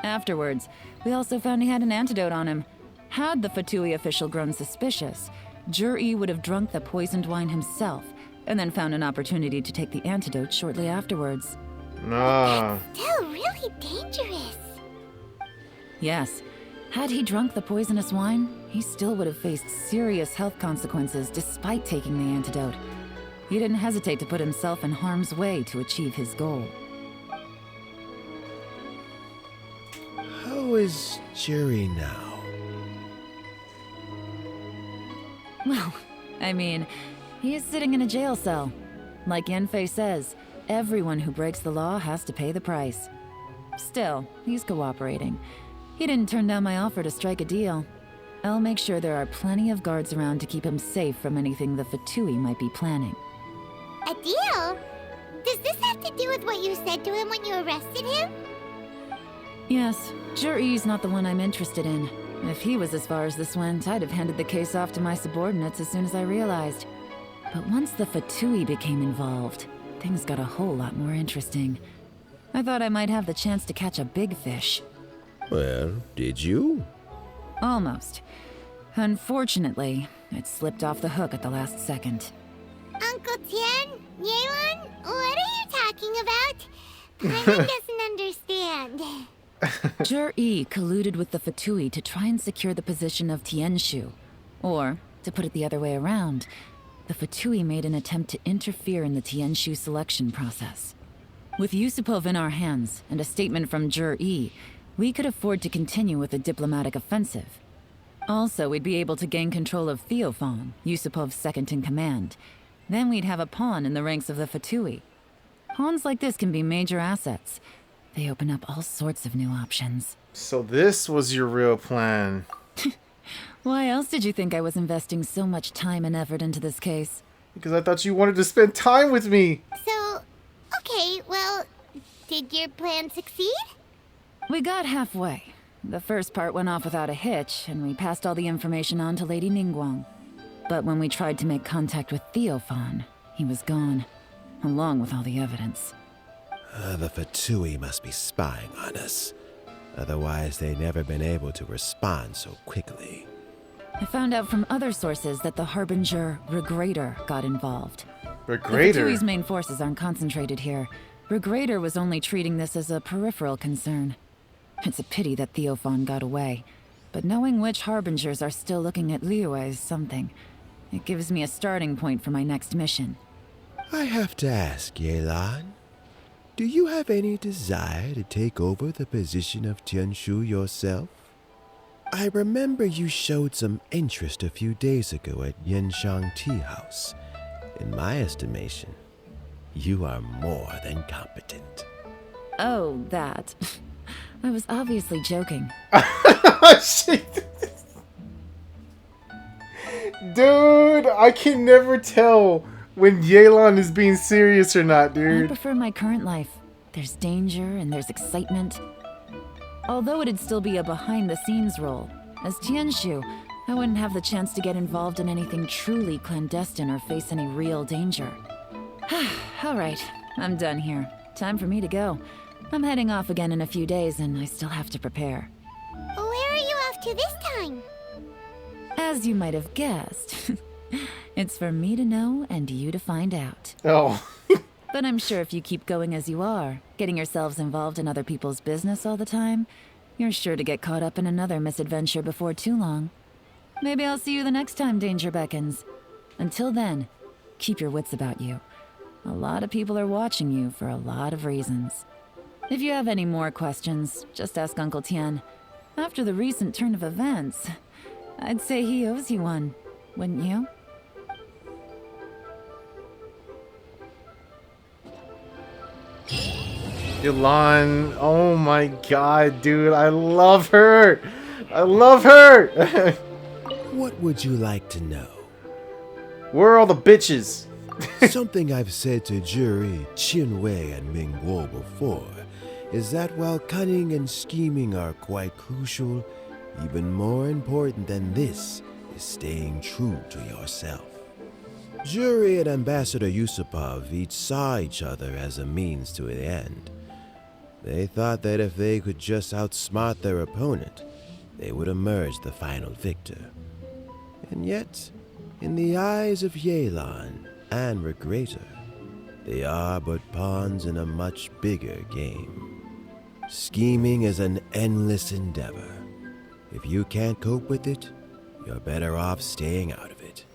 Afterwards, we also found he had an antidote on him. Had the Fatui official grown suspicious, Zhi would have drunk the poisoned wine himself, and then found an opportunity to take the antidote shortly afterwards. Ah. Still really dangerous. Yes. Had he drunk the poisonous wine, he still would have faced serious health consequences despite taking the antidote. He didn't hesitate to put himself in harm's way to achieve his goal. How is Zhi now? Well, I mean, he is sitting in a jail cell. Like Yanfei says, everyone who breaks the law has to pay the price. Still, he's cooperating. He didn't turn down my offer to strike a deal. I'll make sure there are plenty of guards around to keep him safe from anything the Fatui might be planning. A deal? Does this have to do with what you said to him when you arrested him? Yes, Zhi's not the one I'm interested in. If he was as far as this went, I'd have handed the case off to my subordinates as soon as I realized. But once the Fatui became involved, things got a whole lot more interesting. I thought I might have the chance to catch a big fish. Well, did you? Almost. Unfortunately, it slipped off the hook at the last second. Uncle Tien? Yelan? What are you talking about? Paimon doesn't understand. Zhi colluded with the Fatui to try and secure the position of Tianshu. Or, to put it the other way around, the Fatui made an attempt to interfere in the Tianshu selection process. With Yusupov in our hands and a statement from Jur-E, we could afford to continue with a diplomatic offensive. Also, we'd be able to gain control of Theophan, Yusupov's second-in-command. Then we'd have a pawn in the ranks of the Fatui. Pawns like this can be major assets. They open up all sorts of new options. So this was your real plan. Why else did you think I was investing so much time and effort into this case? Because I thought you wanted to spend time with me. So, okay, well, did your plan succeed? We got halfway. The first part went off without a hitch, and we passed all the information on to Lady Ningguang. But when we tried to make contact with Theophan, he was gone, along with all the evidence. The Fatui must be spying on us. Otherwise, they'd never been able to respond so quickly. I found out from other sources that the Harbinger Regrator got involved. Regrator? The Fatui's main forces aren't concentrated here. Regrator was only treating this as a peripheral concern. It's a pity that Theophan got away. But knowing which Harbingers are still looking at Liyue is something. It gives me a starting point for my next mission. I have to ask, Yelan, do you have any desire to take over the position of Tianshu yourself? I remember you showed some interest a few days ago at Yenshang Tea House. In my estimation, you are more than competent. Oh, that. I was obviously joking. Dude, I can never tell when Yelan is being serious or not, dude. I prefer my current life. There's danger and there's excitement. Although it'd still be a behind-the-scenes role. As Tianshu, I wouldn't have the chance to get involved in anything truly clandestine or face any real danger. Alright, I'm done here. Time for me to go. I'm heading off again in a few days and I still have to prepare. Where are you off to this time? As you might have guessed, it's for me to know and you to find out. Oh. But I'm sure if you keep going as you are, getting yourselves involved in other people's business all the time, you're sure to get caught up in another misadventure before too long. Maybe I'll see you the next time danger beckons. Until then, keep your wits about you. A lot of people are watching you for a lot of reasons. If you have any more questions, just ask Uncle Tian. After the recent turn of events, I'd say he owes you one, wouldn't you? Yelan, oh my god, dude, I love her! I love her! What would you like to know? Where are all the bitches? Something I've said to Juri, Qinwei, and Mingguo before is that while cunning and scheming are quite crucial, even more important than this is staying true to yourself. Juri and Ambassador Yusupov each saw each other as a means to an end. They thought that if they could just outsmart their opponent, they would emerge the final victor. And yet, in the eyes of Yelan and Regrator, they are but pawns in a much bigger game. Scheming is an endless endeavor. If you can't cope with it, you're better off staying out of it.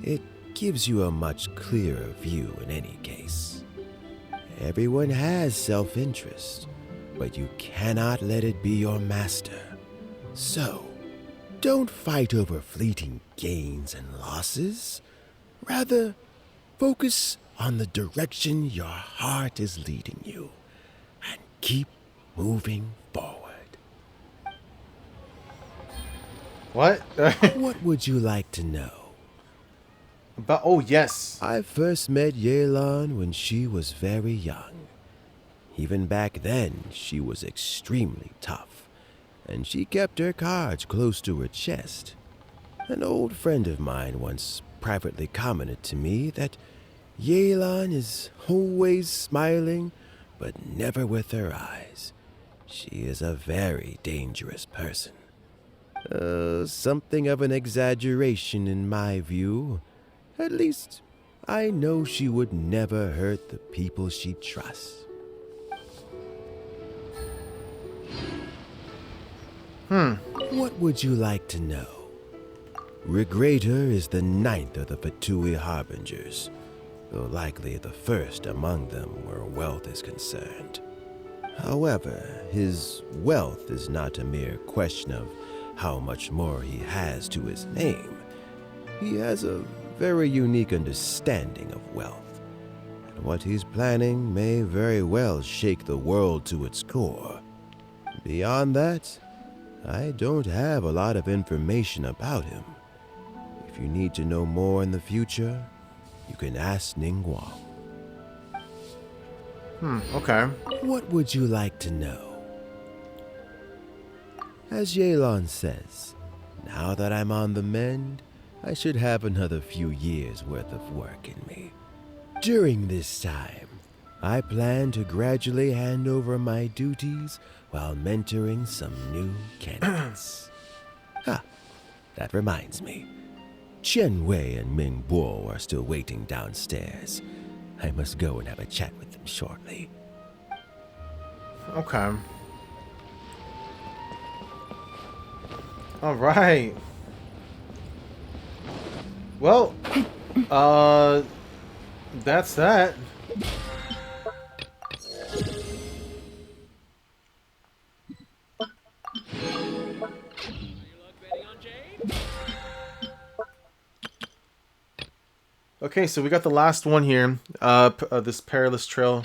It gives you a much clearer view in any case. Everyone has self-interest, but you cannot let it be your master. So, don't fight over fleeting gains and losses. Rather, focus on the direction your heart is leading you, and keep moving forward. What? What would you like to know? Oh, yes. I first met Yelan when she was very young. Even back then, she was extremely tough, and she kept her cards close to her chest. An old friend of mine once privately commented to me that Yelan is always smiling, but never with her eyes. She is a very dangerous person. Something of an exaggeration in my view. At least, I know she would never hurt the people she trusts. What would you like to know? Regrator is the ninth of the Fatui Harbingers, though likely the first among them where wealth is concerned. However, his wealth is not a mere question of how much more he has to his name. He has a very unique understanding of wealth, and what he's planning may very well shake the world to its core. Beyond that, I don't have a lot of information about him. If you need to know more in the future, you can ask Ningguang. Okay. What would you like to know? As Yelan says, now that I'm on the mend, I should have another few years worth of work in me. During this time, I plan to gradually hand over my duties while mentoring some new candidates. That reminds me. Chen Wei and Ming Bo are still waiting downstairs. I must go and have a chat with them shortly. Okay. All right. Well, that's that. Okay, so we got the last one here. This Perilous Trail.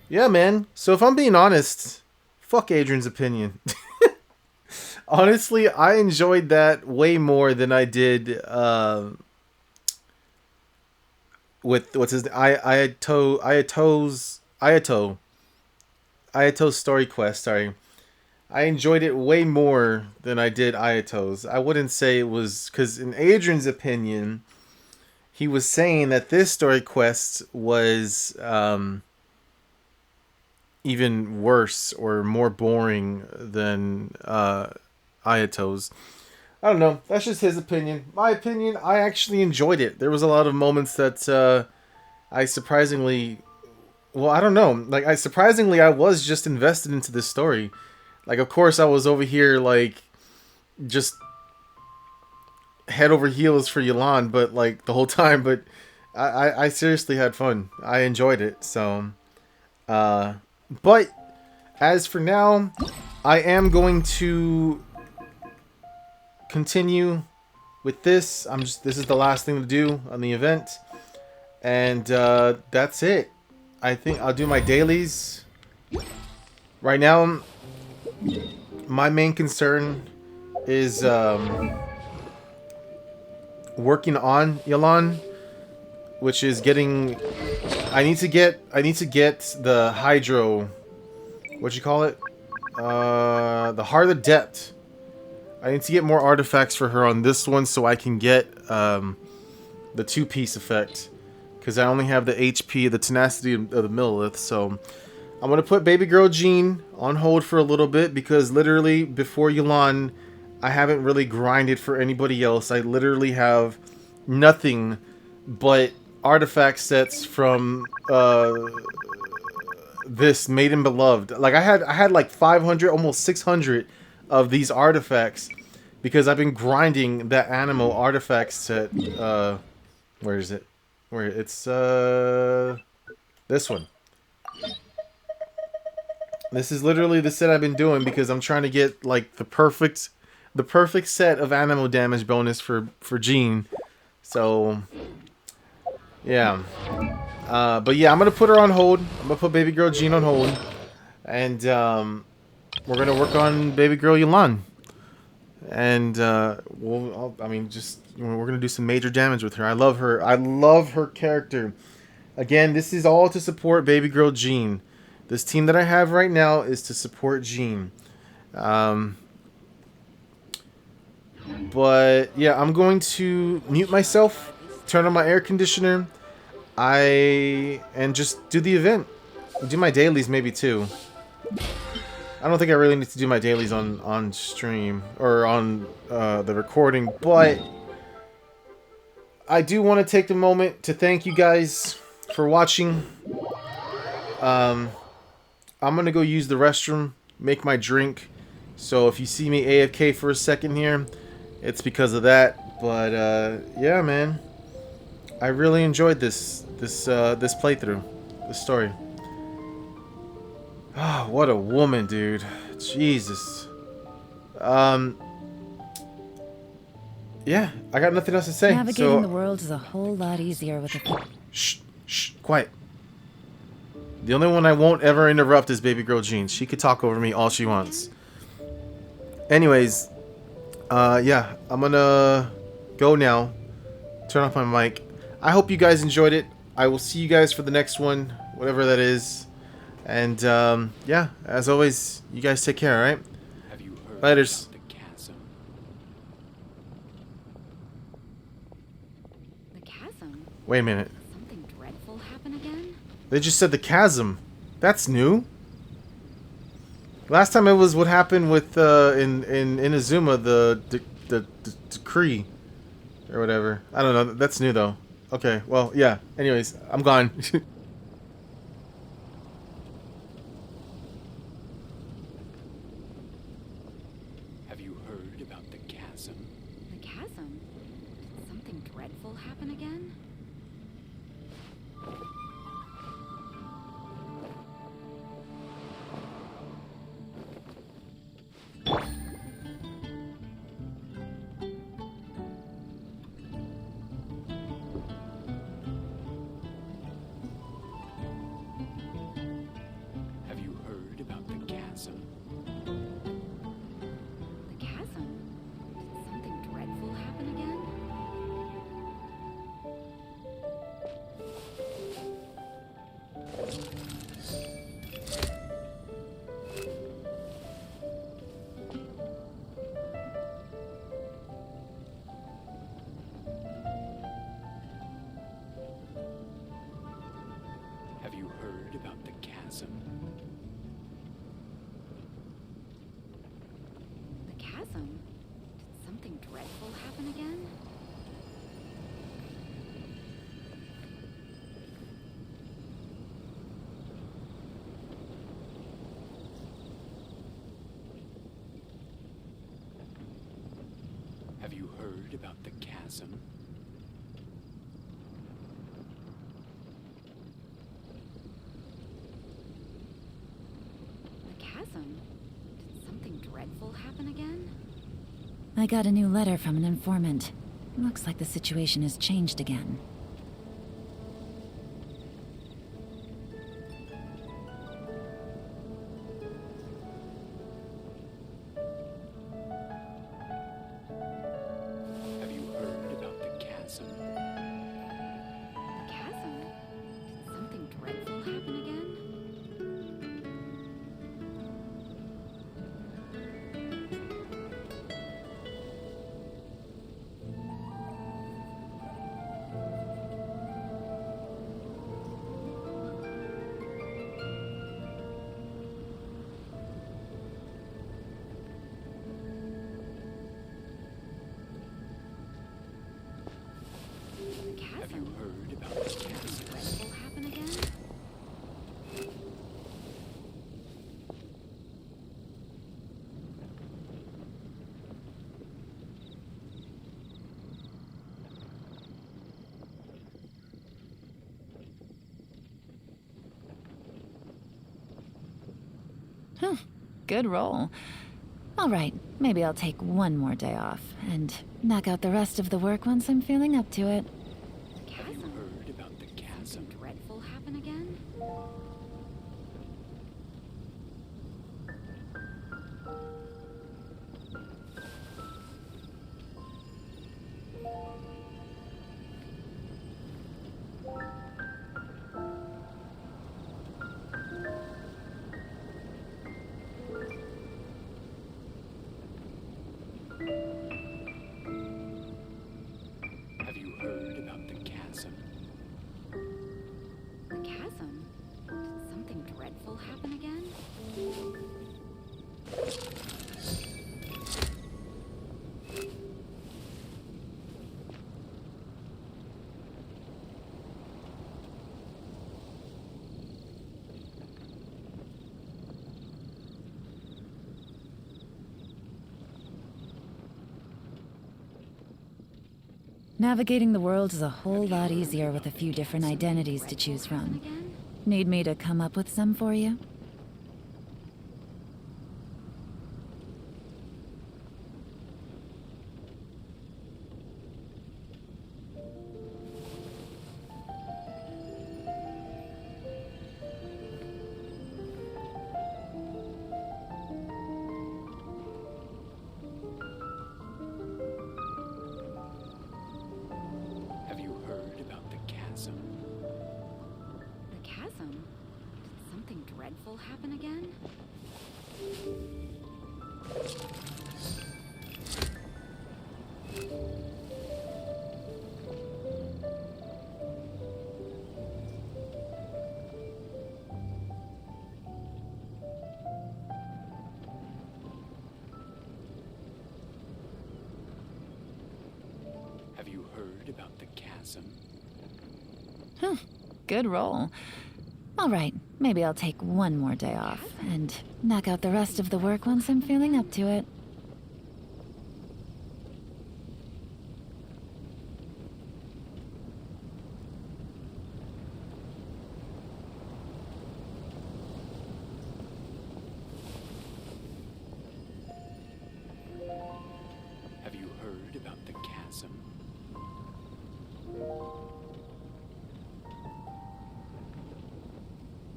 Yeah, man. So if I'm being honest, fuck Adrian's opinion. Honestly, I enjoyed that way more than I did with what's his Ayato's story quest. Sorry, I enjoyed it way more than I did Ayato's. I wouldn't say it was because in Adrian's opinion, he was saying that this story quest was even worse or more boring than Ayato's. I don't know. That's just his opinion. My opinion, I actually enjoyed it. There was a lot of moments that I surprisingly... Well, I don't know. Like, I was just invested into this story. Like, of course, I was over here, like, just head over heels for Yelan, but, like, the whole time. But I seriously had fun. I enjoyed it, so... But, as for now, I am going to continue with this. This is the last thing to do on the event. And that's it. I think I'll do my dailies. Right now, my main concern is working on Yelan, which is getting... I need to get the Hydro... What'd you call it? The Heart of Depth. I need to get more artifacts for her on this one so I can get the two-piece effect. Because I only have the HP, the tenacity of the Millilith. So I'm going to put Baby Girl Jean on hold for a little bit. Because literally, before Yelan, I haven't really grinded for anybody else. I literally have nothing but artifact sets from this Maiden Beloved. Like I had like 500, almost 600 of these artifacts because I've been grinding that animal artifact set. Where is it? Where it's this one. This is literally the set I've been doing because I'm trying to get like the perfect set of animal damage bonus for Jean. So yeah. But yeah, I'm gonna put her on hold. I'm gonna put Baby Girl Jean on hold, and we're gonna work on Baby Girl Yelan. And we're gonna do some major damage with her. I love her. I love her character. Again, this is all to support Baby Girl Jean. This team that I have right now is to support Jean. But yeah, I'm going to mute myself, turn on my air conditioner, and just do the event. Do my dailies maybe too. I don't think I really need to do my dailies on stream or on the recording, but I do want to take the moment to thank you guys for watching. I'm gonna go use the restroom, make my drink, So if you see me AFK for a second here, it's because of that. But yeah, man, I really enjoyed this playthrough, this story. Oh, what a woman, dude. Jesus. Yeah, I got nothing else to say. Navigating the world is a whole lot easier with a... Shh, quiet. The only one I won't ever interrupt is baby girl Jean. She could talk over me all she wants. Anyways, yeah, I'm gonna go now. Turn off my mic. I hope you guys enjoyed it. I will see you guys for the next one, whatever that is. And yeah, as always, you guys take care, alright? Laters. The chasm? Wait a minute. Something dreadful happen again? They just said the chasm. That's new. Last time it was what happened with in Inazuma, the decree or whatever. I don't know. That's new though. Okay. Well, yeah. Anyways, I'm gone. Have you heard about the chasm? The chasm? Did something dreadful happen again? Have you heard about the chasm? The chasm? Did something dreadful happen again? Have you heard about the chasm? The chasm? Did something dreadful happen again? Have you heard about the chasm? The chasm? Did something dreadful happen again? I got a new letter from an informant. Looks like the situation has changed again. Have you heard about the chasm? The chasm? Did something dreadful happen again? The chasm? Have you heard about the chasm? Dreadful happen again? Good roll. Alright, maybe I'll take one more day off, and knock out the rest of the work once I'm feeling up to it. The chasm? Have you heard about the chasm? Dreadful happen again? Have you heard about the chasm? The chasm? Did something dreadful happen again? Navigating the world is a whole lot easier with a few different identities to choose from. Need me to come up with some for you? Have you heard about the chasm? The chasm? Did something dreadful happen again? Have you heard about the chasm? Good roll. All right, maybe I'll take one more day off and knock out the rest of the work once I'm feeling up to it. Have you heard about the chasm?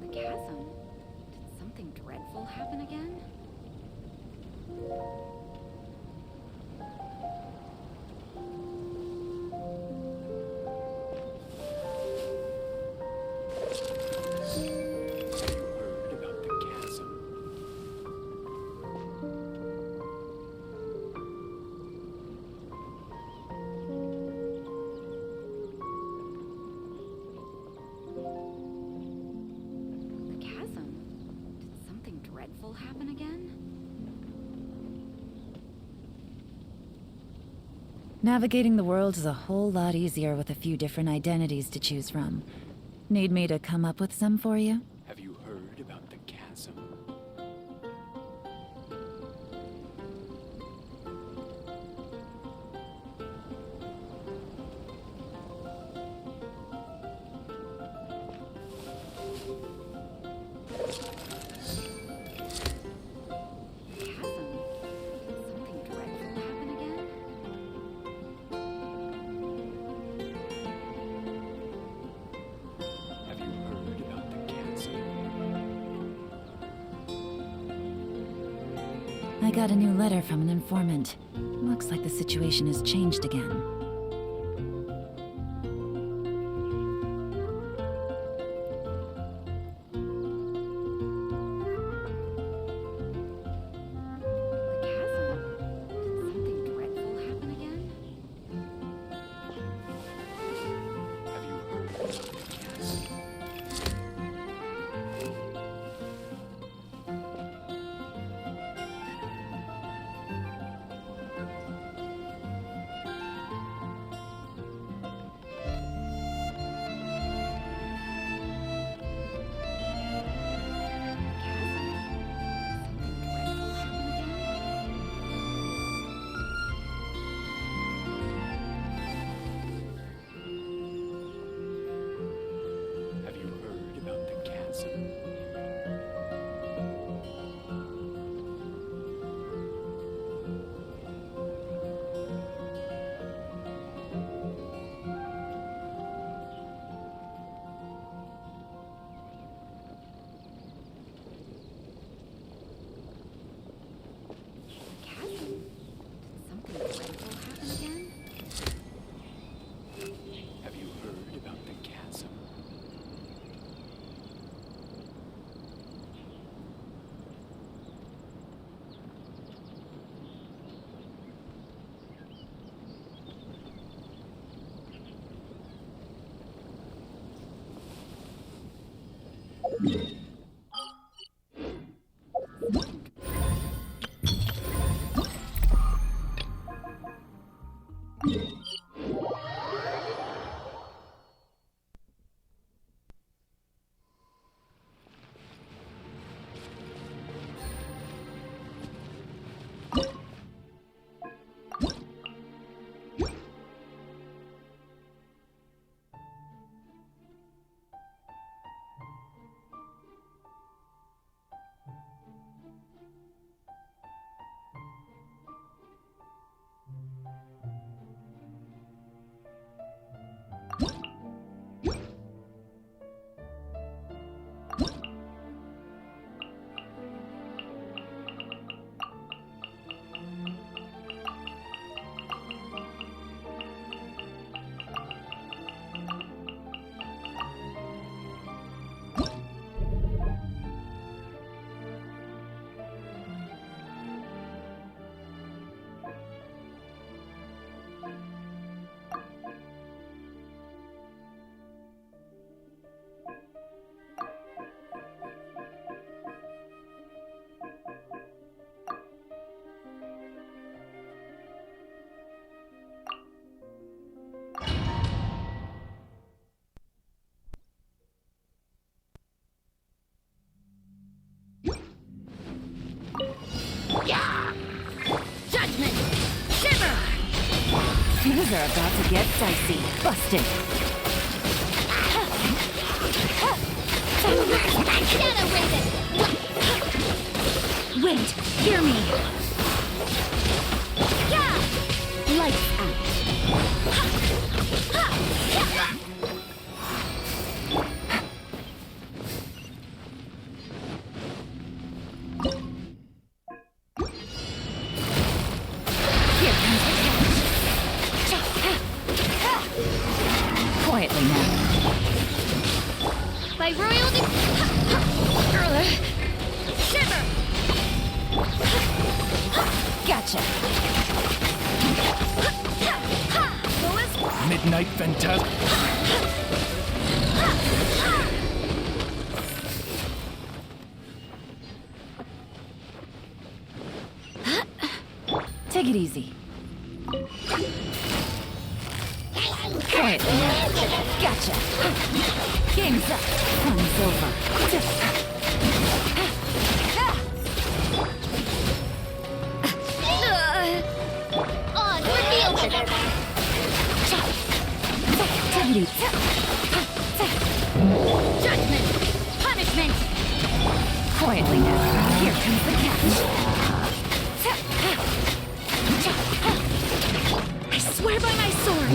The chasm? Did something dreadful happen again? Have you heard about the chasm? The chasm? Did something dreadful happen again? Navigating the world is a whole lot easier with a few different identities to choose from. Need me to come up with some for you? Have you heard about the chasm? The chasm? Did something dreadful happen again? Have you heard about the chasm? I got a new letter from an informant. Looks like the situation has changed again. The chasm? Did something dreadful happen again? Have you heard about the chasm? Judgment! Shiver! Things are about to get dicey. Busted. Shadow Raven! Wait, hear me. Lights out. Quietly now. By royal Shiver! Gotcha. Midnight Phantasm. Take it easy. Quietly now. Gotcha. Game's up. Fun's over. Odds revealed! Take it easy. Judgment! Punishment! Quietly now. Here comes the catch. I swear by my sword!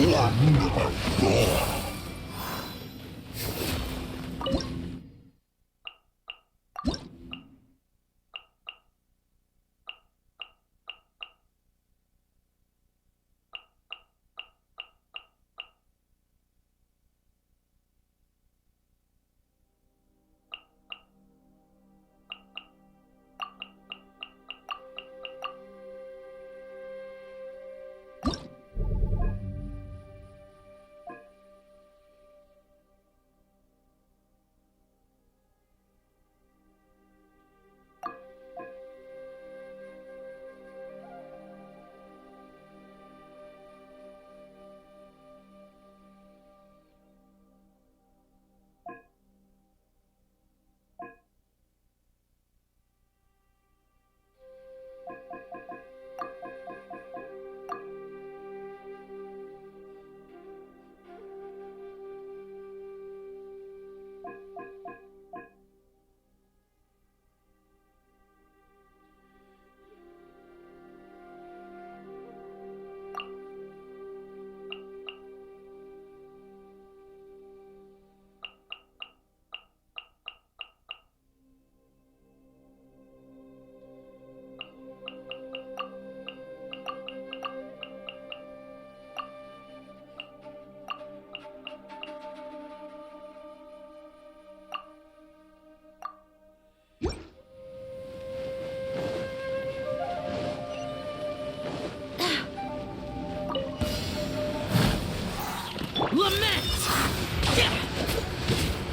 Lament!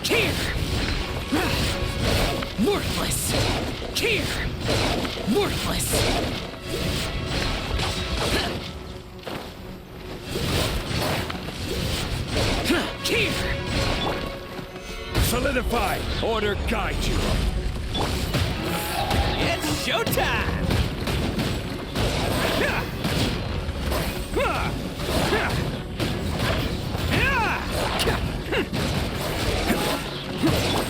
Here! Worthless! Here! Worthless! Here! Solidify! Order guide you! It's showtime!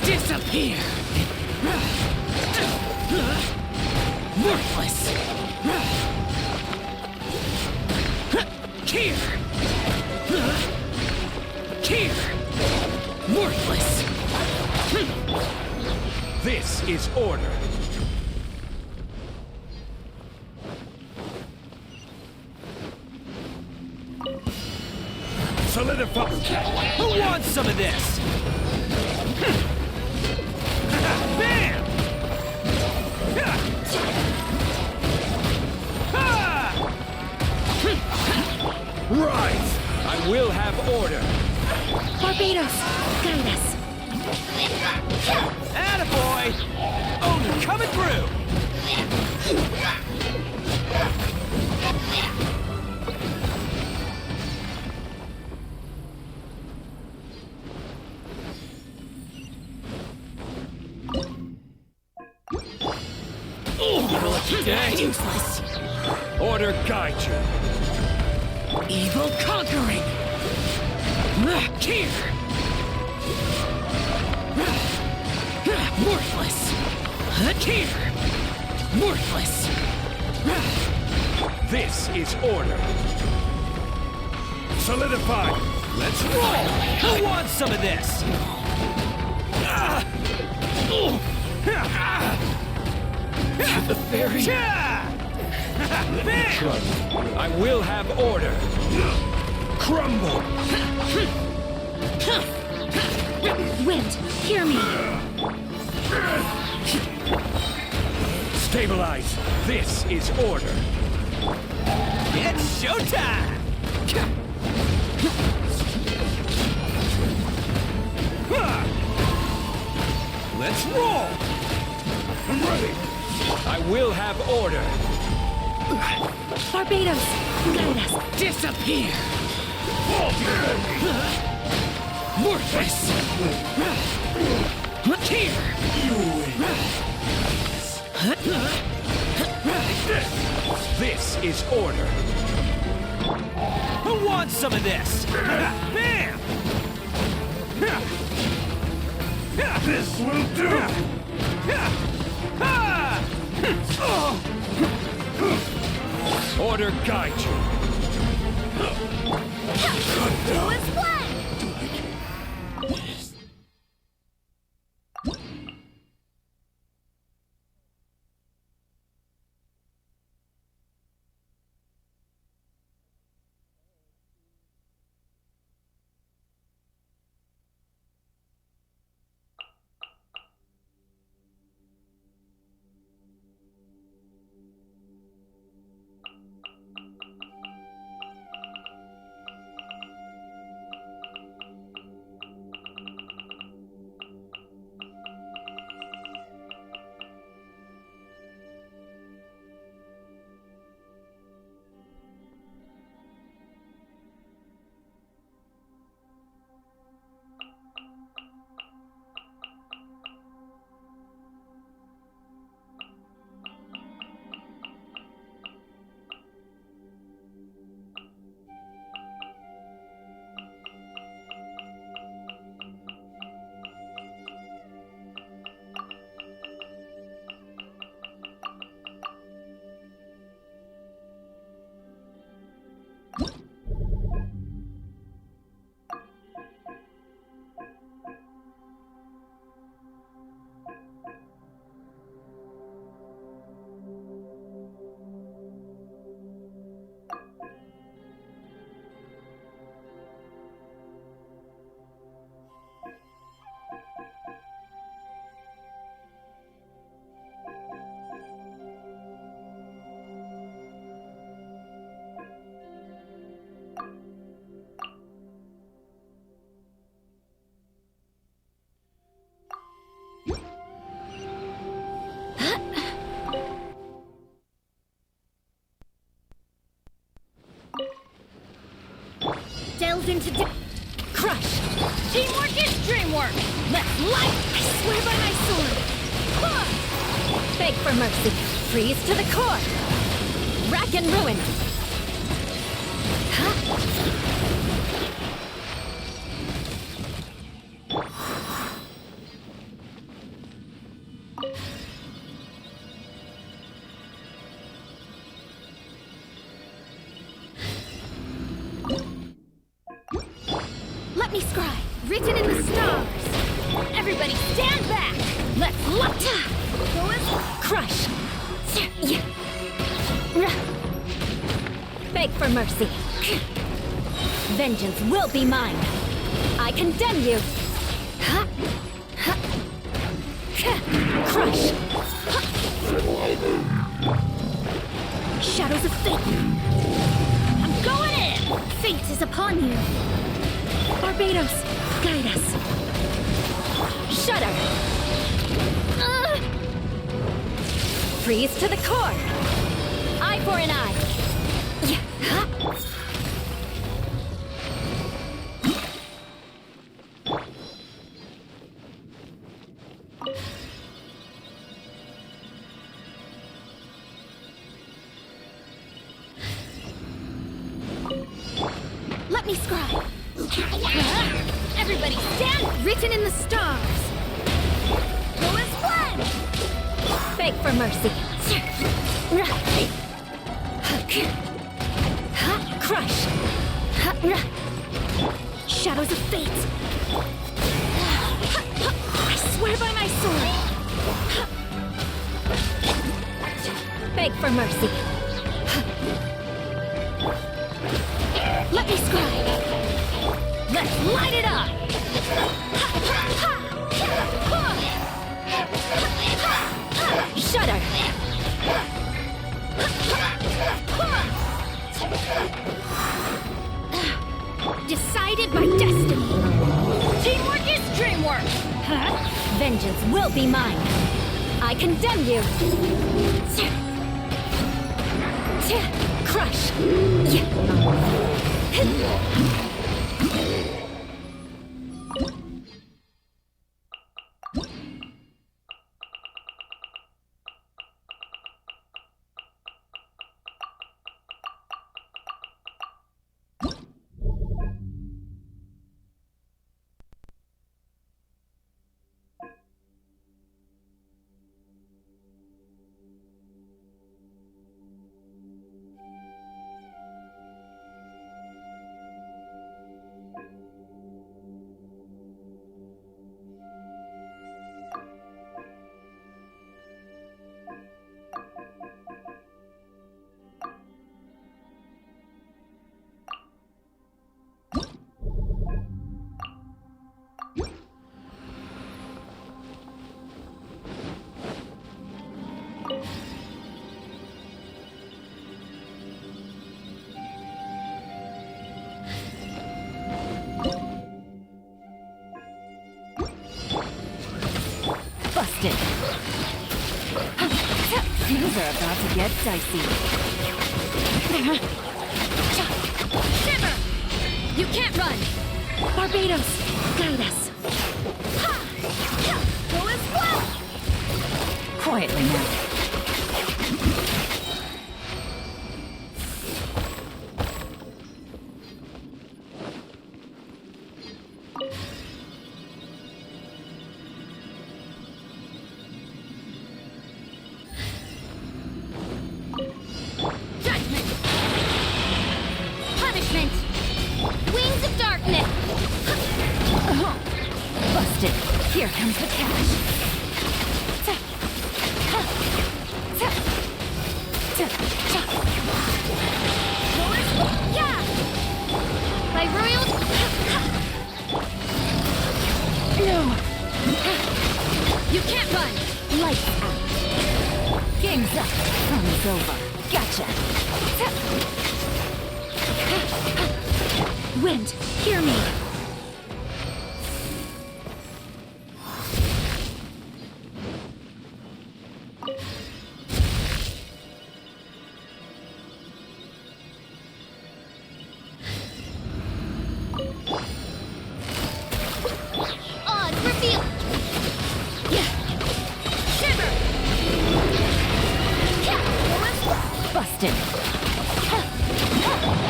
Disappear! Worthless! Here! Here! Worthless! This is order! Solidify! Who wants some of this? Bam! Right! I will have order! Barbados, guide us. Attaboy! Oh, coming through! Evil today. Useless. Order guide you. Evil conquering. Here. Worthless. Here. Worthless. This is order. Solidify. Let's roll. Who wants some of this? The fairy. I will have order. Crumble. Wind, hear me. Stabilize. This is order. It's showtime! Let's roll. I'm ready. I will have order. Barbados, guide us. Disappear. Worthless. Here. This is order. Who wants some of this? Bam! This will do. Order guide you. Do as planned. Delved into crush. Teamwork is dreamwork. Let's light. I swear by my sword. Huh. Beg for mercy. Freeze to the core. Rack and ruin. Let me scry. Written in the stars. Everybody stand back. Let's lock. Go as crush. Beg for mercy. Vengeance will be mine. I condemn you. Crush. Shadows of fate. I'm going in. Fate is upon you. Barbados, guide us. Shudder. Freeze to the core. Eye for an eye. me scribe. Everybody stand written in the stars. Go as one. Beg for mercy. Crush. Shadows of fate. I swear by my sword. Beg for mercy. Let me scribe. Let's light it up. Shudder. Decided by destiny. Teamwork is dreamwork. Vengeance will be mine. I condemn you. Crush. Busted. Things are about to get dicey. Shiver! You can't run! Barbados, guide us. Go as well! Quietly now. Here comes the cash. Yeah! My royal... No! You can't run! Lights out. Game's up. Fun is over. Gotcha. Wind, hear me.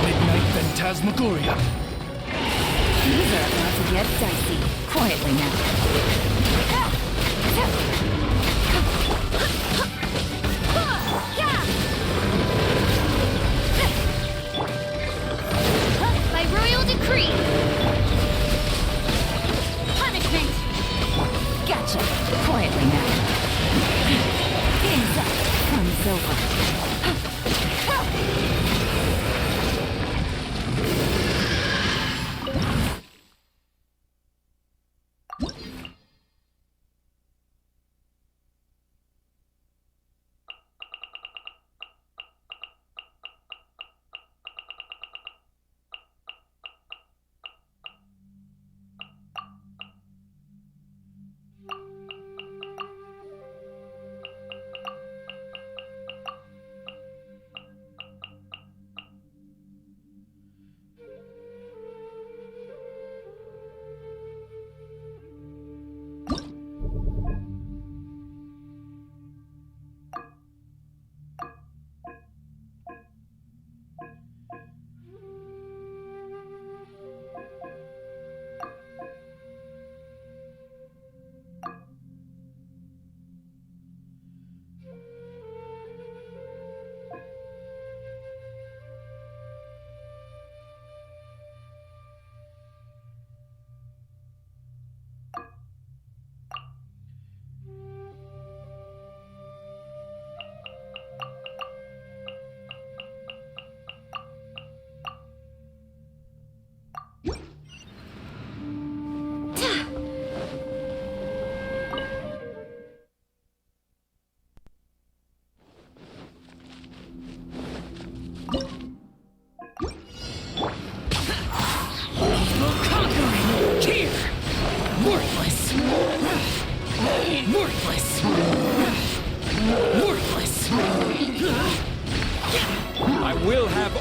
Midnight Phantasmagoria. These are about to get dicey. Quietly now. By royal decree. Punishment. Gotcha. Quietly now. Game's up. Fun's over.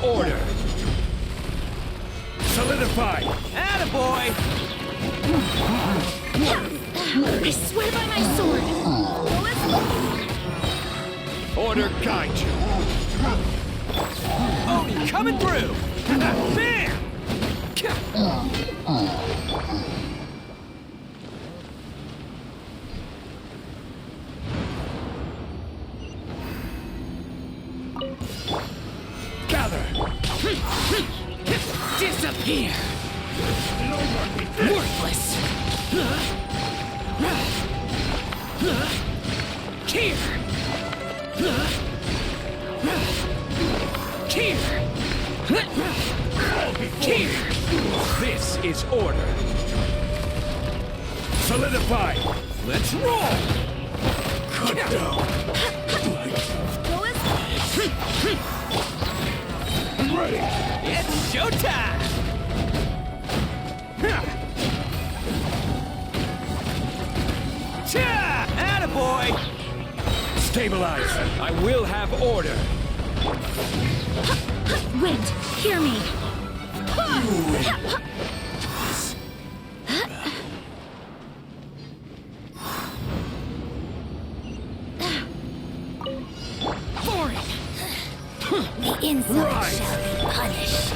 order. Solidify. Attaboy! I swear by my sword! Order guide you. Oni coming through! Bam! Gather. Disappear! Worthless! Here! Here! Here. This is order. Solidify. Let's roll. Cut down. Ready. It's showtime! Cha! Attaboy! Stabilize. I will have order. Wind, hear me! Foreign! The inside shall be punished.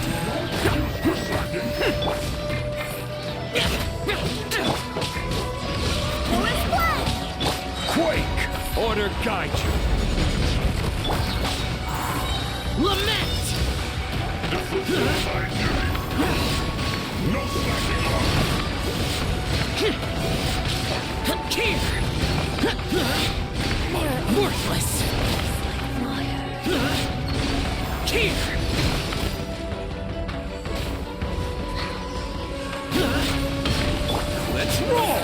Quake. Order guide you. Lament! Here! Worthless! Here! Let's roll.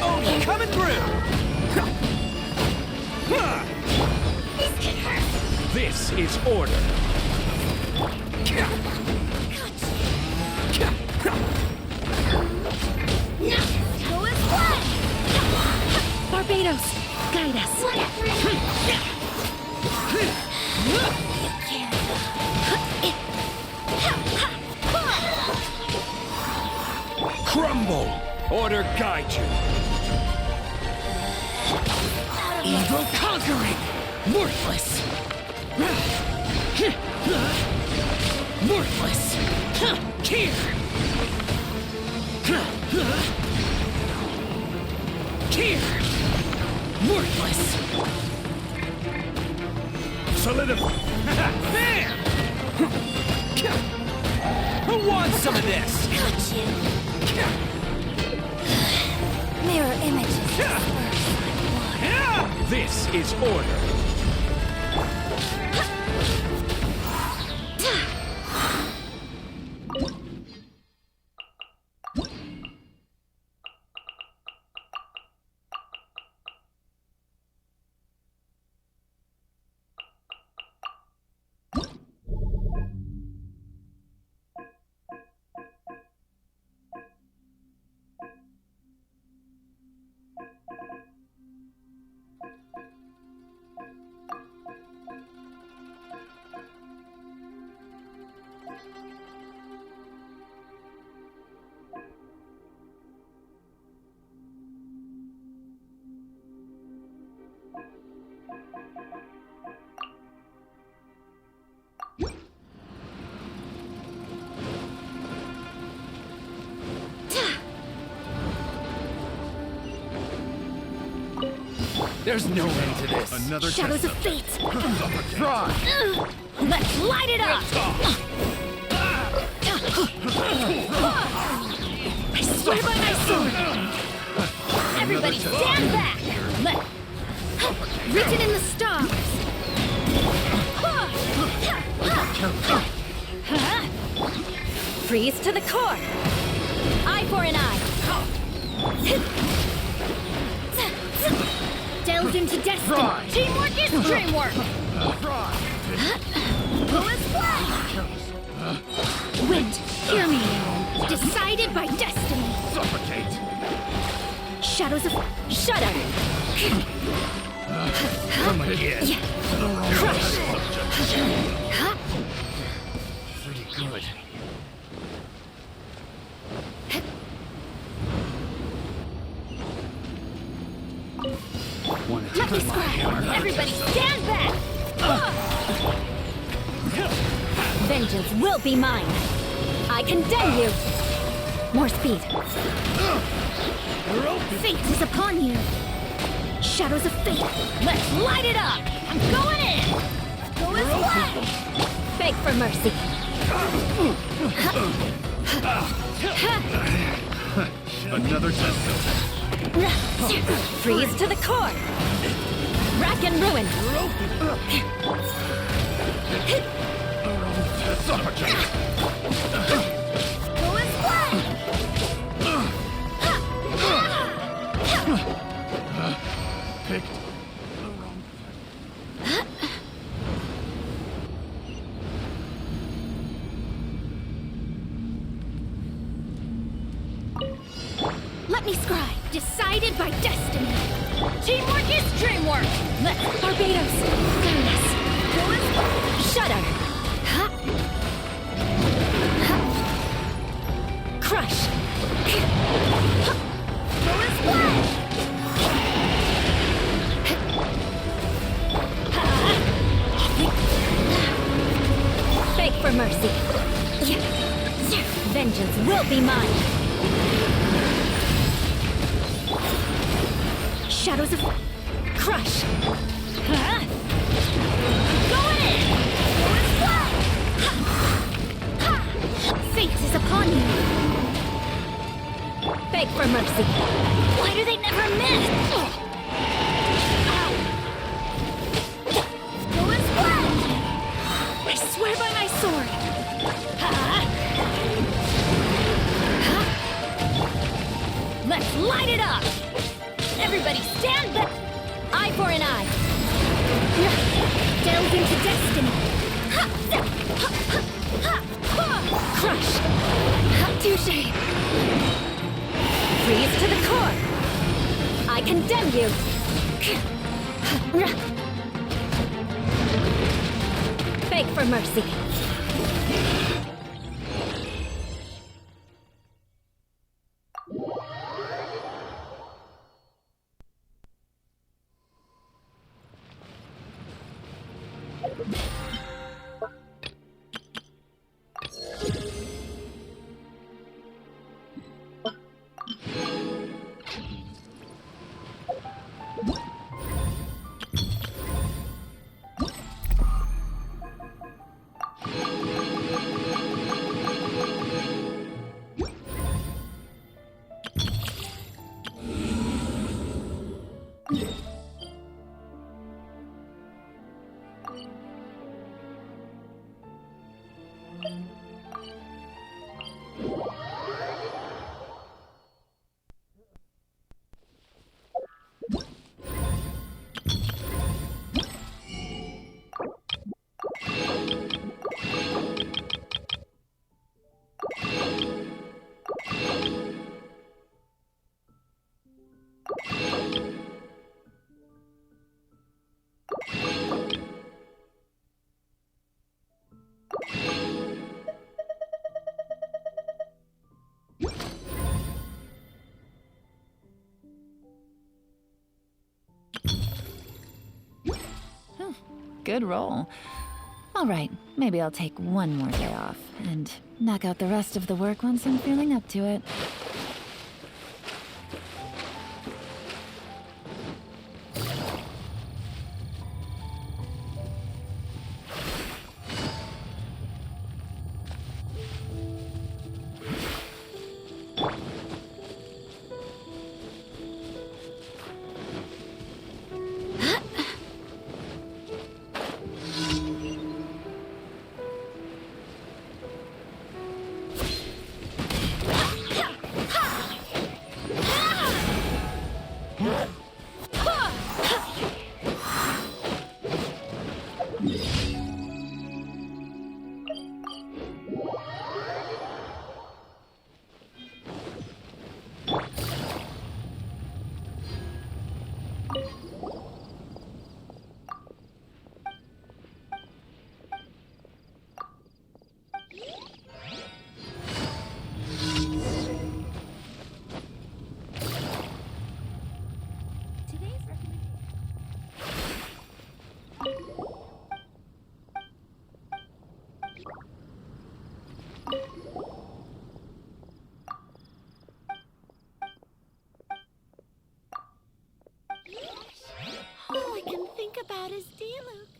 Oni coming through! This is order. Barbados, guide us. Crumble. Order guide you. Evil conquering! Worthless! Worthless! Here! Here! Worthless! Solidify. Bam! Who wants some of this? Got you! Mirror images. This is order. There's no end to this. Another Shadows of fate! Try. Let's light it up! I swear by my sword! Everybody stand back! Written in the stars! Freeze to the core! Eye for an eye! Delved into destiny! Try. Teamwork is dreamwork! Lowest flag! Wind, hear me! Decided by destiny! Suffocate. Shadows of... Shudder! Come again. Crush! Vengeance will be mine. I condemn you. More speed. Fate is upon you. Shadows of fate. Let's light it up. I'm going in. Go as well. Beg for mercy. Another test. Freeze to the core. Rack and ruin. Go as well. Picked. Let me scribe. Decided by destiny. Teamwork is dreamwork. Let's Barbados. Fairness. Go as Shudder. Crush. Go as well. Beg for mercy. Vengeance will be mine. Shadows of crush. Going in. Go as well. Fate is upon you. Beg for mercy. Why do they never miss? Go as well. I swear by my sword. Let's light it up. Everybody stand back! Eye for an eye! Delve into destiny! Crush! Touché! Freeze to the core! I condemn you! Beg for mercy! Good roll. All right, maybe I'll take one more day off and knock out the rest of the work once I'm feeling up to it. Diluc.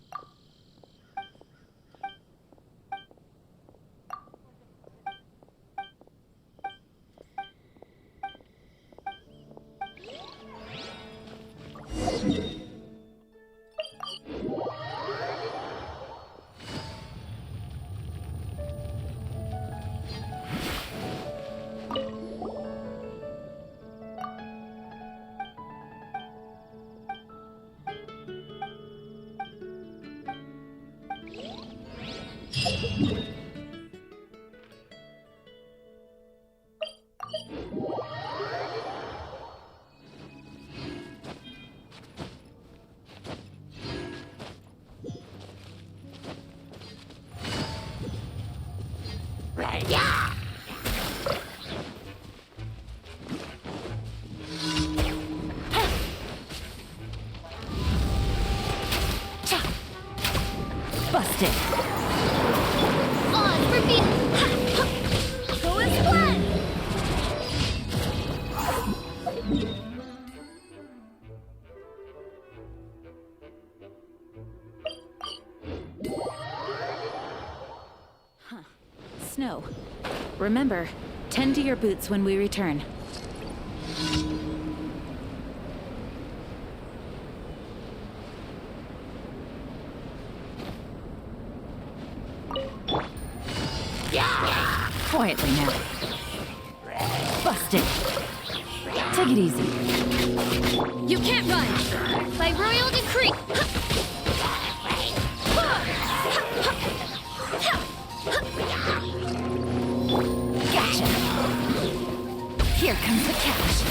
Busted. On for me. Go as planned. Snow. Remember, tend to your boots when we return. Quietly now. Busted. Take it easy. You can't run! By royal decree! Gotcha. Here comes the cash.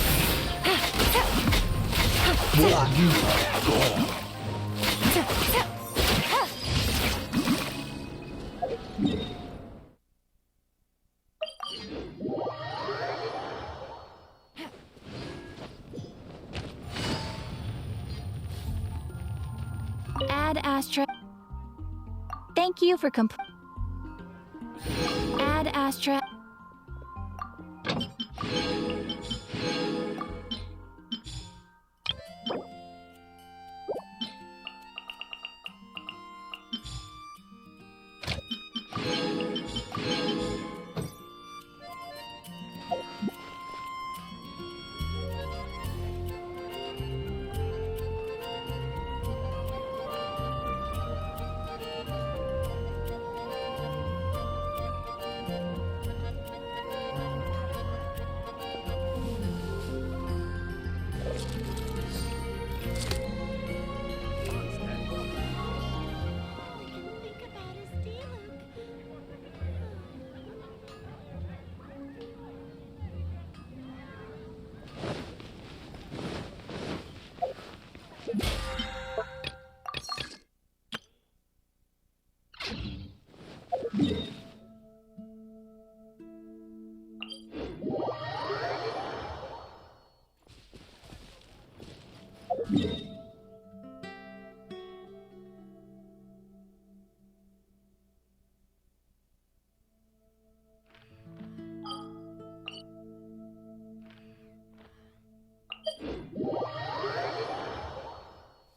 Add Astra. Thank you for Add Astra.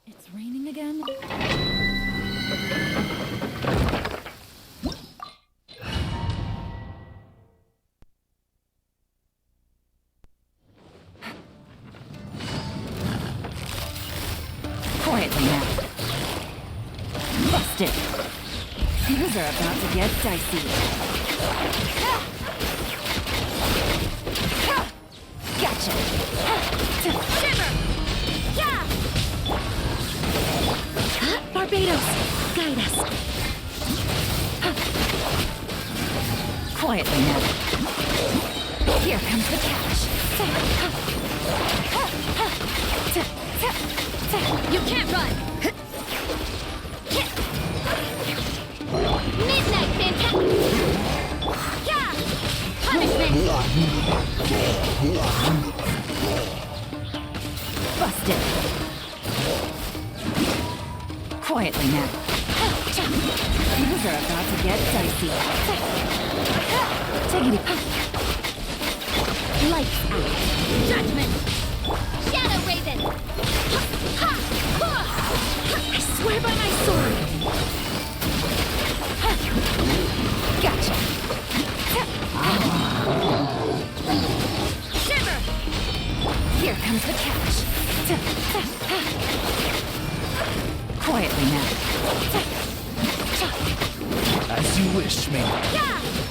It's raining again? Quietly now. Busted. Things are about to get dicey. Gotcha. Shimmer! Yeah! Barbados, guide us. Quietly now. Here comes the cash. You can't run! Midnight Fantastic! Yeah! Punishment! Busted. Quietly now. Things are about to get dicey. Take it easy. Lights out. Judgment! Shadow Raven! I swear by my sword! Gotcha! Shiver! Here comes the catch! Quietly now. As you wish, me. Yeah!